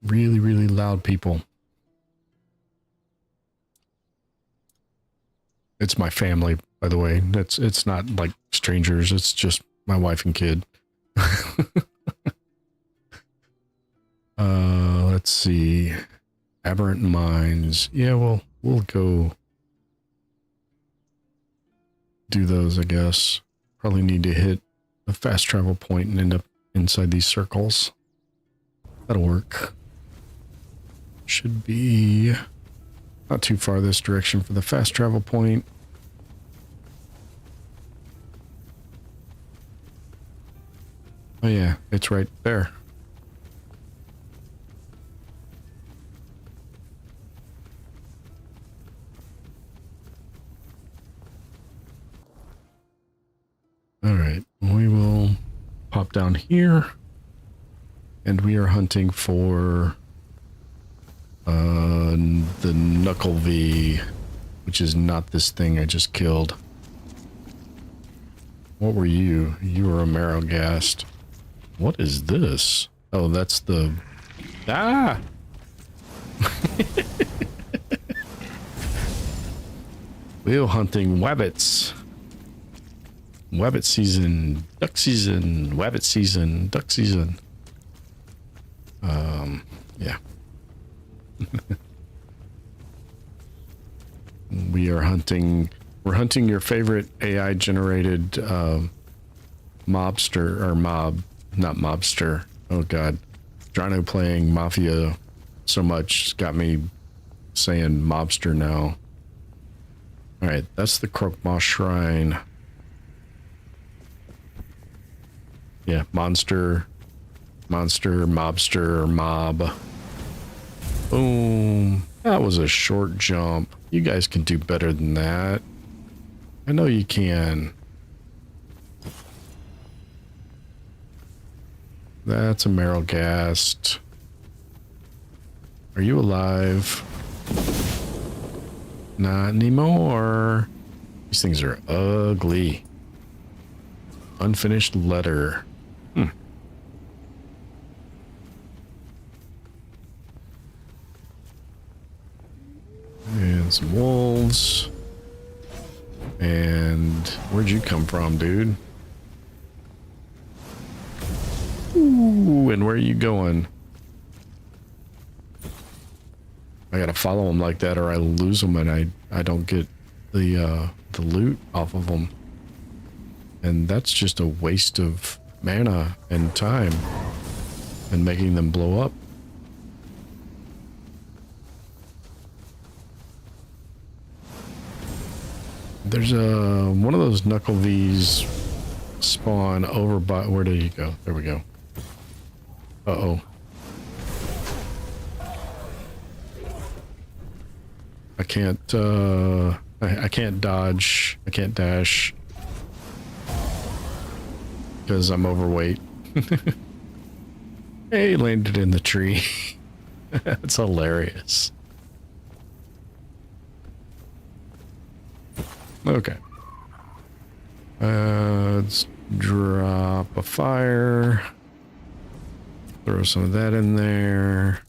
Really, really loud people. It's my family, by the way. It's not like strangers. It's just my wife and kid. Let's see. Aberrant Minds. Yeah, we'll go do those, I guess. Probably need to hit a fast travel point and end up inside these circles. That'll work. Should be not too far this direction for the fast travel point. Oh yeah, it's right there. All right, we will pop down here, and we are hunting for the Knuckle V, which is not this thing I just killed. What were you? You were a Marrowghast. What is this? Oh, that's the... Ah! Wheel hunting wabbits. Wabbit season, duck season, wabbit season, duck season. Yeah. We're hunting your favorite AI generated mobster, or not mobster. Oh god. Drano playing Mafia so much got me saying mobster now. Alright, that's the Croakmaw Shrine. Yeah, monster, mobster, mob. Boom. That was a short jump. You guys can do better than that. I know you can. That's a Marrowgast. Are you alive? Not anymore. These things are ugly. Unfinished letter. And some wolves. And where'd you come from, dude? Ooh, and where are you going? I gotta follow them like that or I lose them and I don't get the loot off of them. And that's just a waste of mana and time and making them blow up. There's one of those Knuckle V's spawn over by, where did he go? There we go. Uh-oh. I can't I can't dodge. I can't dash because I'm overweight. Hey, landed in the tree. That's hilarious. Okay. Let's drop a fire. Throw some of that in there.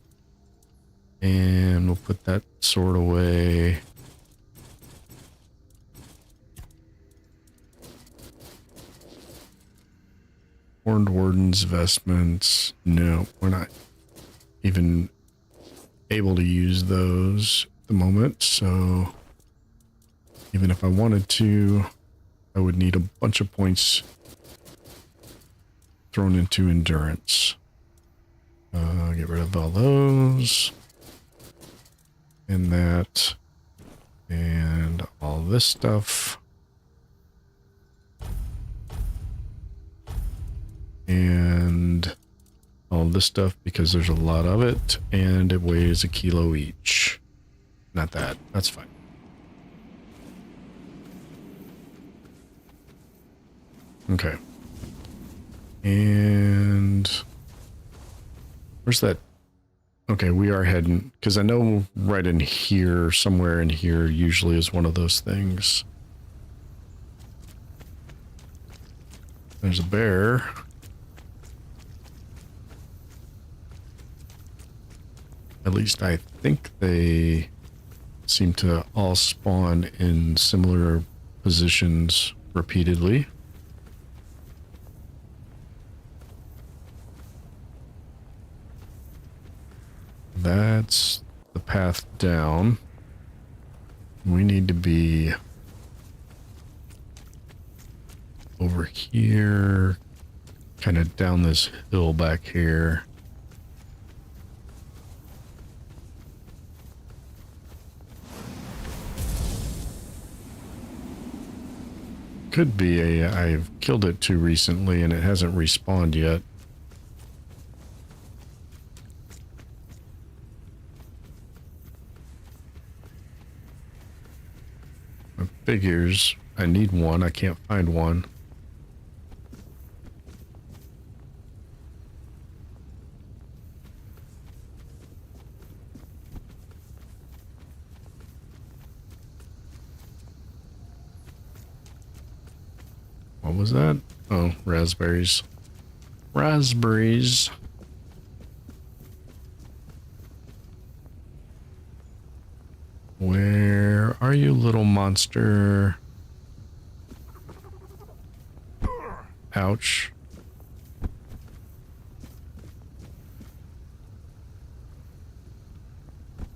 And we'll put that sword away. Horned Warden's vestments. No, we're not even able to use those at the moment, so even if I wanted to, I would need a bunch of points thrown into endurance. Get rid of all those. And that. And all this stuff. And all this stuff because there's a lot of it. And it weighs 1 kilo each. Not that. That's fine. Okay. And where's that? Okay, we are heading, because I know right in here, somewhere in here, usually is one of those things. There's a bear. At least I think they seem to all spawn in similar positions repeatedly. That's the path down. We need to be over here, kind of down this hill back here. Could be I've killed it too recently and it hasn't respawned yet. Figures. I need one. I can't find one. What was that? Oh, raspberries. Raspberries. Where are you, little monster? Ouch.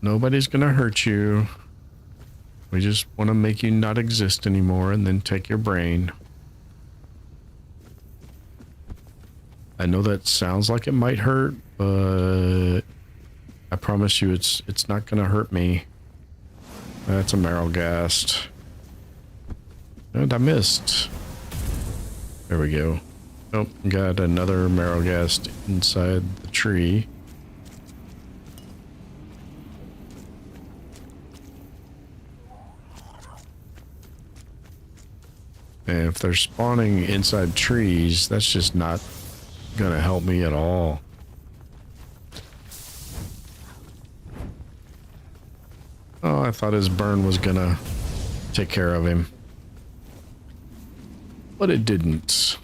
Nobody's gonna hurt you. We just want to make you not exist anymore and then take your brain. I know that sounds like it might hurt, but I promise you it's not gonna hurt me. That's a Marrowgast. And I missed. There we go. Oh, got another Marrowgast inside the tree. And if they're spawning inside trees, that's just not gonna help me at all. Oh, I thought his burn was gonna take care of him. But it didn't.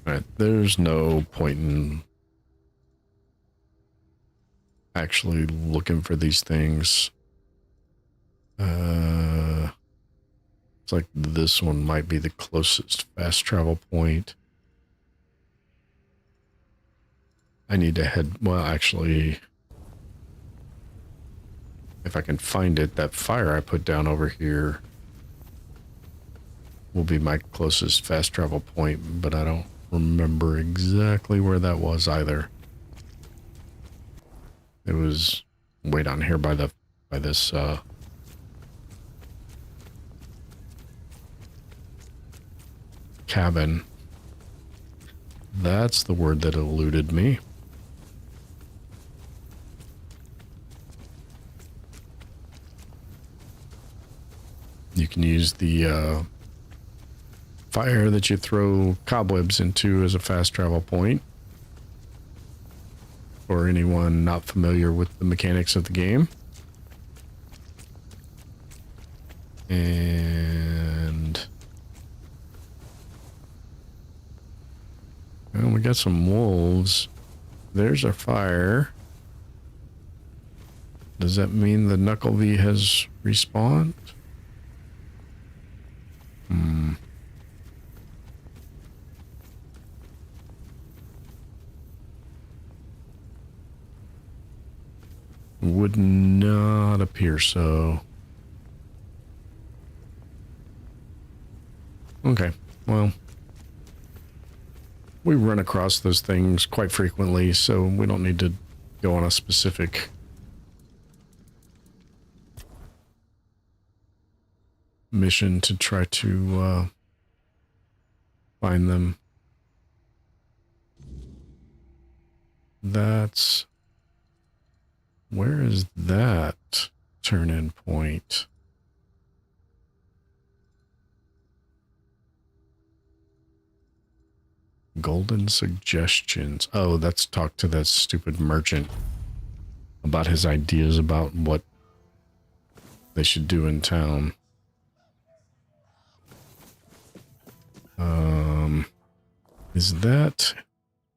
Alright, there's no point in actually looking for these things. It's like this one might be the closest fast travel point. I need to head, well, actually, if I can find it, that fire I put down over here will be my closest fast travel point, but I don't remember exactly where that was either. It was way down here by this cabin. That's the word that eluded me. You can use the fire that you throw cobwebs into as a fast travel point. For anyone not familiar with the mechanics of the game. And well, we got some wolves. There's our fire. Does that mean the Knuckle V has respawned? Would not appear so. Okay, well, we run across those things quite frequently, so we don't need to go on a specific mission to try to find them. That's... Where is that turn-in point? Golden suggestions. Oh, that's talk to that stupid merchant about his ideas about what they should do in town. Is that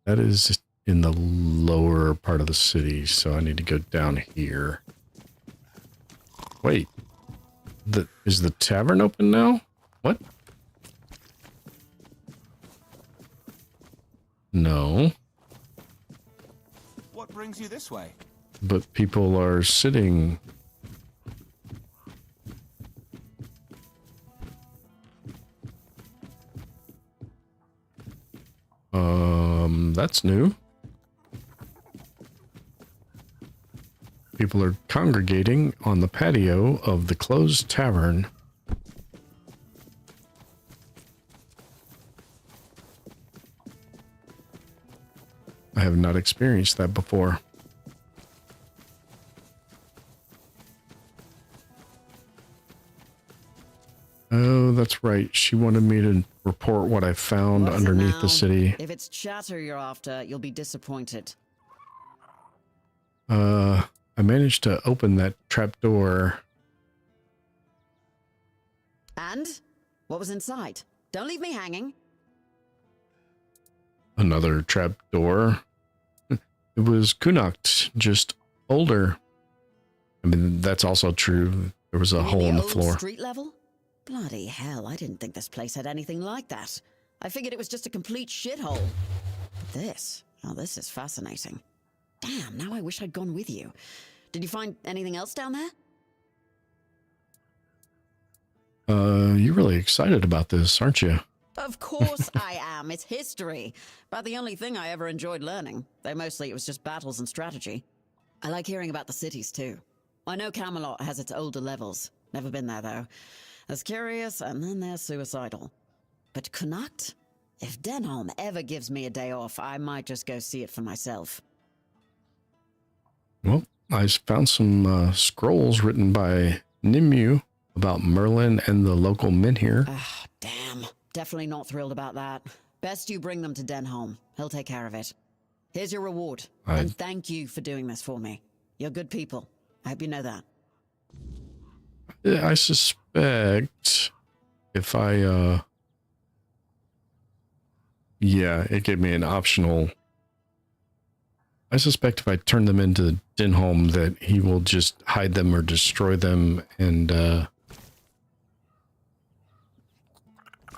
is in the lower part of the city, so I need to go down here. Wait, is the tavern open now? What? No. What brings you this way? But people are sitting. That's new. People are congregating on the patio of the closed tavern. I have not experienced that before. Oh, that's right. She wanted me to report what I found underneath the city. If it's chatter you're after, you'll be disappointed. I managed to open that trap door. And? What was inside? Don't leave me hanging. Another trap door. It was Kunakt, just older. I mean, that's also true. There was a hole in the floor. Street level? Bloody hell, I didn't think this place had anything like that. I figured it was just a complete shithole. But this, oh, this is fascinating. Damn, now I wish I'd gone with you. Did you find anything else down there? You're really excited about this, aren't you? Of course I am. It's history. About the only thing I ever enjoyed learning. Though mostly it was just battles and strategy. I like hearing about the cities too. I know Camelot has its older levels. Never been there though. There's curious and then there's suicidal. But Connacht? If Denholm ever gives me a day off, I might just go see it for myself. Well, I found some scrolls written by Nimue about Merlin and the local menhir. Ah, damn. Definitely not thrilled about that. Best you bring them to Denholm. He'll take care of it. Here's your reward. And thank you for doing this for me. You're good people. I hope you know that. I suspect if I, yeah, it gave me an optional. I suspect if I turn them into Denholm that he will just hide them or destroy them, and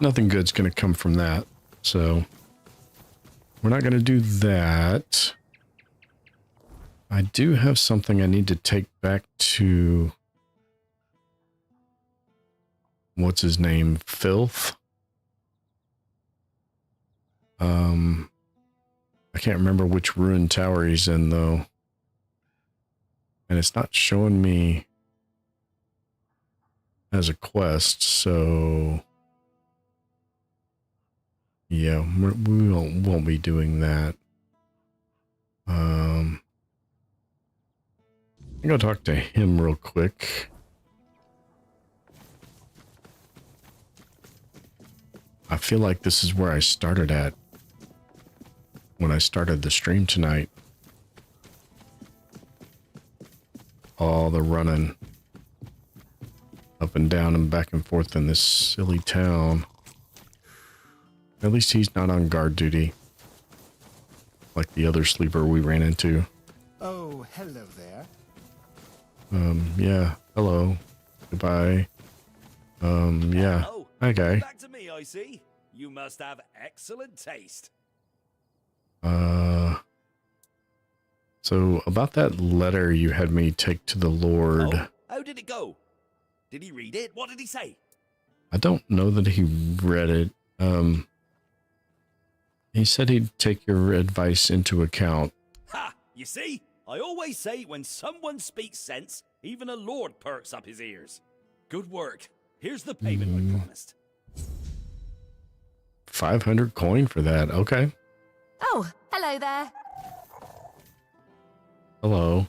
nothing good's going to come from that. So we're not going to do that. I do have something I need to take back to, what's his name? Filth. I can't remember which ruined tower he's in though. And it's not showing me as a quest, so yeah, we won't be doing that. I'm gonna talk to him real quick. I feel like this is where I started at when I started the stream tonight. All the running up and down and back and forth in this silly town. At least he's not on guard duty like the other sleeper we ran into. Oh, hello there. Yeah, hello, goodbye. Yeah, hi guy. Back to me, I see. You must have excellent taste. So about that letter you had me take to the Lord. Oh, how did it go? Did he read it? What did he say? I don't know that he read it. He said he'd take your advice into account. Ha! You see? I always say when someone speaks sense, even a lord perks up his ears. Good work. Here's the payment I promised. 500 coin for that. Okay. Oh, hello there. Hello.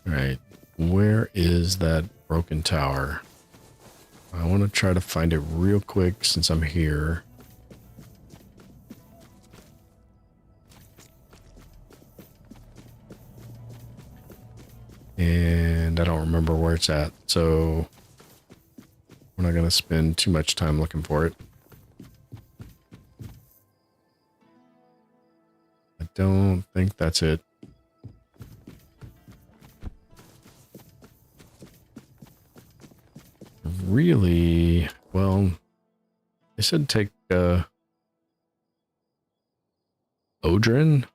All right. Where is that broken tower? I want to try to find it real quick since I'm here. And I don't remember where it's at, so we're not going to spend too much time looking for it. I don't think that's it. Really, well, they said take Odrin,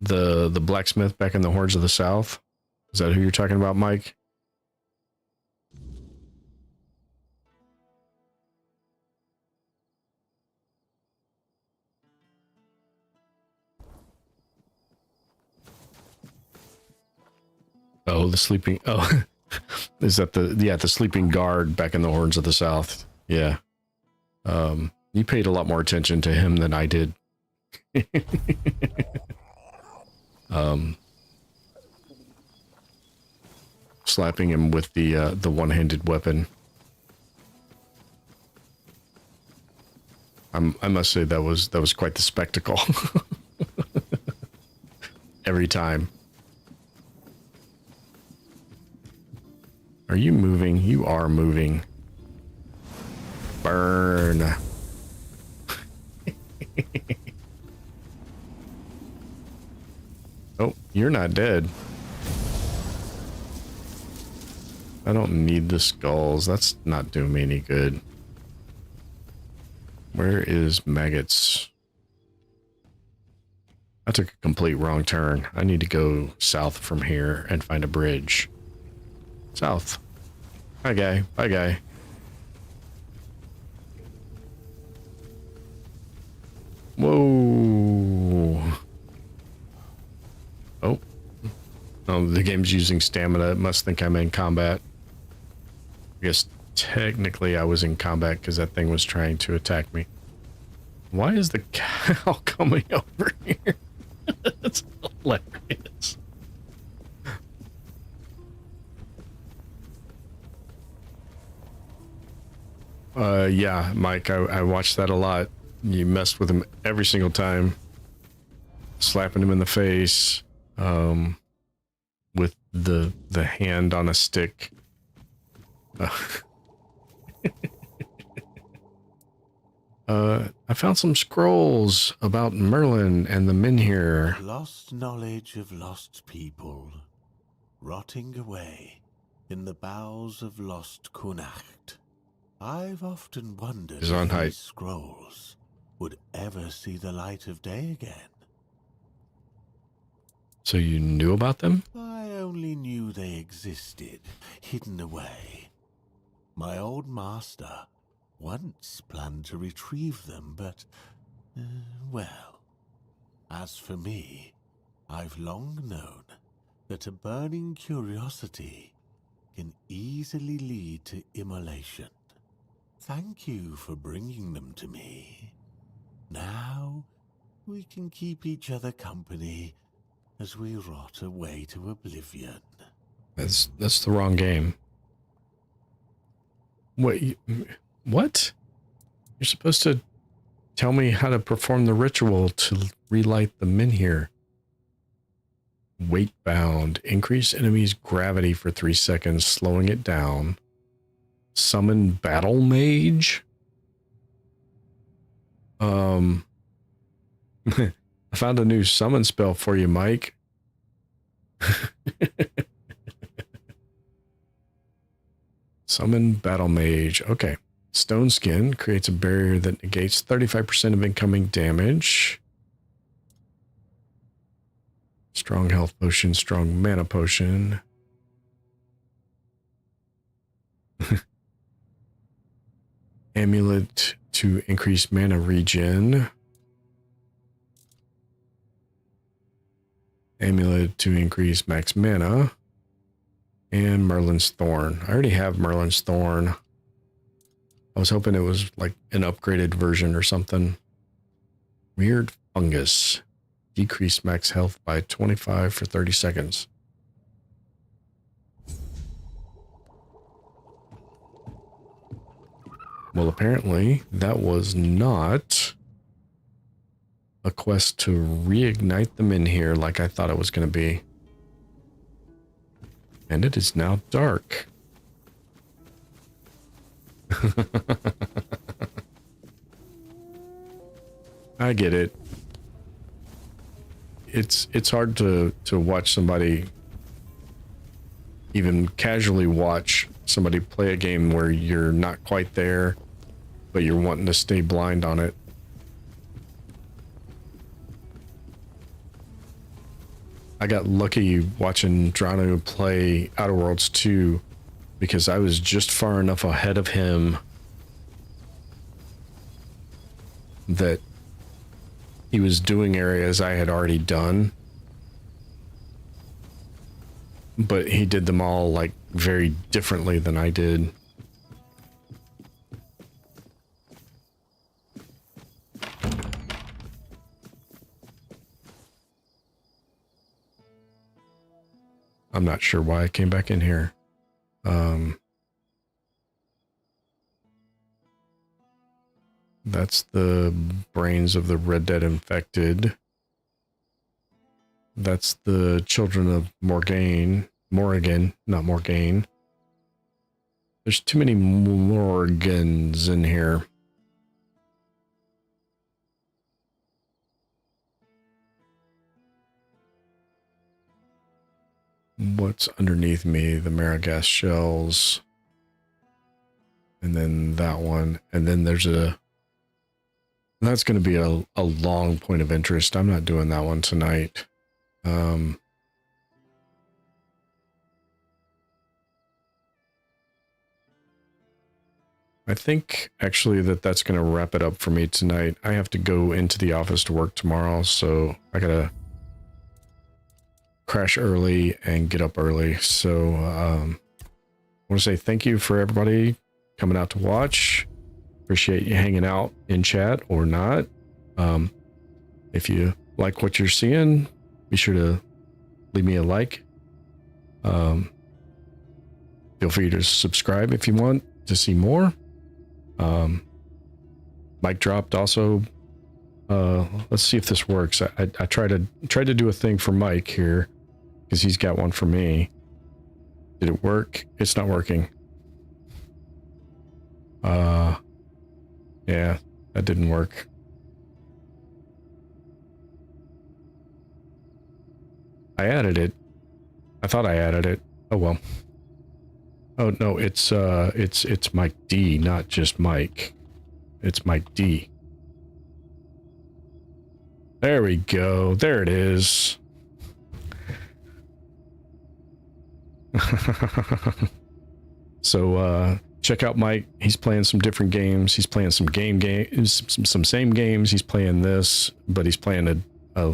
the blacksmith back in the Hordes of the South. Is that who you're talking about, Mike? Oh, the sleeping. Oh, is that the sleeping guard back in the Horns of the South? Yeah. You paid a lot more attention to him than I did. Slapping him with the one-handed weapon. I must say that was quite the spectacle. Every time. Are you moving? You are moving. Burn. Oh, you're not dead. I don't need the skulls. That's not doing me any good. Where is maggots? I took a complete wrong turn. I need to go south from here and find a bridge. South. Hi, guy. Bye, guy. Whoa. Oh. Oh, the game's using stamina. It must think I'm in combat. I guess technically I was in combat because that thing was trying to attack me. Why is the cow coming over here? Yeah, Mike, I watched that a lot. You messed with him every single time. Slapping him in the face with the hand on a stick. I found some scrolls about Merlin and the Menhir. Lost knowledge of lost people, rotting away in the bowels of lost Kunacht. I've often wondered Is on if height. these scrolls would ever see the light of day again. So you knew about them? I only knew they existed, hidden away. My old master once planned to retrieve them, but, well, as for me, I've long known that a burning curiosity can easily lead to immolation. Thank you for bringing them to me. Now we can keep each other company as we rot away to oblivion. That's the wrong game. Wait, what? You're supposed to tell me how to perform the ritual to relight the Menhir. Weight bound. Increase enemy's gravity for 3 seconds, slowing it down. Summon battle mage? I found a new summon spell for you, Mike. Summon battle mage. Okay. Stone skin creates a barrier that negates 35% of incoming damage. Strong health potion, strong mana potion. Amulet to increase mana regen. Amulet to increase max mana. And Merlin's Thorn. I already have Merlin's Thorn. I was hoping it was like an upgraded version or something. Weird fungus. Decrease max health by 25 for 30 seconds. Well, apparently that was not a quest to reignite the Menhir like I thought it was going to be. And it is now dark. I get it. It's hard to watch somebody, even casually watch somebody play a game where you're not quite there, but you're wanting to stay blind on it. I got lucky watching Drano play Outer Worlds 2 because I was just far enough ahead of him that he was doing areas I had already done, but he did them all like very differently than I did. I'm not sure why I came back in here. That's the brains of the Red Dead infected. That's the children of Morrigan, not Morgaine. There's too many Morgans in here. What's underneath me? The Maragast shells. And then that one. And then there's a... That's going to be a long point of interest. I'm not doing that one tonight. I think actually that's going to wrap it up for me tonight. I have to go into the office to work tomorrow, so I got to crash early and get up early. So I want to say thank you for everybody coming out to watch. Appreciate you hanging out in chat or not. If you like what you're seeing, be sure to leave me a like. Feel free to subscribe if you want to see more. Mic dropped also. Let's see if this works. I tried to do a thing for Mike here because he's got one for me. Did it work? It's not working. Yeah, that didn't work. I added it. I thought I added it. Oh well. Oh no, it's Mike D, not just Mike. It's Mike D. There we go. There it is. So check out Mike. He's playing some different games. He's playing some some same games. He's playing this, but he's playing a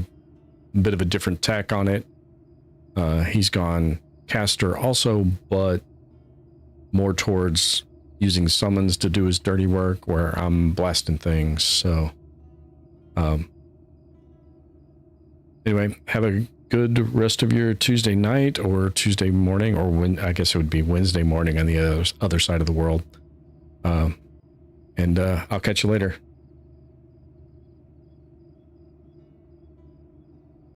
bit of a different tack on it. He's gone caster also, but more towards using summons to do his dirty work, where I'm blasting things. So anyway, have a good rest of your Tuesday night or Tuesday morning, or when I guess it would be Wednesday morning on the other side of the world. And I'll catch you later.